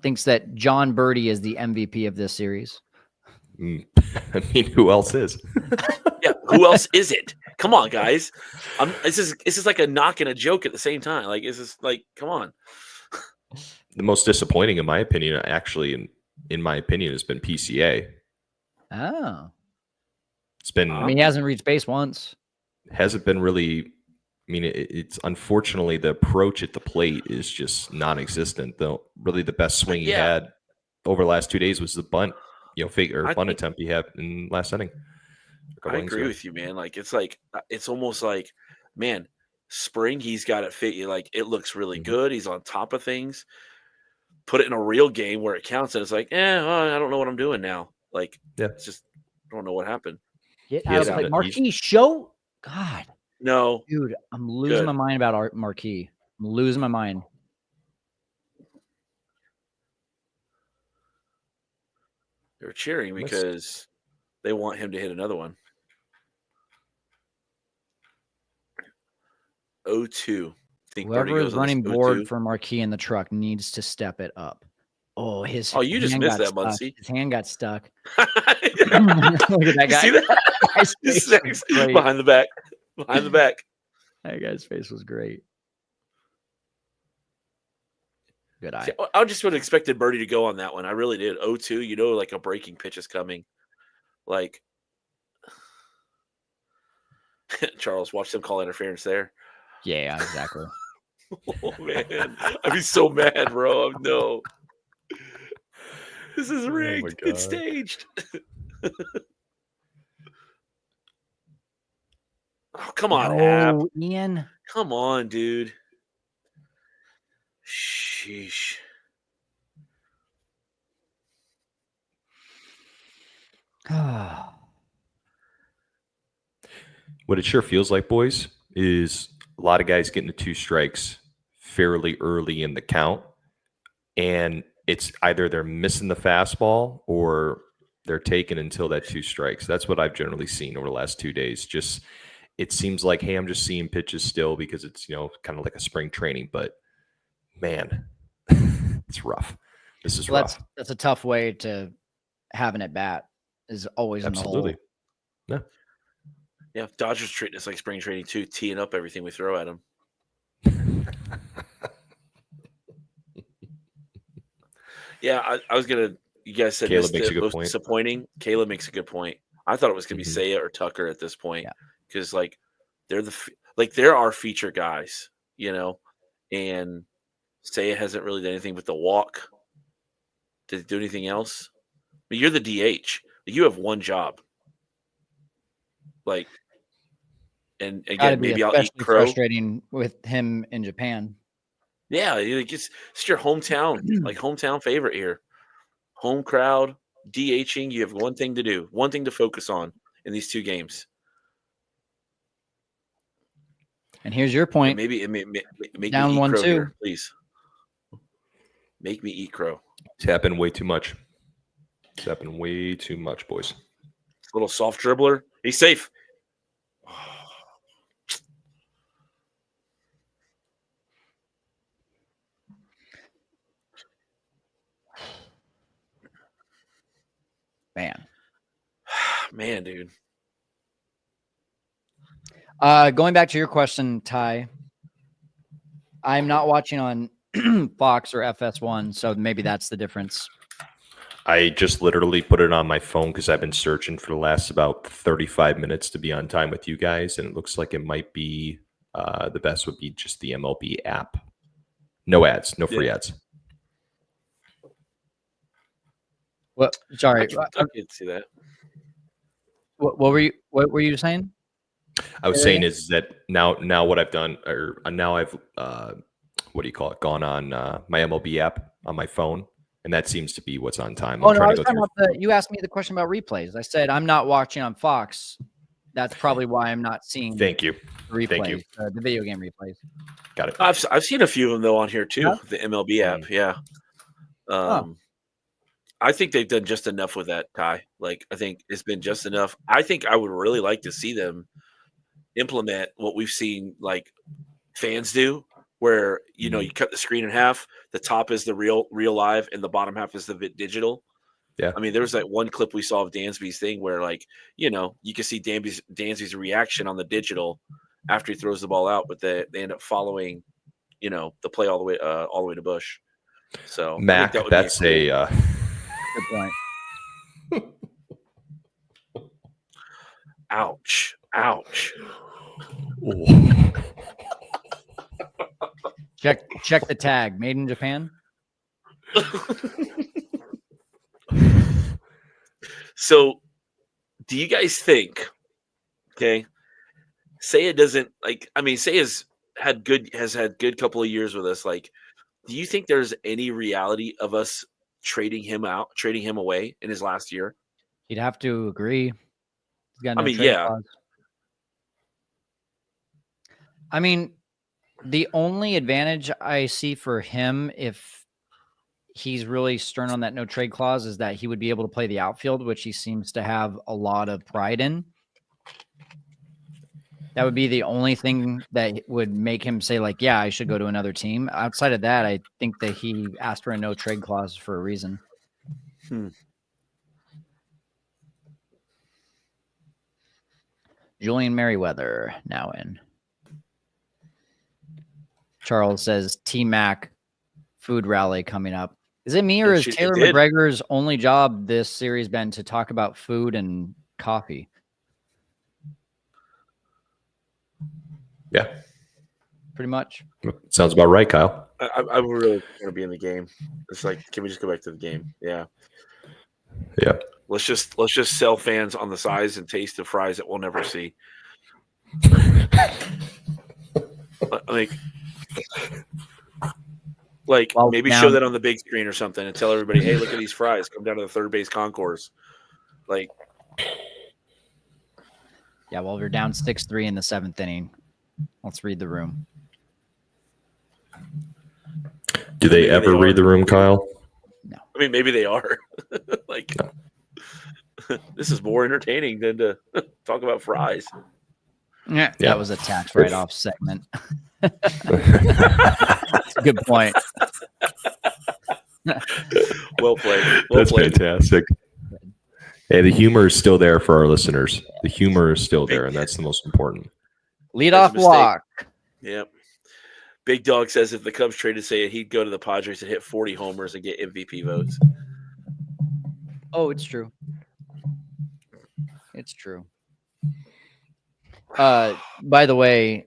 Thinks that John Birdie is the MVP of this series.
I mean, who else is?
Yeah, who else is it? Come on, guys. This is like a knock and a joke at the same time. Like, this is like, come on.
The most disappointing, in my opinion, actually, in my opinion, has been PCA.
Oh.
It's been.
I mean, he hasn't reached base once.
Hasn't been really. I mean, it's unfortunately the approach at the plate is just non-existent. Though, really, the best swing he had over the last 2 days was the bunt, bunt attempt he had in last inning.
I agree with you, man. Like, it's almost like, man, spring he's got it fit. Like, it looks really good. He's on top of things. Put it in a real game where it counts, and it's like, I don't know what I'm doing now. Like, it's just, I don't know what happened.
Get out of play. Marquis, show. God.
No.
Dude, I'm losing my mind about Art Marquis. I'm losing my mind.
They're cheering because they want him to hit another one. 0-2.
Whoever is running board for Marquis in the truck needs to step it up. Oh, you
just missed that, Muncie.
His hand got stuck.
Look at that guy. You see that? Behind the back. Behind the back.
That guy's face was great. Good eye.
See, I just would have expected Birdie to go on that one. I really did. 0-2, like a breaking pitch is coming. Like, Charles, watch them call interference there.
Yeah, exactly.
Oh, man. I'd be so mad, bro. No. This is rigged. It's staged. Oh, come on, Ab.
Ian.
Come on, dude. Sheesh.
What it sure feels like, boys, is a lot of guys getting to 2 strikes fairly early in the count. And it's either they're missing the fastball or they're taking until that 2 strikes. That's what I've generally seen over the last 2 days. Just it seems like, hey, I'm just seeing pitches still because it's, kind of like a spring training. But, man, it's rough. This is rough.
That's a tough way to have an at-bat is always in the hole.
Yeah.
Yeah, Dodgers treating us like spring training too, teeing up everything we throw at them. Yeah, I was going to – you guys said
Caleb
this
makes a good
most
point.
Disappointing. Caleb makes a good point. I thought it was going to be Seiya or Tucker at this point because, like, they're our feature guys, and Seiya hasn't really done anything with the walk. Did he do anything else? I mean, you're the DH. You have one job. Like, and again, maybe I'll eat crow.
Frustrating with him in Japan.
Yeah, it's your hometown, like hometown favorite here. Home crowd, DHing. You have one thing to do, one thing to focus on in these 2 games.
And here's your point.
Maybe make
Down
me eat
1-2.
crow here, please. Make me eat crow.
It's happened way too much. It's happened way too much, boys.
Little soft dribbler. He's safe. Man, dude.
Going back to your question, Ty, I'm not watching on Fox or FS1, so maybe that's the difference.
I just literally put it on my phone because I've been searching for the last about 35 minutes to be on time with you guys, and it looks like it might be the best would be just the MLB app. No ads, no free ads.
What? Sorry,
I can see that.
what were you saying?
I was saying is that now what I've done, or now I've what do you call it? Gone on my MLB app on my phone, and that seems to be what's on time.
Oh no, I was talking about you asked me the question about replays. I said I'm not watching on Fox. That's probably why I'm not seeing.
Thank you.
Replays,
Thank you.
The video game replays.
Got it.
I've seen a few of them though on here too.
Yeah?
The MLB app, yeah. I think they've done just enough with that, Ty. Like I think it's been just enough. I think I would really like to see them implement what we've seen like fans do, where you cut the screen in half. The top is the real live, and the bottom half is the digital.
Yeah.
I mean, there was that one clip we saw of Dansby's thing where, like, you can see Dansby's reaction on the digital after he throws the ball out, but they end up following, the play all the way to Bush. So
Mac, that's a
good point.
Ouch!
Check the tag. Made in Japan.
So, do you guys think? Okay, Seiya doesn't like. I mean, Seiya's has had good couple of years with us. Like, do you think there's any reality of us trading him away in his last year?
You'd have to agree. He's got no trade clause. I mean, the only advantage I see for him, if he's really stern on that no trade clause, is that he would be able to play the outfield, which he seems to have a lot of pride in. That would be the only thing that would make him say, like, yeah, I should go to another team. Outside of that, I think that he asked for a no trade clause for a reason. Julian Merriweather now in. Charles says T-Mac food rally coming up. Is it me or is Taylor McGregor's only job this series been to talk about food and coffee?
Yeah.
Pretty much.
Sounds about right, Kyle.
I really want to be in the game. It's like, can we just go back to the game? Yeah.
Yeah.
Let's just sell fans on the size and taste of fries that we'll never see. Maybe show that on the big screen or something and tell everybody, hey, look at these fries. Come down to the third base concourse. Like,
yeah, well, we're down 6-3 in the 7th inning. Let's read the room.
Do they ever read the room, Kyle?
No. I mean, maybe they are. This is more entertaining than to talk about fries.
Yeah, that was a tax write-off segment. That's a good point.
Well played.
That's fantastic. Hey, the humor is still there for our listeners. The humor is still there, and that's the most important.
Leadoff walk.
Yep. Big Dog says if the Cubs traded Seiya, he'd go to the Padres and hit 40 homers and get MVP votes.
Oh, it's true. It's true. By the way,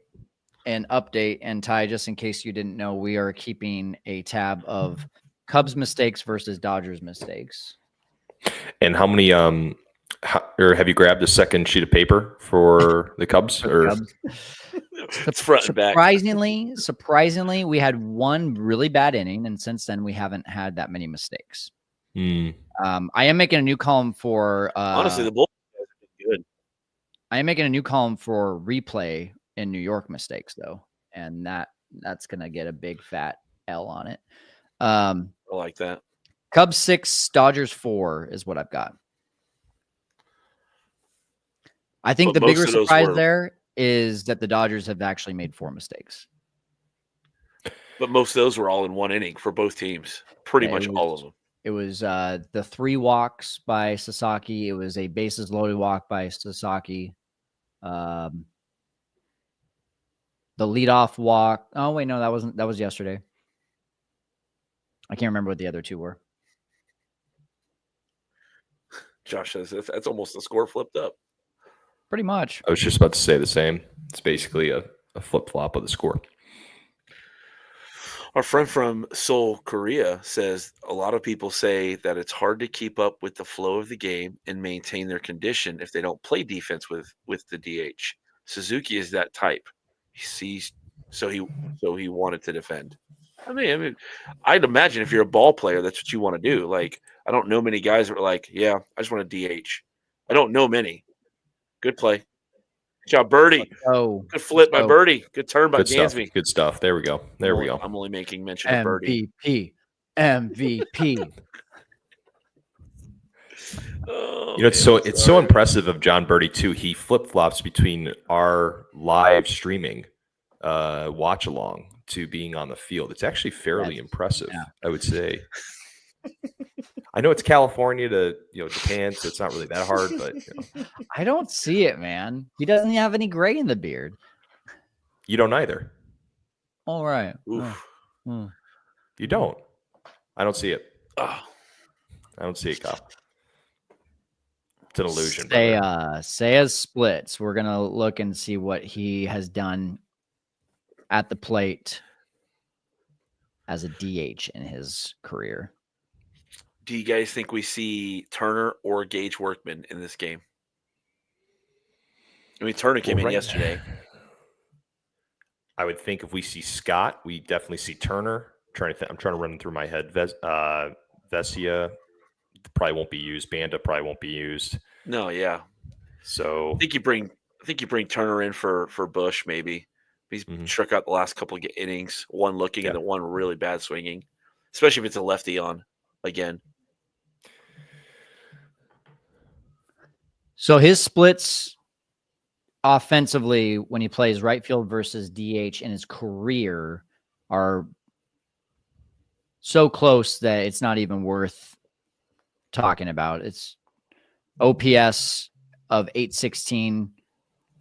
an update, and Ty, just in case you didn't know, we are keeping a tab of Cubs mistakes versus Dodgers mistakes.
And how many or have you grabbed a second sheet of paper for the Cubs?
It's front and back.
Surprisingly, we had one really bad inning, and since then we haven't had that many mistakes. I am making a new column for
honestly, the bull is good.
I am making a new column for replay in New York mistakes though, and that's gonna get a big fat L on it.
I like that.
Cubs 6, Dodgers 4 is what I've got. I think
But
the bigger
most of those
surprise
were-
there is that the Dodgers have actually made 4 mistakes.
But most of those were all in one inning for both teams. Pretty
Yeah,
much all of them.
It was the 3 walks by Sasaki. It was a bases loaded walk by Sasaki. The leadoff walk. Oh wait, no, that was yesterday. I can't remember what the other 2 were.
Josh says that's almost the score flipped up.
Pretty much.
I was just about to say the same. It's basically a flip flop of the score.
Our friend from Seoul, Korea says a lot of people say that it's hard to keep up with the flow of the game and maintain their condition if they don't play defense with the DH. Suzuki is that type. So he wanted to defend. I mean, I'd imagine if you're a ball player, that's what you want to do. Like, I don't know many guys that are like, yeah, I just want to DH. I don't know many. Good play. Good job, Birdie.
Oh,
Good flip by Birdie. Good turn by
Good stuff.
Gansby.
Good stuff. There we go. There we go.
I'm only making mention of Birdie.
MVP.
Oh,
It's so impressive of John Birdie too. He flip flops between our live streaming watch along to being on the field. It's actually fairly impressive, I would say. I know it's California to Japan, so it's not really that hard, but
I don't see it, man. He doesn't have any gray in the beard.
You don't either.
All right.
You don't. I don't see it.
Oh.
I don't see it, Kyle. It's an illusion.
Seiya's splits. We're gonna look and see what he has done at the plate as a DH in his career.
Do you guys think we see Turner or Gage Workman in this game? I mean, Turner came in yesterday.
I would think if we see Scott, we definitely see Turner. I'm trying to run through my head. Vesia probably won't be used. Banda probably won't be used.
No, yeah.
So
I think you bring Turner in for Bush maybe. He's struck out the last couple of innings, one looking and the one really bad swinging, especially if it's a lefty on again.
So his splits offensively when he plays right field versus DH in his career are so close that it's not even worth talking about. It's OPS of 816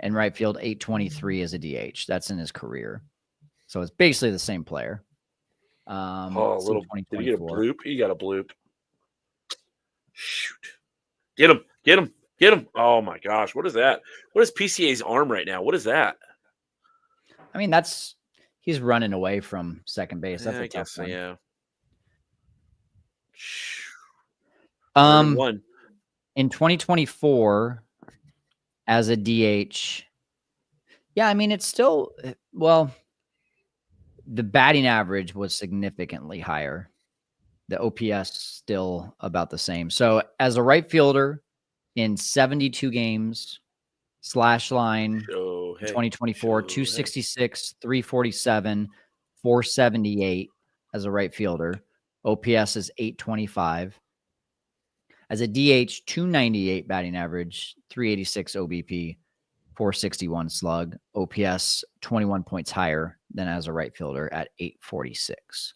and right field 823 as a DH. That's in his career. So it's basically the same player.
Did he get a bloop? He got a bloop. Shoot. Get him. Oh my gosh. What is that? What is PCA's arm right now? What is that?
I mean, he's running away from second base. That's a tough one.
Yeah.
In 2024 as a DH. Yeah, I mean, it's still, well, the batting average was significantly higher. The OPS still about the same. So as a right fielder in 72 games, slash line 2024, 266, 347, 478 as a right fielder. OPS is 825. As a DH, 298 batting average, 386 OBP, 461 slug. OPS 21 points higher than as a right fielder at 846.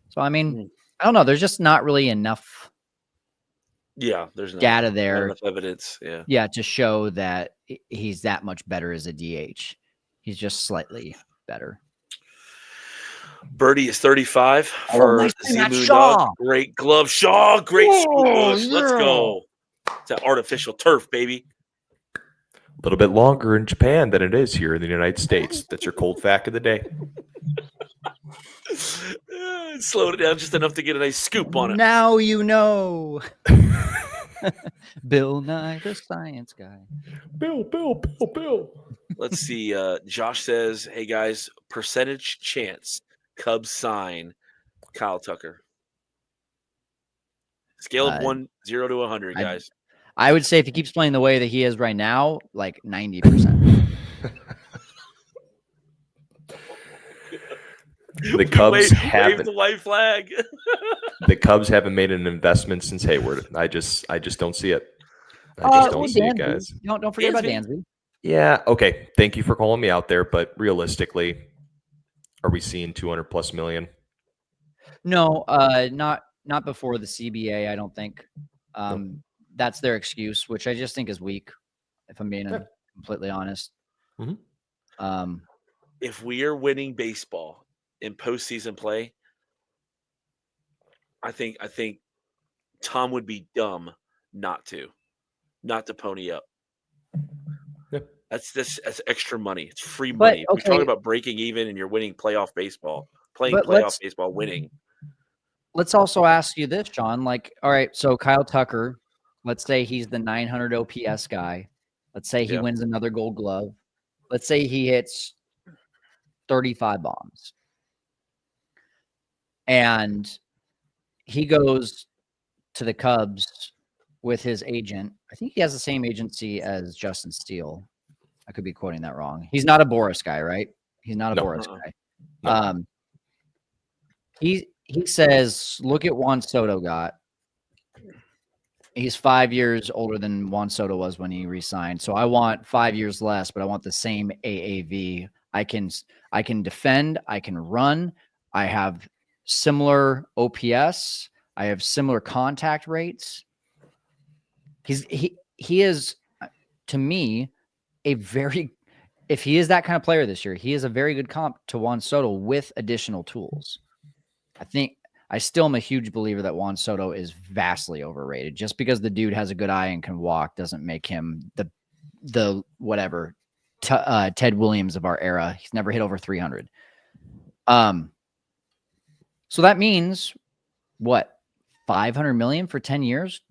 So, I mean, I don't know. There's just not really enough
there's
data there.
Not enough evidence.
Yeah, to show that he's that much better as a DH. He's just slightly better.
Birdie is 35 for
nice
Z-Moon
Shaw.
Dog. Great glove. Shaw, great push. Let's go. It's that artificial turf, baby.
a little bit longer in Japan than it is here in the United States. That's your cold fact of the day.
Slowed it down just enough to get a nice scoop on it.
Now you know. Bill Nye, the science guy.
Bill.
Let's see. Josh says, hey, guys, percentage chance Cubs sign Kyle Tucker. Scale of 0 to 100, guys.
I would say if he keeps playing the way that he is right now, like 90%.
The Cubs
wave
haven't.
the white flag.
The Cubs haven't made an investment since Hayward. I just don't see it. I just don't see it, guys.
Don't forget about
Dansby.
Dansby.
Yeah. Okay. Thank you for calling me out there, but realistically, are we seeing 200 plus million?
No, not before the CBA. I don't think. That's their excuse, which I just think is weak. If I'm being completely honest.
Mm-hmm.
If we are winning baseball in postseason play, I think Tom would be dumb not to pony up.
Yep.
That's extra money. It's free money.
But,
If you're talking about breaking even and you're winning playoff baseball, winning.
Let's also ask you this, John. Like, all right, so Kyle Tucker, let's say he's the 900 OPS guy. Let's say he wins another Gold Glove. Let's say he hits 35 bombs. And he goes to the Cubs with his agent. I think he has the same agency as Justin Steele. I could be quoting that wrong. He's not a Boris guy, right? He's not a Boris guy. No. He says, look at Juan Soto got. He's 5 years older than Juan Soto was when he re-signed. So I want 5 years less, but I want the same AAV. I can defend. I can run. I have similar OPS. I have similar contact rates. He is, to me, if he is that kind of player this year, he is a very good comp to Juan Soto with additional tools. I still am a huge believer that Juan Soto is vastly overrated. Just because the dude has a good eye and can walk doesn't make him the whatever Ted Williams of our era. He's never hit over 300. So that means what? 500 million for 10 years?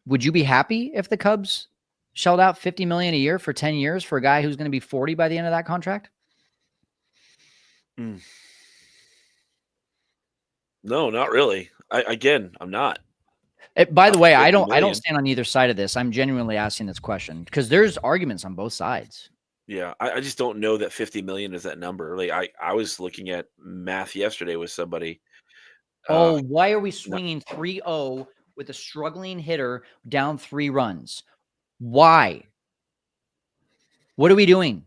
Would you be happy if the Cubs shelled out 50 million a year for 10 years for a guy who's going to be 40 by the end of that contract?
No, not really. I'm not.
By the way, I don't stand on either side of this. I'm genuinely asking this question because there's arguments on both sides.
Yeah, I just don't know that 50 million is that number. Like I was looking at math yesterday with somebody.
Why are we swinging 3-0 with a struggling hitter down 3 runs? Why? What are we doing?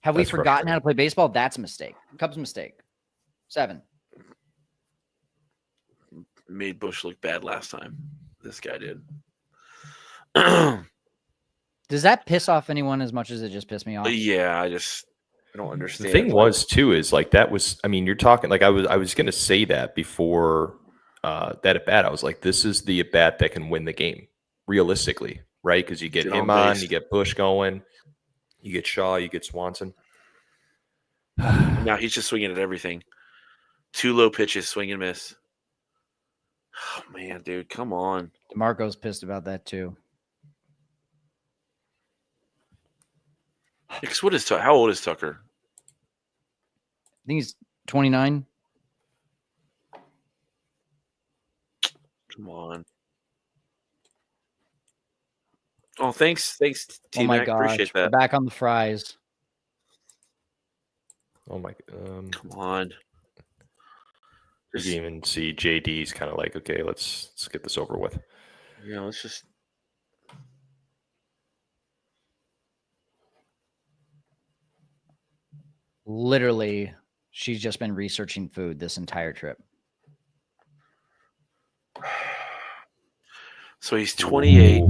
Have we forgotten how to play baseball? That's a mistake. Cubs mistake. 7.
Made Bush look bad last time. This guy did.
Does that piss off anyone as much as it just pissed me off?
Yeah, I don't understand.
The thing was too is like that was. I mean, you're talking like I was going to say that before that at bat. I was like, this is the at bat that can win the game realistically, right? Because you get him on, you get Bush going, you get Shaw, you get Swanson.
Now he's just swinging at everything. 2 low pitches, swing and miss. Oh man, dude, come on.
DeMarco's pissed about that too.
Because how old is Tucker?
I think he's 29.
Come on. Oh, thanks, T-Mac.
Oh my gosh,
appreciate that.
We're back on the fries.
Oh my!
Come on.
You can even see JD's kind of like, okay, let's get this over with.
Yeah, let's just.
Literally, she's just been researching food this entire trip.
So he's 28.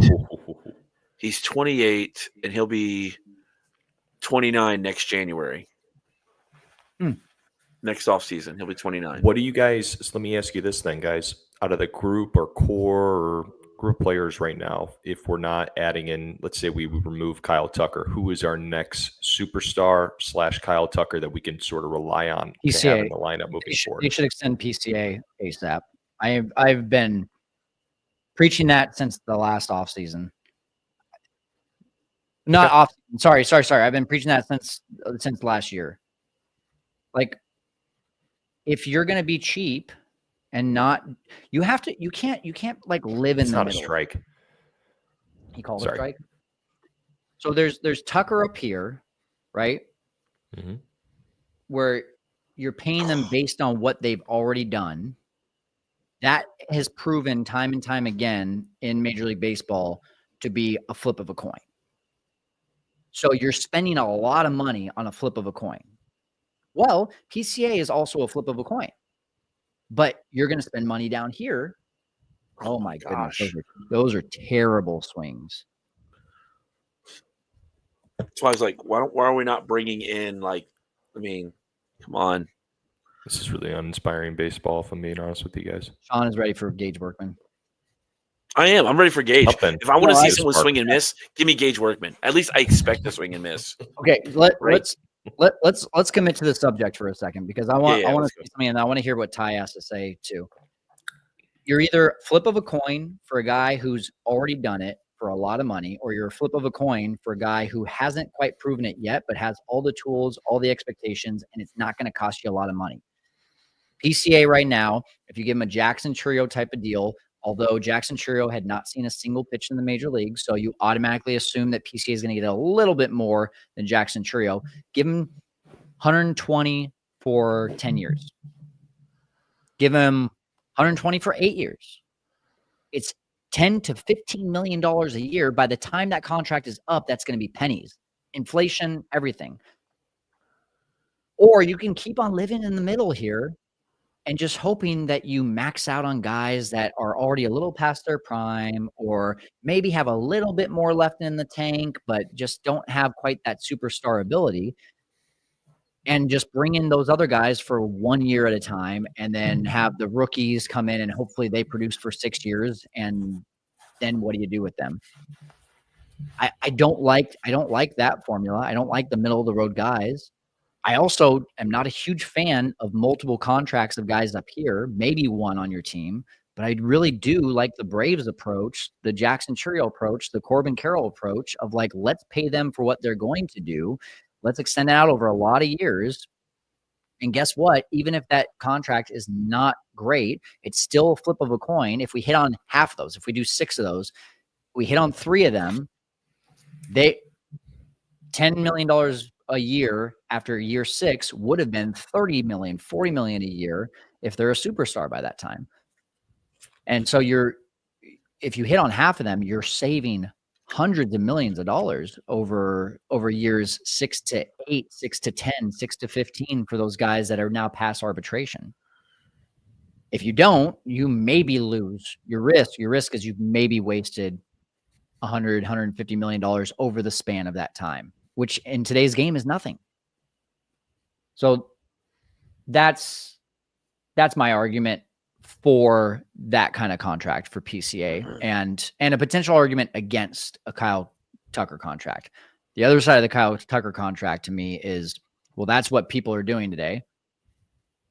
He's 28, and he'll be 29 next January. Next offseason, he'll be 29.
What do you guys? So let me ask you this then, guys. Out of the group or core or group players right now, if we're not adding in, let's say we remove Kyle Tucker, who is our next superstar / Kyle Tucker that we can sort of rely on to have in the lineup moving forward?
They should extend PCA ASAP. I've been preaching that since the last offseason. Not off. Sorry. I've been preaching that since last year. Like, if you're going to be cheap and not, you can't like live in the middle.
It's not a strike.
He called it a strike. So there's Tucker up here, right?
Mm-hmm.
where you're paying them based on what they've already done. That has proven time and time again in Major League Baseball to be a flip of a coin. So you're spending a lot of money on a flip of a coin. Well, PCA is also a flip of a coin, but you're going to spend money down here. Oh my goodness, those are terrible swings.
So I was like, why are we not bringing in come on.
This is really uninspiring baseball, if I'm being honest with you guys.
Sean is ready for Gage Workman.
I am. I'm ready for Gage.
Something.
If I want to see someone swing and miss, give me Gage Workman. At least I expect to swing and miss.
Okay, let's commit to the subject for a second, because I want to see something, and I want to hear what Ty has to say too. You're either flip of a coin for a guy who's already done it for a lot of money, or you're a flip of a coin for a guy who hasn't quite proven it yet, but has all the tools, all the expectations, and it's not going to cost you a lot of money. PCA right now, if you give him a Jackson Chourio type of deal, although Jackson Chourio had not seen a single pitch in the major league, so you automatically assume that PCA is going to get a little bit more than Jackson Chourio. Give him 120 for 10 years. Give him 120 for 8 years. It's $10 to $15 million a year. By the time that contract is up, that's going to be pennies. Inflation, everything. Or you can keep on living in the middle here and just hoping that you max out on guys that are already a little past their prime, or maybe have a little bit more left in the tank, but just don't have quite that superstar ability. And just bring in those other guys for 1 year at a time, and then have the rookies come in and hopefully they produce for 6 years. And then what do you do with them? I don't like that formula. I don't like the middle of the road guys. I also am not a huge fan of multiple contracts of guys up here, maybe one on your team, but I really do like the Braves approach, the Jackson Chourio approach, the Corbin Carroll approach of like, let's pay them for what they're going to do. Let's extend it out over a lot of years. And guess what? Even if that contract is not great, it's still a flip of a coin. If we hit on half of those, if we do 6 of those, we hit on 3 of them, $10 million a year after year 6 would have been $30 million, $40 million a year if they're a superstar by that time. And so if you hit on half of them, you're saving hundreds of millions of dollars over years 6 to 8, 6 to 10, 6 to 15 for those guys that are now past arbitration. If you don't, you maybe lose your risk. Your risk is you've maybe wasted $150 million over the span of that time, which in today's game is nothing. So that's my argument for that kind of contract for PCA, and a potential argument against a Kyle Tucker contract. The other side of the Kyle Tucker contract to me is, well, that's what people are doing today.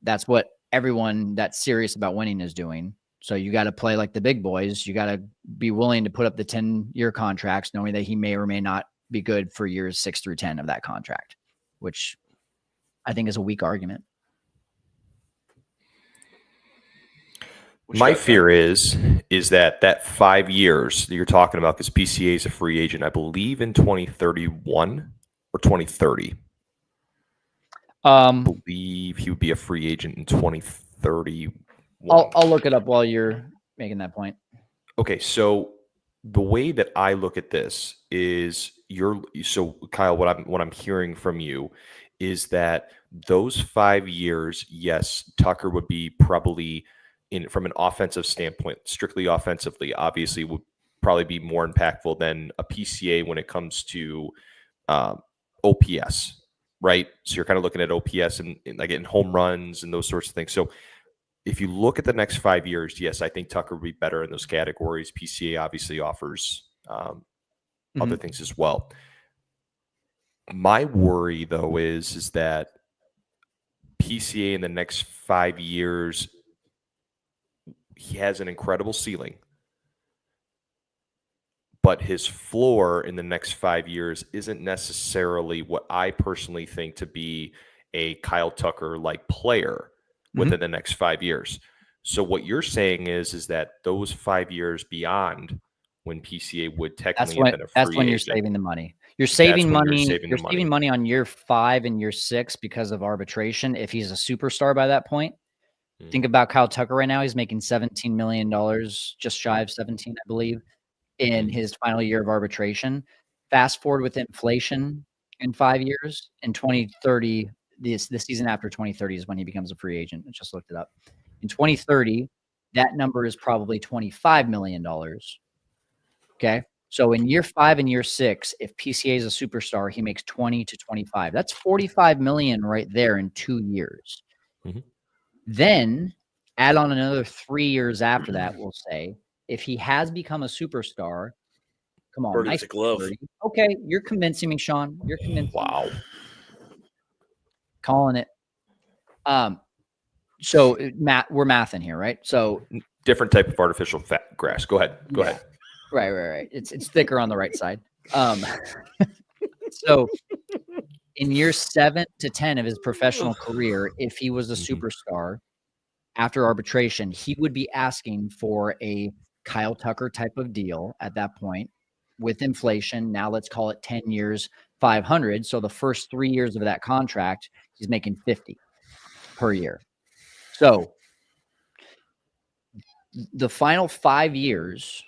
That's what everyone that's serious about winning is doing. So you got to play like the big boys. You got to be willing to put up the 10-year contracts, knowing that he may or may not be good for years 6 through 10 of that contract, which I think is a weak argument.
My fear is that 5 years that you're talking about, because PCA is a free agent, I believe in 2031 or 2030. I believe he would be a free agent in 2031.
I'll look it up while you're making that point.
Okay, so the way that I look at this is Kyle, what I'm hearing from you is that those 5 years, yes, Tucker would be probably from an offensive standpoint, strictly offensively, obviously would probably be more impactful than a PCA when it comes to OPS, right? So you're kind of looking at OPS and like in home runs and those sorts of things. So if you look at the next 5 years, yes, I think Tucker would be better in those categories. PCA obviously offers other things as well. My worry, though, is that PCA in the next 5 years, he has an incredible ceiling, but his floor in the next 5 years isn't necessarily what I personally think to be a Kyle Tucker-like player within the next 5 years. So what you're saying is that those 5 years beyond when PCA would technically have been a free
that's when you're
agent,
saving the money. You're saving
when you're
money.
saving the
You're
money.
saving money on year 5 and year 6 because of arbitration. If he's a superstar by that point, think about Kyle Tucker right now. He's making $17 million, just shy of 17, I believe, in his final year of arbitration. Fast forward with inflation in 5 years, in 2030, the season after 2030 is when he becomes a free agent. I just looked it up. In 2030, that number is probably $25 million. Okay. So in year 5 and year 6, if PCA is a superstar, he makes 20 to 25. That's 45 million right there in 2 years.
Mhm.
Then add on another 3 years after that, we'll say, if he has become a superstar, come on,
Birdie
nice
with a glove.
birdie. Okay, you're convincing me, Sean. You're convincing me.
Wow.
Calling it. So Matt, we're mathing here, right? So
Different type of artificial fat grass. Go ahead. Go ahead.
Right. It's thicker on the right side. So in year 7 to 10 of his professional career, if he was a superstar after arbitration, he would be asking for a Kyle Tucker type of deal at that point with inflation. Now let's call it 10 years, 500. So the first 3 years of that contract, he's making 50 per year. So the final 5 years,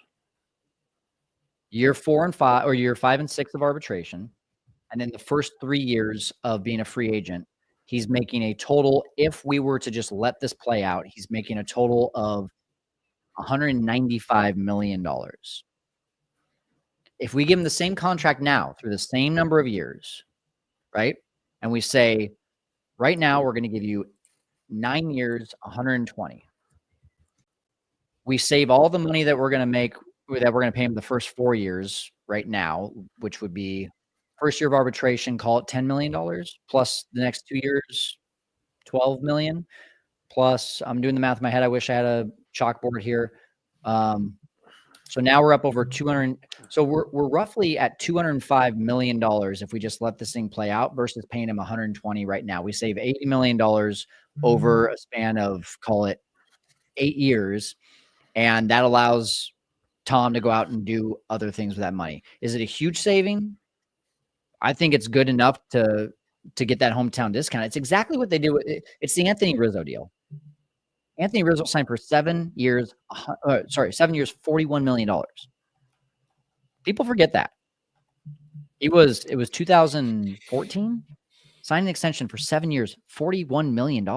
year 4 and 5, or year 5 and 6 of arbitration, and then the first 3 years of being a free agent, he's making a total, if we were to just let this play out, he's making a total of $195 million. If we give him the same contract now through the same number of years, right? And we say, right now, we're going to give you 9 years, 120. We save all the money that we're going to make, that we're going to pay him the first 4 years right now, which would be first year of arbitration, call it $10 million, plus the next 2 years, $12 million, plus I'm doing the math in my head. I wish I had a chalkboard here. So now we're up over 200. So we're roughly at $205 million if we just let this thing play out versus paying him 120 right now. We save $80 million over a span of, call it 8 years. And that allows Tom to go out and do other things with that money. Is it a huge saving? I think it's good enough to get that hometown discount. It's exactly what they do. It's the Anthony Rizzo deal. Anthony Rizzo signed for 7 years, 7 years, $41 million. People forget that. It was 2014, signed an extension for 7 years, $41 million.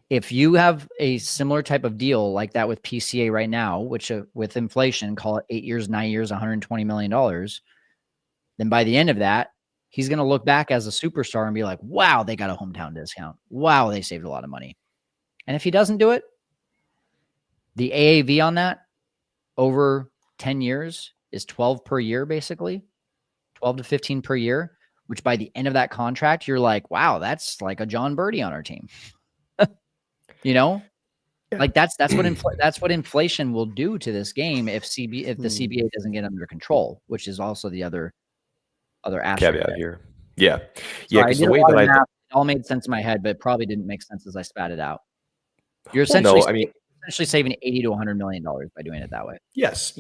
If you have a similar type of deal like that with PCA right now, which with inflation, call it 8 years, 9 years, $120 million, then by the end of that, he's going to look back as a superstar and be like, wow, they got a hometown discount. Wow, they saved a lot of money. And if he doesn't do it, the AAV on that over 10 years is 12 per year, basically 12 to 15 per year, which by the end of that contract, you're like, wow, that's like a John Birdie on our team. You know, like that's what inflation will do to this game if the CBA doesn't get under control, which is also the other aspect
Caveat
there.
here. Yeah.
So
Because the way that
it all made sense in my head, but it probably didn't make sense as I spat it out. You're essentially saving $80 to $100 million by doing it that way.
Yes.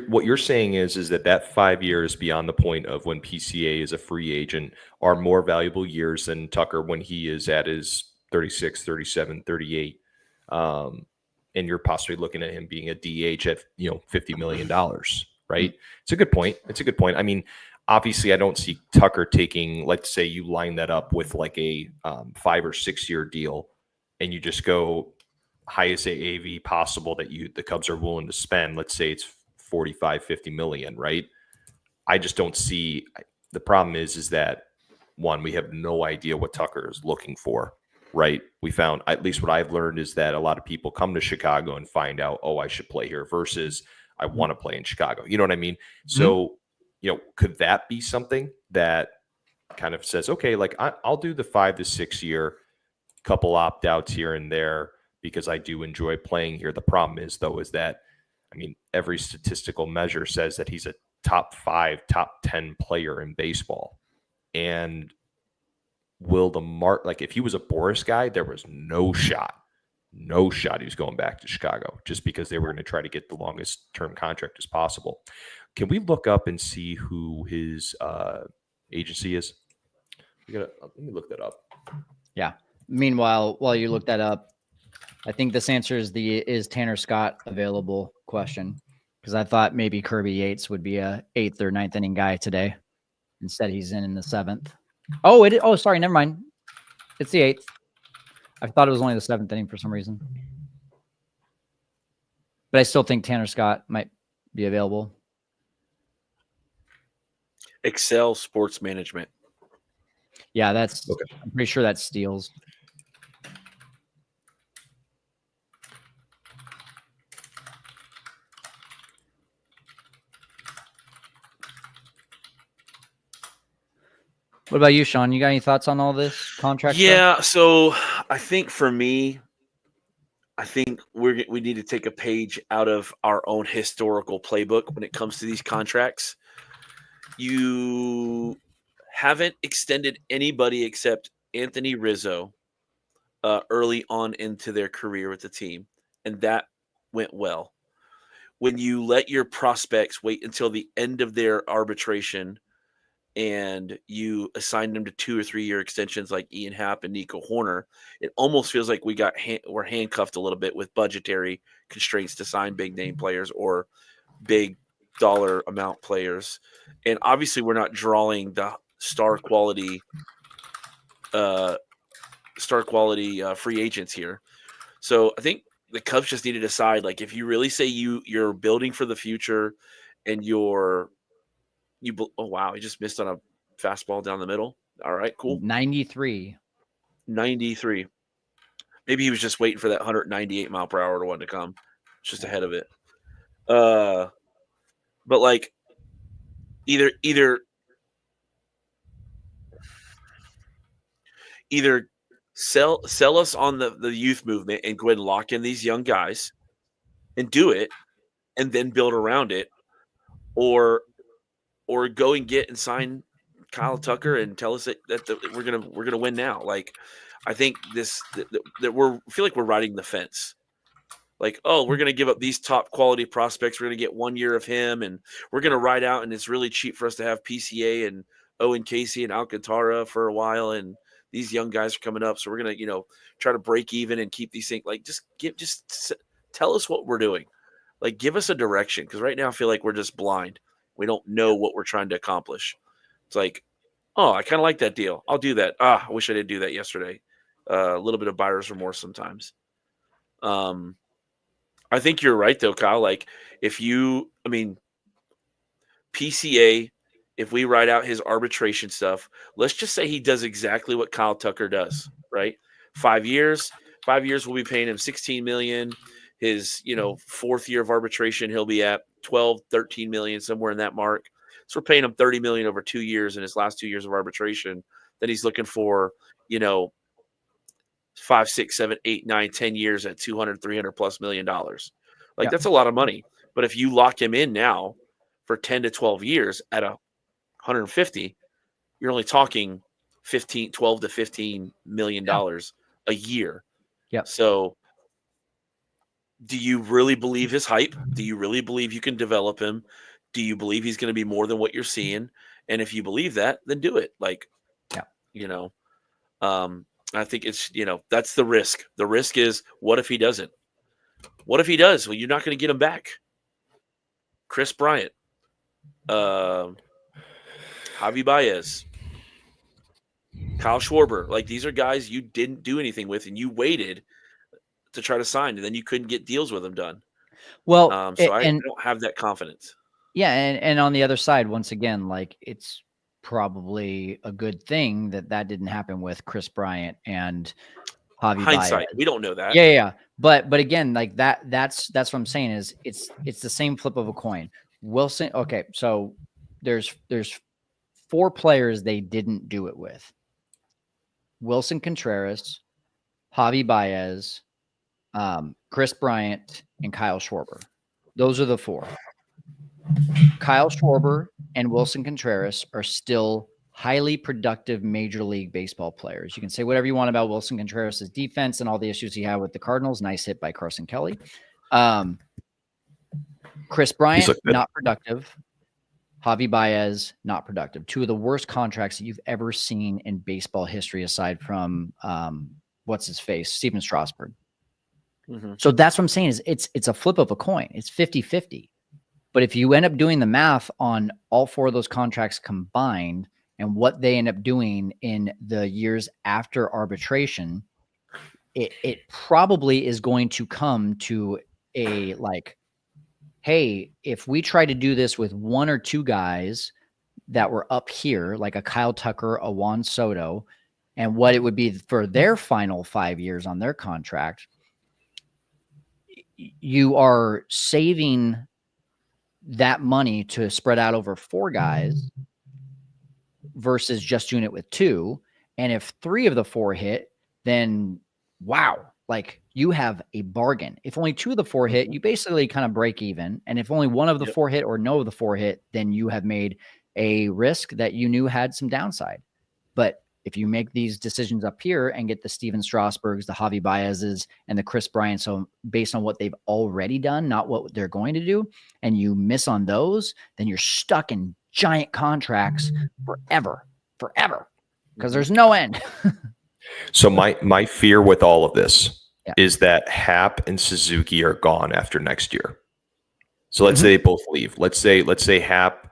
What you're saying is that 5 years beyond the point of when PCA is a free agent are more valuable years than Tucker when he is at his 36, 37, 38. And you're possibly looking at him being a DH at, $50 million, right? It's a good point. I mean, obviously I don't see Tucker taking, let's say you line that up with like a 5 or 6 year deal and you just go highest AAV possible that the Cubs are willing to spend. Let's say it's 45, 50 million, right? I just don't see. The problem is that one, we have no idea what Tucker is looking for, right? We found, at least what I've learned is that a lot of people come to Chicago and find out, oh, I should play here versus I want to play in Chicago. You know what I mean? So, could that be something that kind of says, okay, like I'll do the 5 to 6 year, couple opt-outs here and there because I do enjoy playing here. The problem is, though, is that, I mean, every statistical measure says that he's a top 5, top 10 player in baseball. And will like if he was a Boris guy, there was no shot he was going back to Chicago just because they were going to try to get the longest term contract as possible. Can we look up and see who his agency is? Let me look that up.
Yeah. Meanwhile, while you look that up, I think this answer is Tanner Scott available question, because I thought maybe Kirby Yates would be a 8th or 9th inning guy today. Instead, he's in the 7th. Oh, sorry, never mind. It's the 8th. I thought it was only the 7th inning for some reason. But I still think Tanner Scott might be available.
Excel Sports Management.
Yeah, that's
Okay.
I'm pretty sure that's Steals. What about you, Sean? You got any thoughts on all this contract stuff?
Yeah, so I think for me, I think we need to take a page out of our own historical playbook when it comes to these contracts. You haven't extended anybody except Anthony Rizzo early on into their career with the team, and that went well. When you let your prospects wait until the end of their arbitration and you assign them to 2 or 3 year extensions like Ian Happ and Nico Horner, it almost feels like we're handcuffed a little bit with budgetary constraints to sign big name players or big dollar amount players. And obviously we're not drawing the star quality free agents here. So I think the Cubs just need to decide, like, if you really say you're building for the future and oh wow, he just missed on a fastball down the middle. All right, cool.
93.
93. Maybe he was just waiting for that 198 mile per hour one to come. It's just ahead of it. But like either sell us on the youth movement and go ahead and lock in these young guys and do it and then build around it, or go and get and sign Kyle Tucker and tell us that we're gonna win now. Like, I think that feel like we're riding the fence. Like, oh, we're gonna give up these top quality prospects. We're gonna get 1 year of him, and we're gonna ride out. And it's really cheap for us to have PCA and Owen Casey and Alcantara for a while. And these young guys are coming up, so we're gonna try to break even and keep these things. Like, just tell us what we're doing. Like, give us a direction, because right now I feel like we're just blind. We don't know what we're trying to accomplish. It's like, oh, I kind of like that deal. I'll do that. I wish I didn't do that yesterday. A little bit of buyer's remorse sometimes. I think you're right, though, Kyle. Like, PCA, if we write out his arbitration stuff, let's just say he does exactly what Kyle Tucker does, right? 5 years. 5 years, we'll be paying him $16 million. His, 4th year of arbitration, he'll be at 12, 13 million, somewhere in that mark. So we're paying him 30 million over 2 years in his last 2 years of arbitration. Then he's looking for, 5, 6, 7, 8, 9, 10 years at 200, 300 plus $1 million. Like, that's a lot of money. But if you lock him in now for 10 to 12 years at 150, you're only talking 12 to 15 million dollars a year.
Yeah.
So do you really believe his hype? Do you really believe you can develop him? Do you believe he's going to be more than what you're seeing? And if you believe that, then do it. Like, I think it's, that's the risk. The risk is, what if he doesn't? What if he does? Well, you're not going to get him back. Chris Bryant, Javi Baez, Kyle Schwarber. Like, these are guys you didn't do anything with, and you waited to try to sign, and then you couldn't get deals with them done.
Well,
I don't have that confidence.
Yeah, and on the other side, once again, like, it's probably a good thing that didn't happen with Chris Bryant and Javi
Hindsight,
Baez.
we don't know that.
Yeah. But again, like, that's what I'm saying is it's the same flip of a coin. Wilson. Okay, so there's 4 players they didn't do it with: Wilson Contreras, Javi Baez, Chris Bryant, and Kyle Schwarber. Those are the 4. Kyle Schwarber and Wilson Contreras are still highly productive Major League Baseball players. You can say whatever you want about Wilson Contreras' defense and all the issues he had with the Cardinals. Nice hit by Carson Kelly. Chris Bryant, not productive. Javi Baez, not productive. Two of the worst contracts that you've ever seen in baseball history, aside from what's his face, Steven Strasburg. So that's what I'm saying is it's a flip of a coin. It's 50-50. But if you end up doing the math on all four of those contracts combined and what they end up doing in the years after arbitration, it probably is going to come to a like, hey, if we try to do this with one or two guys that were up here, like a Kyle Tucker, a Juan Soto, and what it would be for their final 5 years on their contract, you are saving that money to spread out over four guys versus just doing it with two. And if three of the four hit, then wow, like you have a bargain. If only two of the four hit, you basically kind of break even. And if only one of the four hit or no of the four hit, then you have made a risk that you knew had some downside. But if you make these decisions up here and get the Steven Strasburgs, the Javi Baez's, and the Chris Bryant, so based on what they've already done, not what they're going to do, and you miss on those, then you're stuck in giant contracts forever, because there's no end.
So my fear with all of this is that Happ and Suzuki are gone after next year. So let's say they both leave. Let's say Happ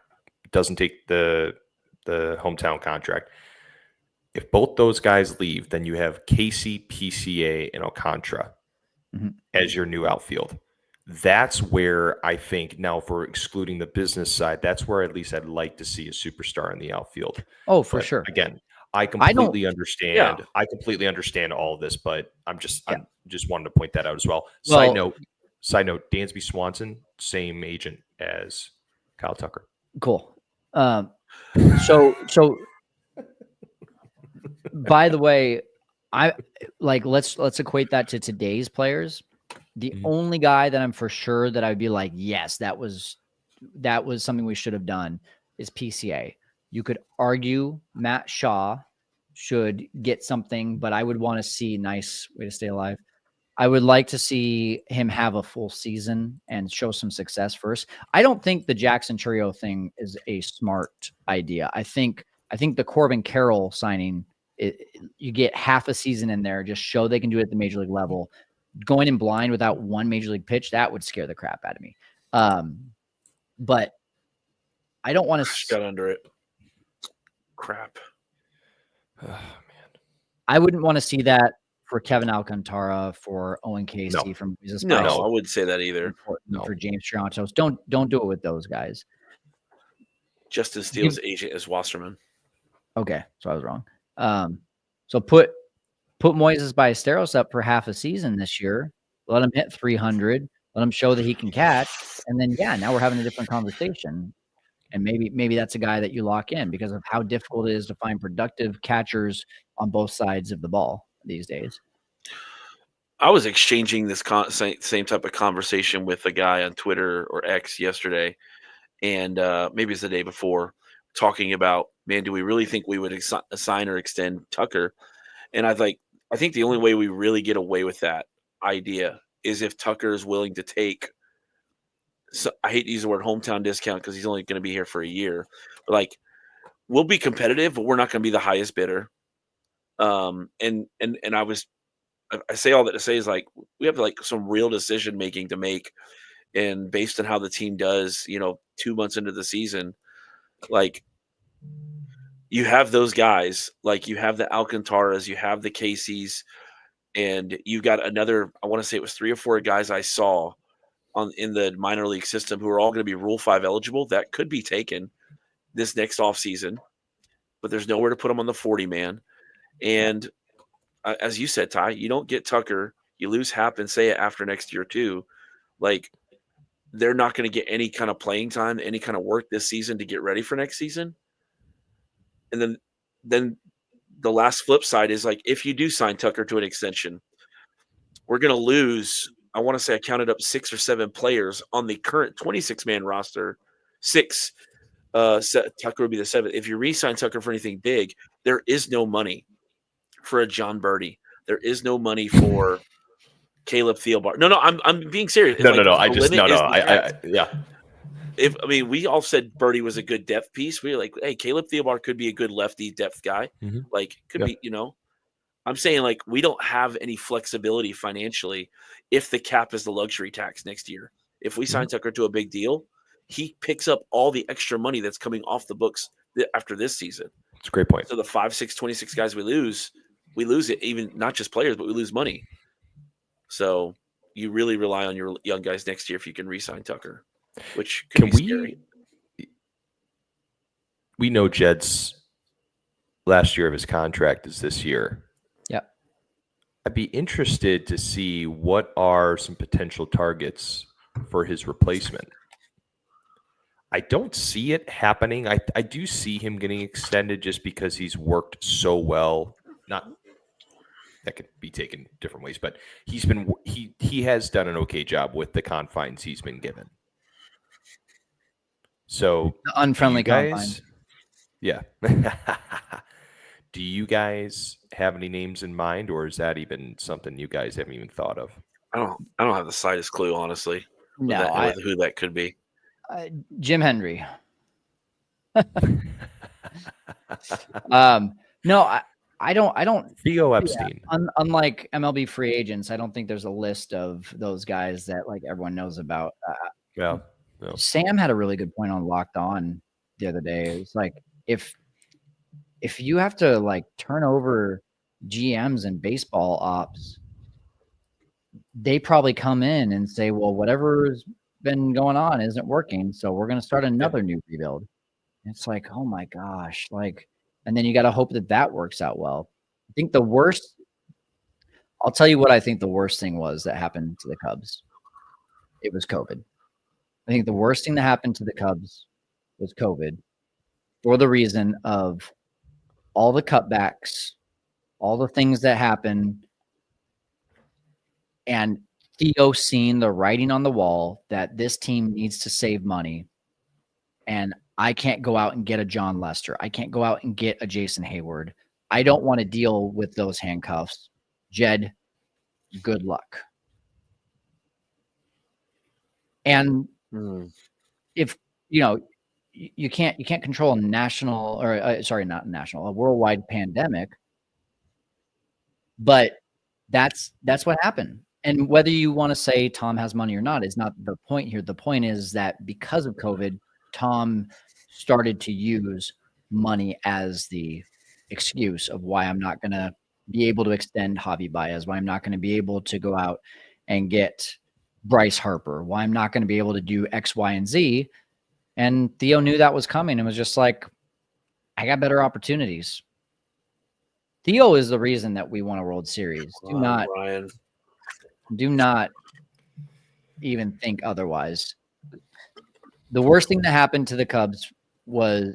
doesn't take the hometown contract. If both those guys leave, then you have Casey, PCA, and Alcantara as your new outfield. That's where I think now, for excluding the business side, that's where at least I'd like to see a superstar in the outfield.
Oh, for sure.
Again, I completely understand. Yeah. I completely understand all of this, but I'm just wanted to point that out as well. Side note, Dansby Swanson, same agent as Kyle Tucker.
Cool. So by the way, I like let's equate that to today's players. The only guy that I'm for sure that I'd be like, yes, that was something we should have done is PCA. You could argue Matt Shaw should get something, but I would want to see nice way to stay alive. I would like to see him have a full season and show some success first. I don't think the Jackson Chourio thing is a smart idea. I think the Corbin Carroll signing, you get half a season in there, just show they can do it at the major league level. Going in blind without one major league pitch, that would scare the crap out of me. But I don't want to
got under it. Crap.
Oh, man.
I wouldn't want to see that for Kevin Alcantara, for Owen Casey, from
No, I wouldn't say that either.
For James Triantos. Don't do it with those guys.
Justin Steele's agent is Wasserman.
Okay, so I was wrong. So put Moises Ballesteros up for half a season this year. Let him hit 300. Let him show that he can catch. And then, now we're having a different conversation. And maybe that's a guy that you lock in because of how difficult it is to find productive catchers on both sides of the ball these days.
I was exchanging this same type of conversation with a guy on Twitter or X yesterday, and maybe it's the day before, talking about, man, do we really think we would assign or extend Tucker? And I think the only way we really get away with that idea is if Tucker is willing to take, so I hate to use the word hometown discount because he's only going to be here for a year, but like, we'll be competitive, but we're not going to be the highest bidder. And I say all that to say is like, we have like some real decision making to make, and based on how the team does, 2 months into the season, like, you have those guys, like you have the Alcantaras, you have the Caseys, and you got another, I want to say it was 3 or 4 guys I saw in the minor league system who are all going to be Rule 5 eligible that could be taken this next offseason, but there's nowhere to put them on the 40-man. And as you said, Ty, you don't get Tucker, you lose Happ and Seiya after next year too. Like, they're not going to get any kind of playing time, any kind of work this season to get ready for next season. And then the last flip side is like, if you do sign Tucker to an extension, we're going to lose, I want to say I counted up 6 or 7 players on the current 26-man roster. 6, Tucker would be the 7th. If you re-sign Tucker for anything big, there is no money for a John Birdie. There is no money for Caleb Thielbar. No, I'm being serious.
No. I
we all said Birdie was a good depth piece. We were like, hey, Caleb Theobar could be a good lefty depth guy.
Mhm.
Like, could
Yeah.
be, I'm saying, like, we don't have any flexibility financially if the cap is the luxury tax next year. If we sign Tucker to a big deal, he picks up all the extra money that's coming off the books after this season.
It's a great point.
So the 5, 6, 26 guys we lose it, even not just players, but we lose money. So you really rely on your young guys next year if you can re-sign Tucker, which could be scary.
We know Jed's last year of his contract is this year.
Yeah.
I'd be interested to see what are some potential targets for his replacement. I don't see it happening. I do see him getting extended just because he's worked so well. Not that could be taken different ways, but he has done an okay job with the confines he's been given. So
The unfriendly
confines.
confines.
Yeah. Do you guys have any names in mind, or is that even something you guys haven't even thought of?
I don't have the slightest clue, honestly.
No,
who that could be.
Jim Hendry. No, I don't.
Theo Epstein.
Unlike MLB free agents, I don't think there's a list of those guys that like everyone knows about.
Yeah.
Sam had a really good point on Locked On the other day. It's like if you have to like turn over GMs and baseball ops, they probably come in and say, well, whatever's been going on isn't working, so we're going to start another new rebuild. And it's like, oh my gosh, like, and then you got to hope that works out well. I think I'll tell you what I think the worst thing was that happened to the Cubs. It was COVID. I think the worst thing that happened to the Cubs was COVID, for the reason of all the cutbacks, all the things that happened, and Theo seeing the writing on the wall that this team needs to save money, and I can't go out and get a John Lester. I can't go out and get a Jason Hayward. I don't want to deal with those handcuffs. Jed, good luck. And if you can't control a national, or not national, a worldwide pandemic, but that's what happened. And whether you want to say Tom has money or not is not the point here. The point is that because of COVID, Tom started to use money as the excuse of why I'm not going to be able to extend Javi Baez, why I'm not going to be able to go out and get Bryce Harper, why I'm not going to be able to do X, Y, and Z. And Theo knew that was coming and was just like, I got better opportunities. Theo is the reason that we won a World Series. Do not even think otherwise. The worst thing that happened to the Cubs was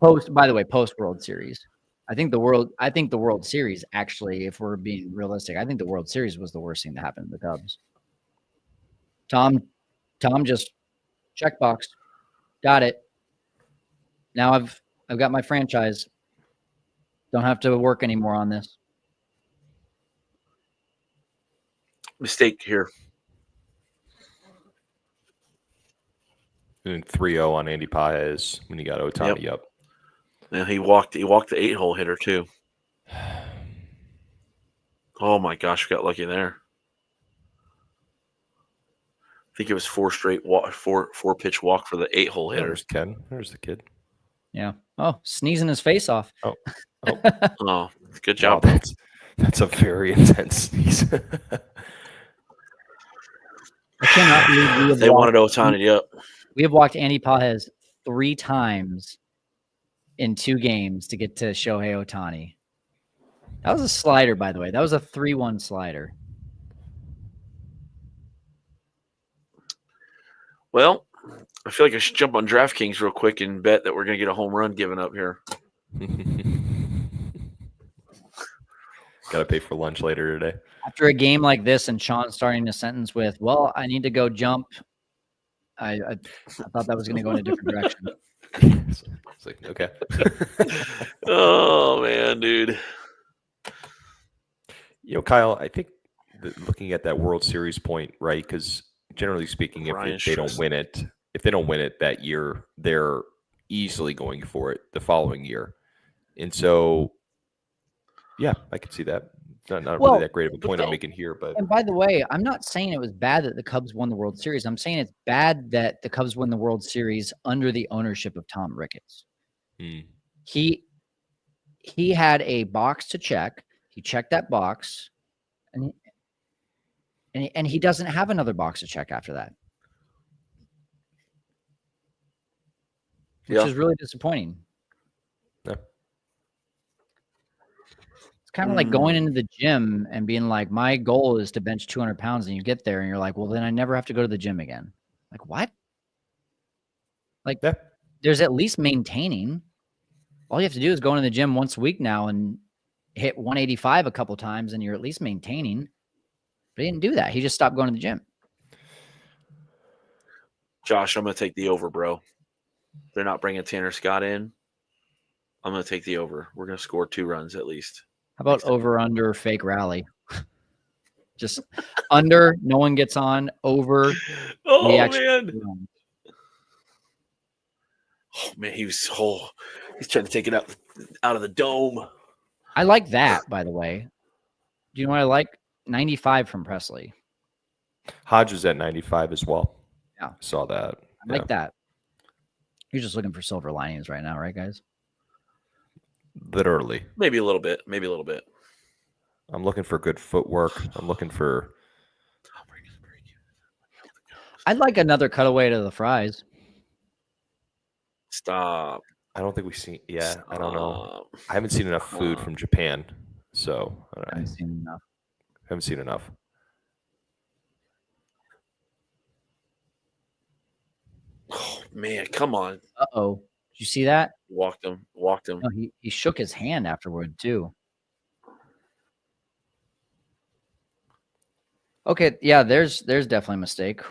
post World Series. I think the World Series, actually, if we're being realistic, I think the World Series was the worst thing that happened to the Cubs. Tom just checkbox. Got it. Now I've got my franchise. Don't have to work anymore on this.
Mistake here.
And 3-0 on Andy Paez when he got Ohtani up.
Yeah, he walked the 8-hole hitter too. Oh my gosh, we got lucky there. I think it was 4 pitch walk for the 8-hole hitter.
There's Ken. There's the kid.
Yeah. Oh, sneezing his face off.
Oh,
oh, good job.
Wow, that's a very intense sneeze.
I cannot believe
they wanted Ohtani. Yep.
We have walked Andy Paez 3 times in 2 games to get to Shohei Ohtani. That was a slider, by the way. That was a 3-1 slider.
Well, I feel like I should jump on DraftKings real quick and bet that we're going to get a home run given up here.
Got to pay for lunch later today.
After a game like this and Sean starting a sentence with, well, I need to go jump. I thought that was going to go in a different direction.
It's like, okay.
Oh, man, dude.
Kyle, I think looking at that World Series point, right, because generally speaking, if they don't win it, if they don't win it that year, they're easily going for it the following year. And so, yeah, I can see that. Not
Well,
really that great of a point I'm
but-
making here, but
And by the way, I'm not saying it was bad that the Cubs won the World Series. I'm saying it's bad that the Cubs won the World Series under the ownership of Tom Ricketts. He had a box to check. He checked that box, and he doesn't have another box to check after that, which is really disappointing.
Yeah.
It's kind of like going into the gym and being like, my goal is to bench 200 pounds, and you get there and you're like, well, then I never have to go to the gym again. Like, what? Like, there's at least maintaining. All you have to do is go into the gym once a week now and hit 185 a couple times, and you're at least maintaining. But he didn't do that. He just stopped going to the gym.
Josh, I'm going to take the over, bro. They're not bringing Tanner Scott in. I'm going to take the over. We're going to score 2 runs at least.
How about over under fake rally? Just under, no one gets on. Over.
Oh
we
man.
actually
Oh man, he's trying to take it out of the dome.
I like that, by the way. Do you know what I like? 95 from Presley.
Hodge was at 95 as well.
Yeah.
Saw that.
I like that. You're just looking for silver linings right now, right, guys?
Literally.
Maybe a little bit.
I'm looking for good footwork. I'm looking for.
I'd like another cutaway to the fries.
Stop.
I don't think we've seen. Yeah,
Stop.
I don't know. I haven't seen enough food from Japan, so
I haven't seen enough.
Haven't seen enough.
Oh man, come on.
Uh-oh. Did you see that?
Walked him.
No, he shook his hand afterward, too. Okay, yeah, there's definitely a mistake.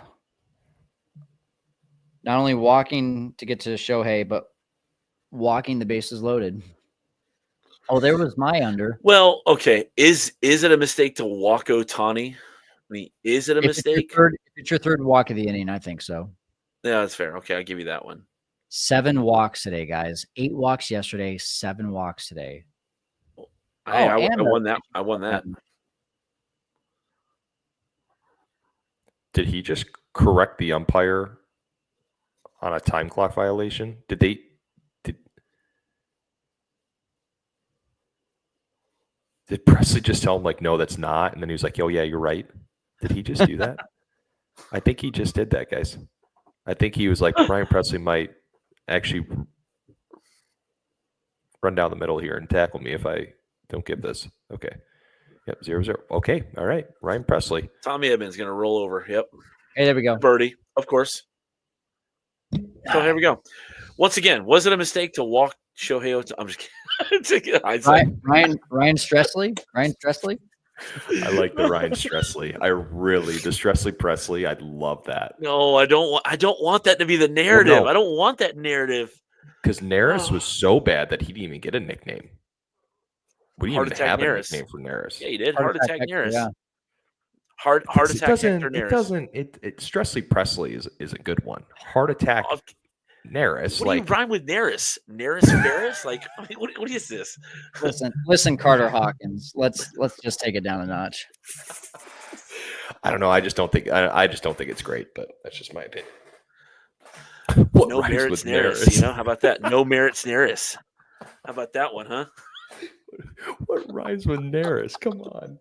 Not only walking to get to Shohei, but walking the bases loaded. Oh, there was my under.
Well, okay. Is it a mistake to walk Ohtani? I mean, is it a mistake?
If it's your third walk of the inning, I think so.
Yeah, that's fair. Okay, I'll give you that one.
7 walks today, guys. 8 walks yesterday, 7 walks today.
I won that. I won that.
Did he just correct the umpire on a time clock violation? Did Presley just tell him like, no, that's not? And then he was like, oh yeah, you're right. Did he just do that? I think he just did that, guys. I think he was like, Brian Presley might actually run down the middle here and tackle me if I don't give this. Okay. Yep, 0-0. Okay, all right. Ryan Presley.
Tommy Edmonds going to roll over. Yep.
Hey, there we go.
Birdie, of course. So here we go. Once again, was it a mistake to walk Shohei Ohtani? I'm just kidding.
Ryan Stressley? Ryan Stressley?
I like the Ryan Stressley. The Stressley Presley. I love that.
No, I don't want that to be the narrative.
Well, no.
I don't want that narrative.
Because Neris was so bad that he didn't even get a nickname. We didn't even have a nickname for Neris.
Yeah, he did. Heart attack Neris.
Yeah.
Heart attack Hector Neris.
Stressley Presley is a good one. Heart attack Neris.
What do you rhyme with Neris? Neris Ferris? Like, I mean, what is this?
Listen, Carter Hawkins. Let's just take it down a notch.
I don't know. I just don't think it's great, but that's just my opinion.
No merits Neris. You know, how about that? No merits Neris. How about that one, huh?
What rhymes with Neris? Come on.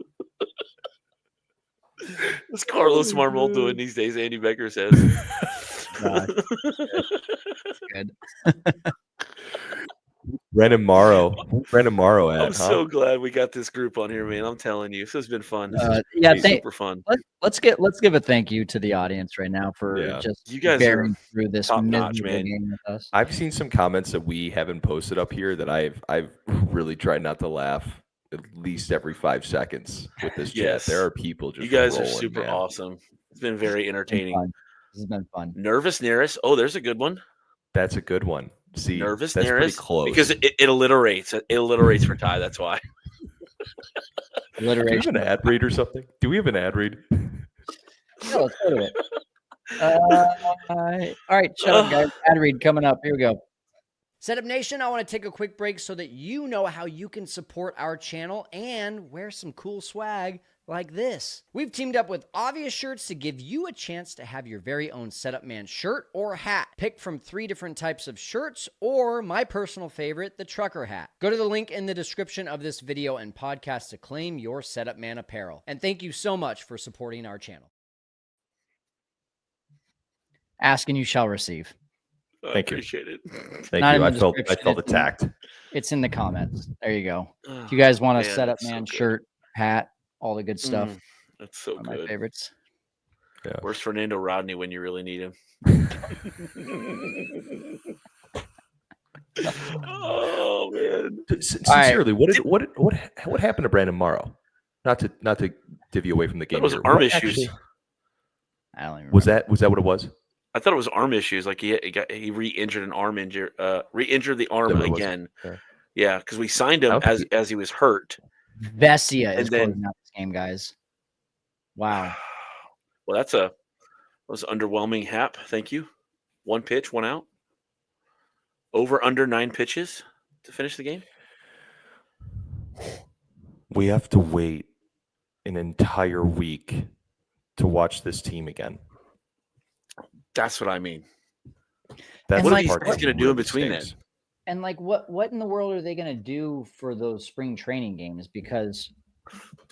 It's Carlos Marmol doing these days. Andy Becker says.
Good.
Brandon Morrow at.
I'm so glad we got this group on here, man. I'm telling you, this has been fun. Super fun.
Let's give a thank you to the audience right now for just
you guys
bearing through this
top-notch, man.
game with us.
I've seen some comments that we haven't posted up here that I've really tried not to laugh at least every 5 seconds with this chat. There are people just
you guys are
rolling,
super
man.
awesome. It's been very entertaining.
This has been fun.
Nervous Neris. Oh, there's a good one.
That's a good one. See,
Nervous
that's
Neris,
pretty close
because it alliterates. It alliterates for Ty. That's why.
Do we have an ad read or something? Do we have an ad read?
Yeah, let's go to it. All right, shut up, guys. Ad read coming up. Here we go.
Setup Nation, I want to take a quick break so that you know how you can support our channel and wear some cool swag like this. We've teamed up with Obvious Shirts to give you a chance to have your very own Setup Man shirt or hat. Pick from 3 different types of shirts or my personal favorite, the trucker hat. Go to the link in the description of this video and podcast to claim your Setup Man apparel. And thank you so much for supporting our
Ask and you shall receive.
Thank you.
Appreciate it.
Thank
Not
you.
in
I
the
felt
description,
attacked.
It's in the comments. There you go. If you guys want a
Man,
Setup
that's so
Man
good.
shirt, hat, all the good stuff,
That's so
one of my
good.
favorites.
Yeah.
Where's Fernando Rodney when you really need him? Oh man!
Sincerely, what happened to Brandon Morrow? Not to divvy away from the game.
That was
here.
arm
What
issues.
actually-
I don't even
was
remember.
that what it was?
I thought it was arm issues. Like he re-injured an arm injury, re-injured the arm
Is that what it was?
again.
Yeah.
Yeah, because we signed him
I don't think
as he was hurt.
Vesia is
And then-
closing out this game, guys. Wow.
Well, that was underwhelming. Hap, thank you. 1 pitch, 1 out. Over under 9 pitches to finish the game.
We have to wait an entire week to watch this team again.
That's what I mean.
That's
And
What
the
are these
part
guys
that
going to do in
really
between
stinks.
that?
And like, what in the world are they going to do for those spring training games? Because,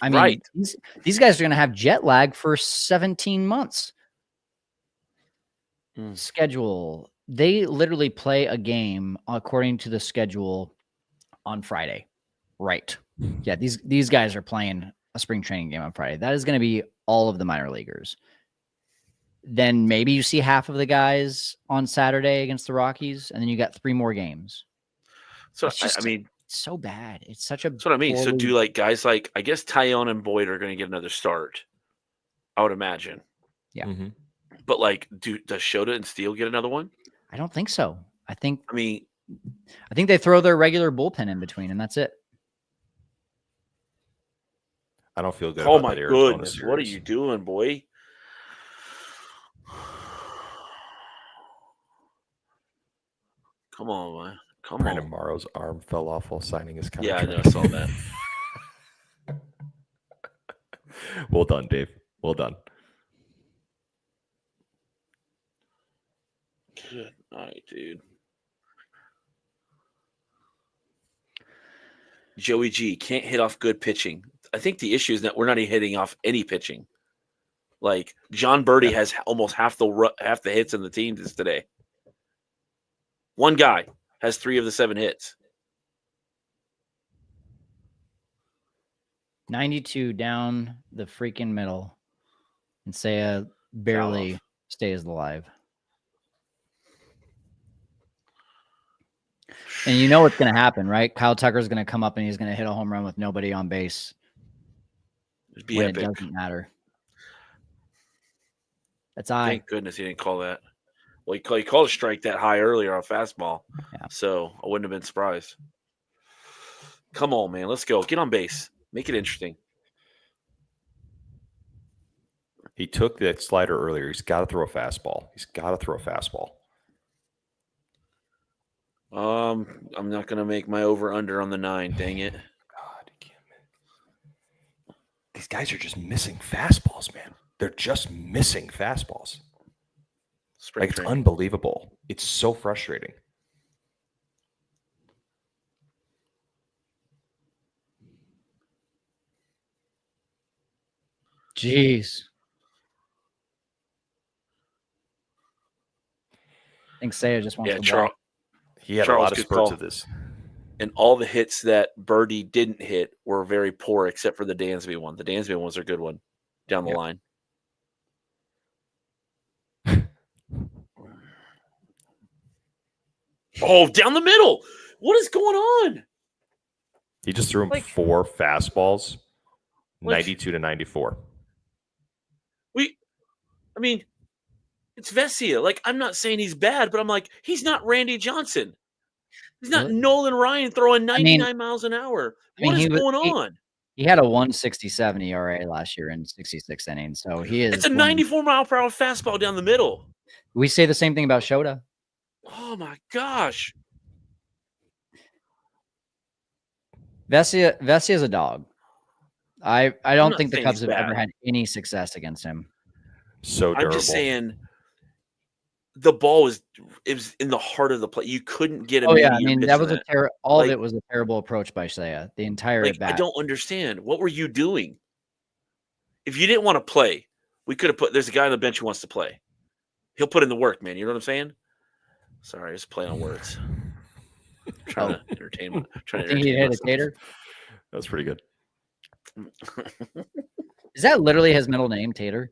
I mean,
Right.
these guys are going to have jet lag for 17 months. Schedule. They literally play a game according to the schedule on Friday. Right. Yeah, these guys are playing a spring training game on Friday. That is going to be all of the minor leaguers. Then maybe you see half of the guys on Saturday against the Rockies, and then you got 3 more games.
So
It's just-
I mean,
It's so bad. It's such a.
that's what I mean. So do like guys like I guess Tyone and Boyd are going to get another start. I would imagine.
Yeah.
Mhm.
But like, does Shota and Steele get another one?
I don't think so. I think they throw their regular bullpen in between, and that's it.
I don't feel good.
Oh
about
my
that Arizona
goodness, what are
series.
you doing, boy? Come on, man. Come
Brandon
on.
Morrow's arm fell off while signing his
Yeah,
contract.
I know. I saw that.
Well done, Dave. Well done.
Good night, dude. Joey G can't hit off good pitching. I think the issue is that we're not even hitting off any pitching. Like John Birdie has almost half the hits in the team today. One guy has 3 of the 7 hits.
92 down the freaking middle, and Seiya barely stays alive. And you know what's going to happen, right? Kyle Tucker's going to come up and he's going to hit a home run with nobody on base.
It'd be
When
epic.
it doesn't matter. That's I.
Thank goodness he didn't call that. Well, he called a strike that high earlier on fastball.
Yeah.
So I wouldn't have been surprised. Come on, man. Let's go. Get on base. Make it interesting.
He took that slider earlier. He's got to throw a fastball.
I'm not going to make my over-under on the 9. Dang it.
God, you can't. These guys are just missing fastballs, man. They're just missing fastballs.
Spring
Like, it's
training.
unbelievable. It's so frustrating.
Jeez. I think Seiya just wants
Yeah,
to walk.
He had
Charles,
a lot of
good
spurts
call.
of this.
And all the hits that Birdie didn't hit were very poor, except for the Dansby one. The Dansby one was a good one down the
Yep.
line. Oh, down the middle. What is going on?
He just threw him
Like-
4 fastballs,
Like-
92 to 94.
I mean, it's Vesia. Like, I'm not saying he's bad, but I'm like, he's not Randy Johnson. He's not
Really?
Nolan Ryan throwing
I mean-
99 miles an hour.
I mean,
What is
he was-
going on?
He had a 167 ERA last year in 66 innings, so he is.
It's a 94-mile-per-hour fastball down the middle.
We say the same thing about Shota.
Oh my gosh.
Vesia is a dog. I don't
not
think the
saying
Cubs
he's
have ever
bad.
had any success against him.
So durable.
I'm just saying the ball was in the heart of the play. You couldn't get a
Oh yeah, I
meteor
mean
pitch
that
in
was all of it was a terrible approach by Seiya. The entire
I
at-bat.
don't understand. What were you doing? If you didn't want to play, we could have there's a guy on the bench who wants to play. He'll put in the work, man. You know what I'm saying? Sorry, just play on words. Trying to entertain. Trying to
Think he
entertain
hit a tater?
That's pretty good.
Is that literally his middle name, Tater?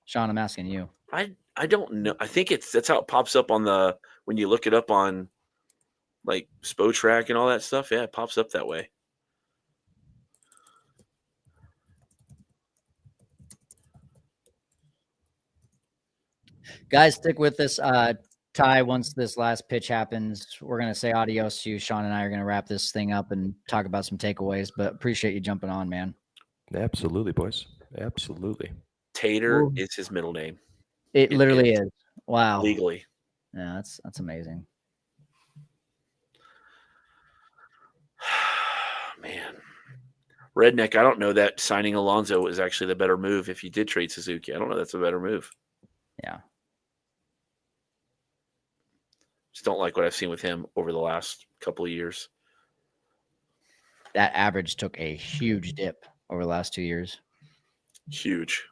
Sean, I'm asking you.
I don't know. I think that's how it pops up on when you look it up on like Spotrac and all that stuff. Yeah, it pops up that way.
Guys, stick with this. Ty, once this last pitch happens, we're going to say adios to you. Sean and I are going to wrap this thing up and talk about some takeaways, but appreciate you jumping on, man.
Absolutely, boys. Absolutely.
Tater
Ooh.
is his middle name.
It literally is. Wow.
Legally.
Yeah, that's amazing.
Man. Redneck, I don't know that signing Alonso is actually the better move if you did trade Suzuki. I don't know that's a better move.
Yeah.
Just don't like what I've seen with him over the last couple of years.
That average took a huge dip over the last 2 years.
Huge.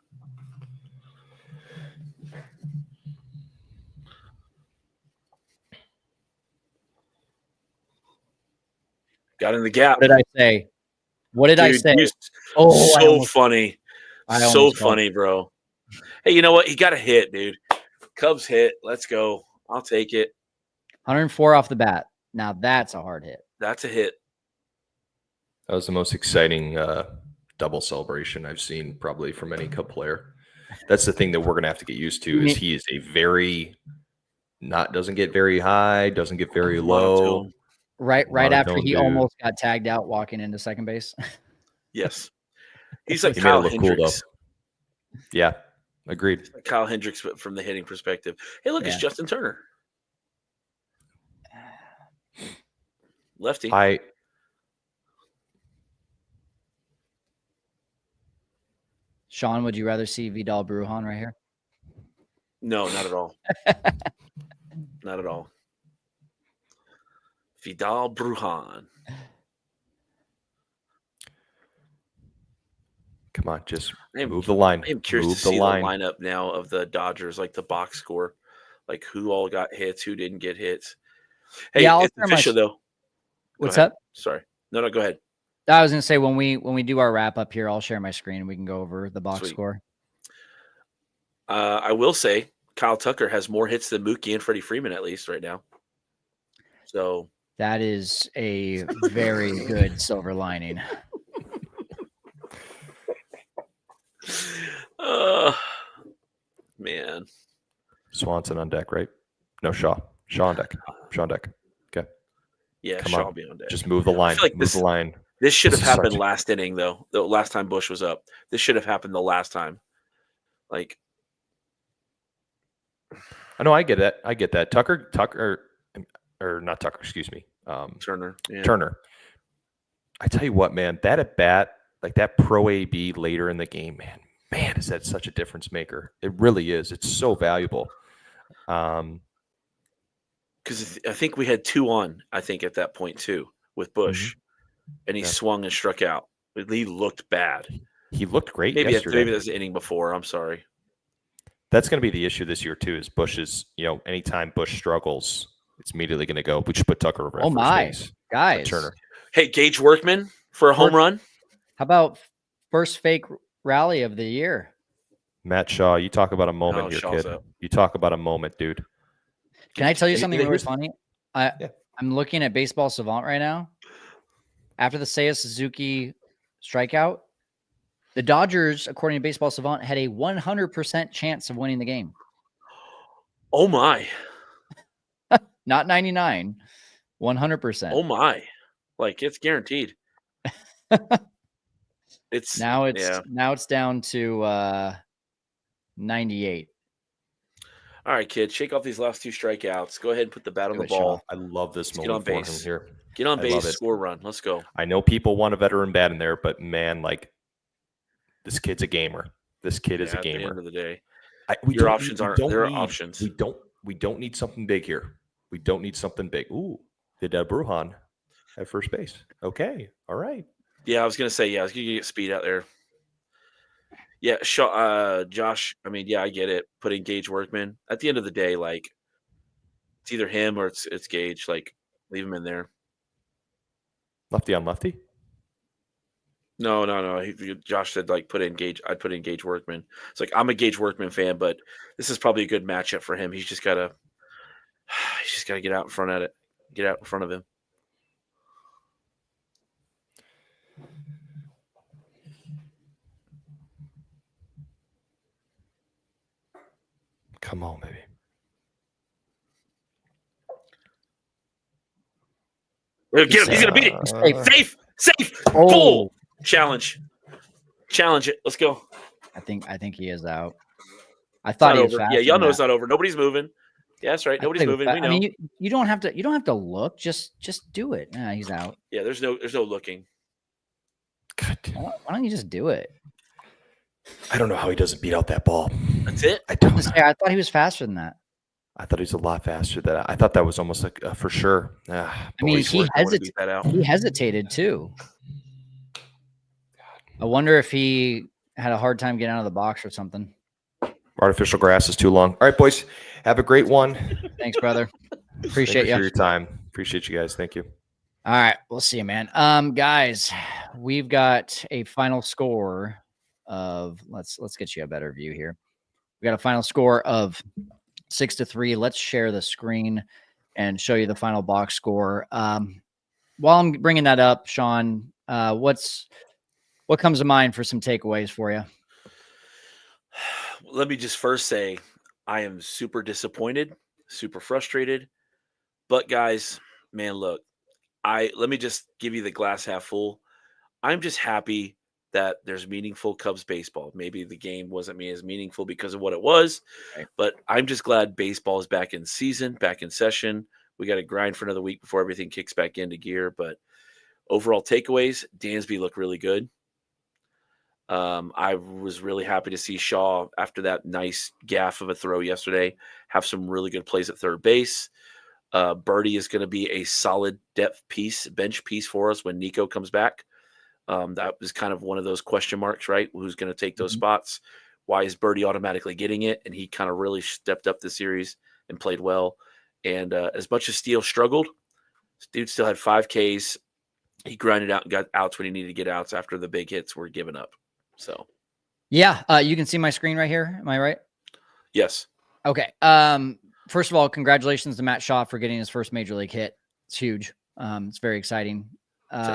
Got in the gap.
What did I say? What did I
Dude,
say?
he's
Oh,
so funny.
I
So
almost
funny, bro. Hey, you know what? He got a hit, dude. Cubs hit. Let's go. I'll take it.
104 off the bat. Now that's a hard hit.
That's a hit.
That was the most exciting double celebration I've seen probably from any Cub player. That's the thing that we're going to have to get used to is he is a doesn't get very high, doesn't get very low.
Right after he
dude.
almost got tagged out walking into second base.
Yes. He's like
He made it
Kyle
look cool,
Hendricks.
though. Yeah, agreed.
Like Kyle Hendricks, but from the hitting perspective. Hey, look, it's
Yeah.
Justin Turner. Lefty.
Sean, would you rather see Vidal Brujan right here?
No, not at all. Not at all. Vidal Brujan.
Come on, just move the line.
I am curious
Move
to see
the line.
the lineup now of the Dodgers, like the box score, like who all got hits, who didn't get hits. Hey,
Yeah, I'll
it's
share my
official though. Go
What's
ahead.
up?
Sorry. No, go ahead.
I was gonna say when we do our wrap up here, I'll share my screen and we can go over the box
Sweet.
score.
I will say Kyle Tucker has more hits than Mookie and Freddie Freeman at least right now. So
that is a very good silver lining.
Man.
Swanson on deck, right? No, Shaw. Shaw on deck. Shaw on deck. Okay.
Yeah,
Come
Shaw
on.
be on deck.
Just move the line.
like
Move the line.
This should have
This is
happened
such a-
last inning, though. The last time Bush was up. This should have happened the last time. Like,
I know. I get that. Tucker, or not Tucker. Excuse me.
Turner. Yeah.
Turner. I tell you what, man. That at bat, like that pro AB later in the game, man, is that such a difference maker? It really is. It's so valuable.
Because I think we had 2 on, I think, at that point, too, with Bush. And he swung and struck out. He looked bad.
He looked great
Maybe
yesterday.
maybe that's the inning before. I'm sorry.
That's going to be the issue this year, too, is Bush's, anytime Bush struggles, it's immediately going to go, we should put Tucker over at first base.
Guys.
Turner.
Hey, Gage Workman for a home run.
How about first fake rally of the year?
Matt Shaw, you talk about a moment
No,
here,
Shaw's
kid.
up.
You talk about a moment, dude.
Can I tell you something
here's-
really funny? I'm looking at Baseball Savant right now. After the Seiya Suzuki strikeout, the Dodgers, according to Baseball Savant, had a 100% chance of winning the game.
Oh, my.
Not 99, 100%.
Oh, my. Like it's guaranteed. It's
Now it's
yeah.
down to 98.
All right, kid, shake off these last 2 strikeouts. Go ahead and put the bat on
Do
the
it, Shaw.
ball.
I love this
Let's get on
moment for him
base.
here.
Get on
I
base,
love it.
score a run. Let's go.
I know people want a veteran bat in there, but man, like this kid's a gamer. This kid is a
At the end
gamer.
of the day,
Your
options aren't. There are options.
We don't need something big here. We don't need something big. Ooh, did Brujan at first base? Okay, all right.
Yeah, I was gonna say. Yeah, I was gonna get speed out there. Yeah, Josh. I mean, yeah, I get it. Putting Gage Workman. At the end of the day, like it's either him or it's Gage. Like leave him in there.
Lefty on lefty.
No. Josh said like put in Gage. I'd put in Gage Workman. It's like I'm a Gage Workman fan, but this is probably a good matchup for him. He's just gotta get out in front of it. Get out in front of him.
Come on, baby.
Get him. He's gonna beat it. Safe.
Oh.
Full challenge it. Let's go.
I think he is out. I thought he was
over.
faster
Yeah, y'all
than
know
that.
it's not over. Nobody's moving. Yeah, that's right. Nobody's moving. We know.
I mean, you don't have to look. Just do it. Nah, he's out.
Yeah, there's no looking.
God.
Why don't you just do it?
I don't know how he doesn't beat out that ball.
That's it.
I don't.
I thought he was faster than that.
I thought he was a lot faster than that. I thought that was almost like for sure.
I mean, he hesitated too. I wonder if he had a hard time getting out of the box or something.
Artificial grass is too long. All right, boys. Have a great one.
Thanks, brother. Appreciate
Thank you for
you.
your time. Appreciate you guys. Thank you.
All right, we'll see you, man. Guys, we've got a final score of let's get you a better view here. We got a final score of 6-3. Let's share the screen and show you the final box score. While I'm bringing that up, Sean, what comes to mind for some takeaways for you?
Let me just first say I am super disappointed, super frustrated. But guys, man, look, let me just give you the glass half full. I'm just happy that there's meaningful Cubs baseball. Maybe the game wasn't as meaningful because of what it was,
right,
but I'm just glad baseball is back in season, back in session. We got to grind for another week before everything kicks back into gear. But overall takeaways, Dansby looked really good. I was really happy to see Shaw, after that nice gaff of a throw yesterday, have some really good plays at third base. Birdie is going to be a solid bench piece for us when Nico comes back. That was kind of one of those question marks, right? Who's going to take those spots? Why is Birdie automatically getting it? And he kind of really stepped up the series and played well. And as much as Steele struggled, dude still had 5 Ks. He grinded out and got outs when he needed to get outs after the big hits were given up. So,
yeah, you can see my screen right here. Am I right?
Yes.
Okay. First of all, congratulations to Matt Shaw for getting his first major league hit. It's huge. It's very exciting. It's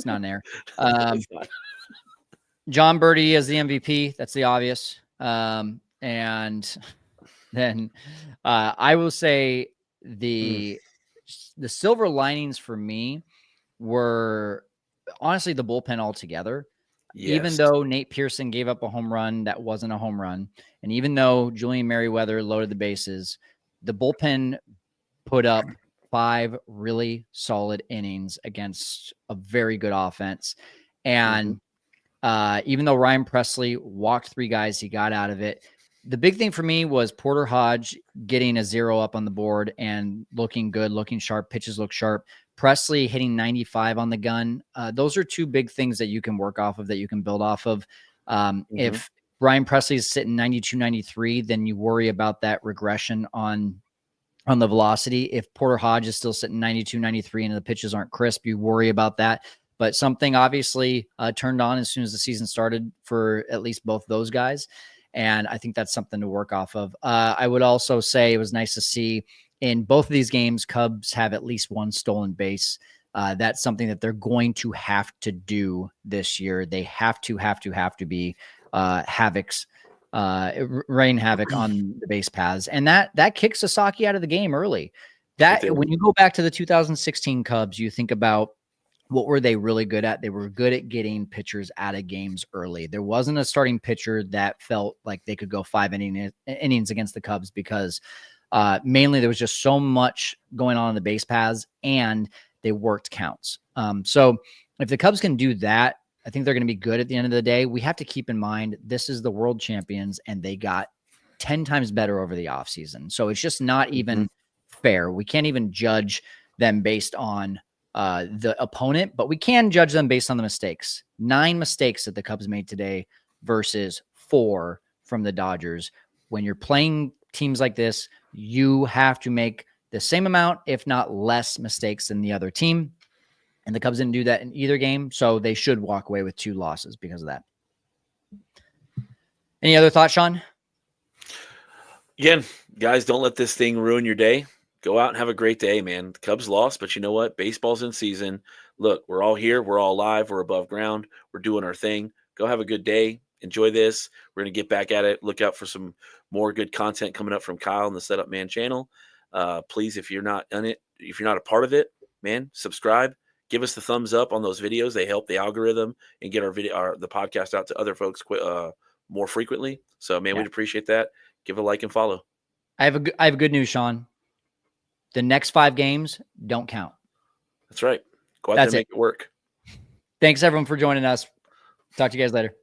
not an error.
It's not.
John Birdie as the MVP. That's the obvious. And then I will say the silver linings for me were honestly the bullpen altogether.
Yes.
Even though Nate Pearson gave up a home run that wasn't a home run, and even though Julian Merriweather loaded the bases, the bullpen put up 5 really solid innings against a very good offense. And even though Ryan Presley walked 3 guys, he got out of it. The big thing for me was Porter Hodge getting a 0 up on the board and looking good, looking sharp. Pitches look sharp. Presley hitting 95 on the gun. Those are 2 big things that you can work off of, that you can build off of. If Brian Presley is sitting 92, 93, then you worry about that regression on the velocity. If Porter Hodge is still sitting 92, 93 and the pitches aren't crisp, you worry about that. But something obviously turned on as soon as the season started for at least both those guys. And I think that's something to work off of. I would also say it was nice to see in both of these games, Cubs have at least 1 stolen base. That's something that they're going to have to do this year. They have to be rain havoc on the base paths. And that kicks Sasaki out of the game early. That
they-
when you go back to the 2016 Cubs, you think about what were they really good at? They were good at getting pitchers out of games early. There wasn't a starting pitcher that felt like they could go 5 innings against the Cubs because mainly there was just so much going on in the base paths and they worked counts. So if the Cubs can do that, I think they're going to be good at the end of the day. We have to keep in mind this is the world champions and they got 10 times better over the offseason. So it's just not even fair. We can't even judge them based on the opponent, but we can judge them based on the mistakes. 9 mistakes that the Cubs made today versus 4 from the Dodgers. When you're playing teams like this, you have to make the same amount, if not less, mistakes than the other team. And the Cubs didn't do that in either game, so they should walk away with 2 losses because of that. Any other thoughts, Sean?
Again, guys, don't let this thing ruin your day. Go out and have a great day, man. The Cubs lost, but you know what? Baseball's in season. Look, we're all here. We're all live. We're above ground. We're doing our thing. Go have a good day. Enjoy this. We're going to get back at it. Look out for some more good content coming up from Kyle on the Setup Man channel. Please, if you're not on it, if you're not a part of it, man, subscribe. Give us the thumbs up on those videos. They help the algorithm and get the podcast out to other folks more frequently. So, man, we'd appreciate that. Give a like and follow.
I have good news, Sean. The next 5 games don't count.
That's right. Go out there and make it work.
Thanks, everyone, for joining us. Talk to you guys later.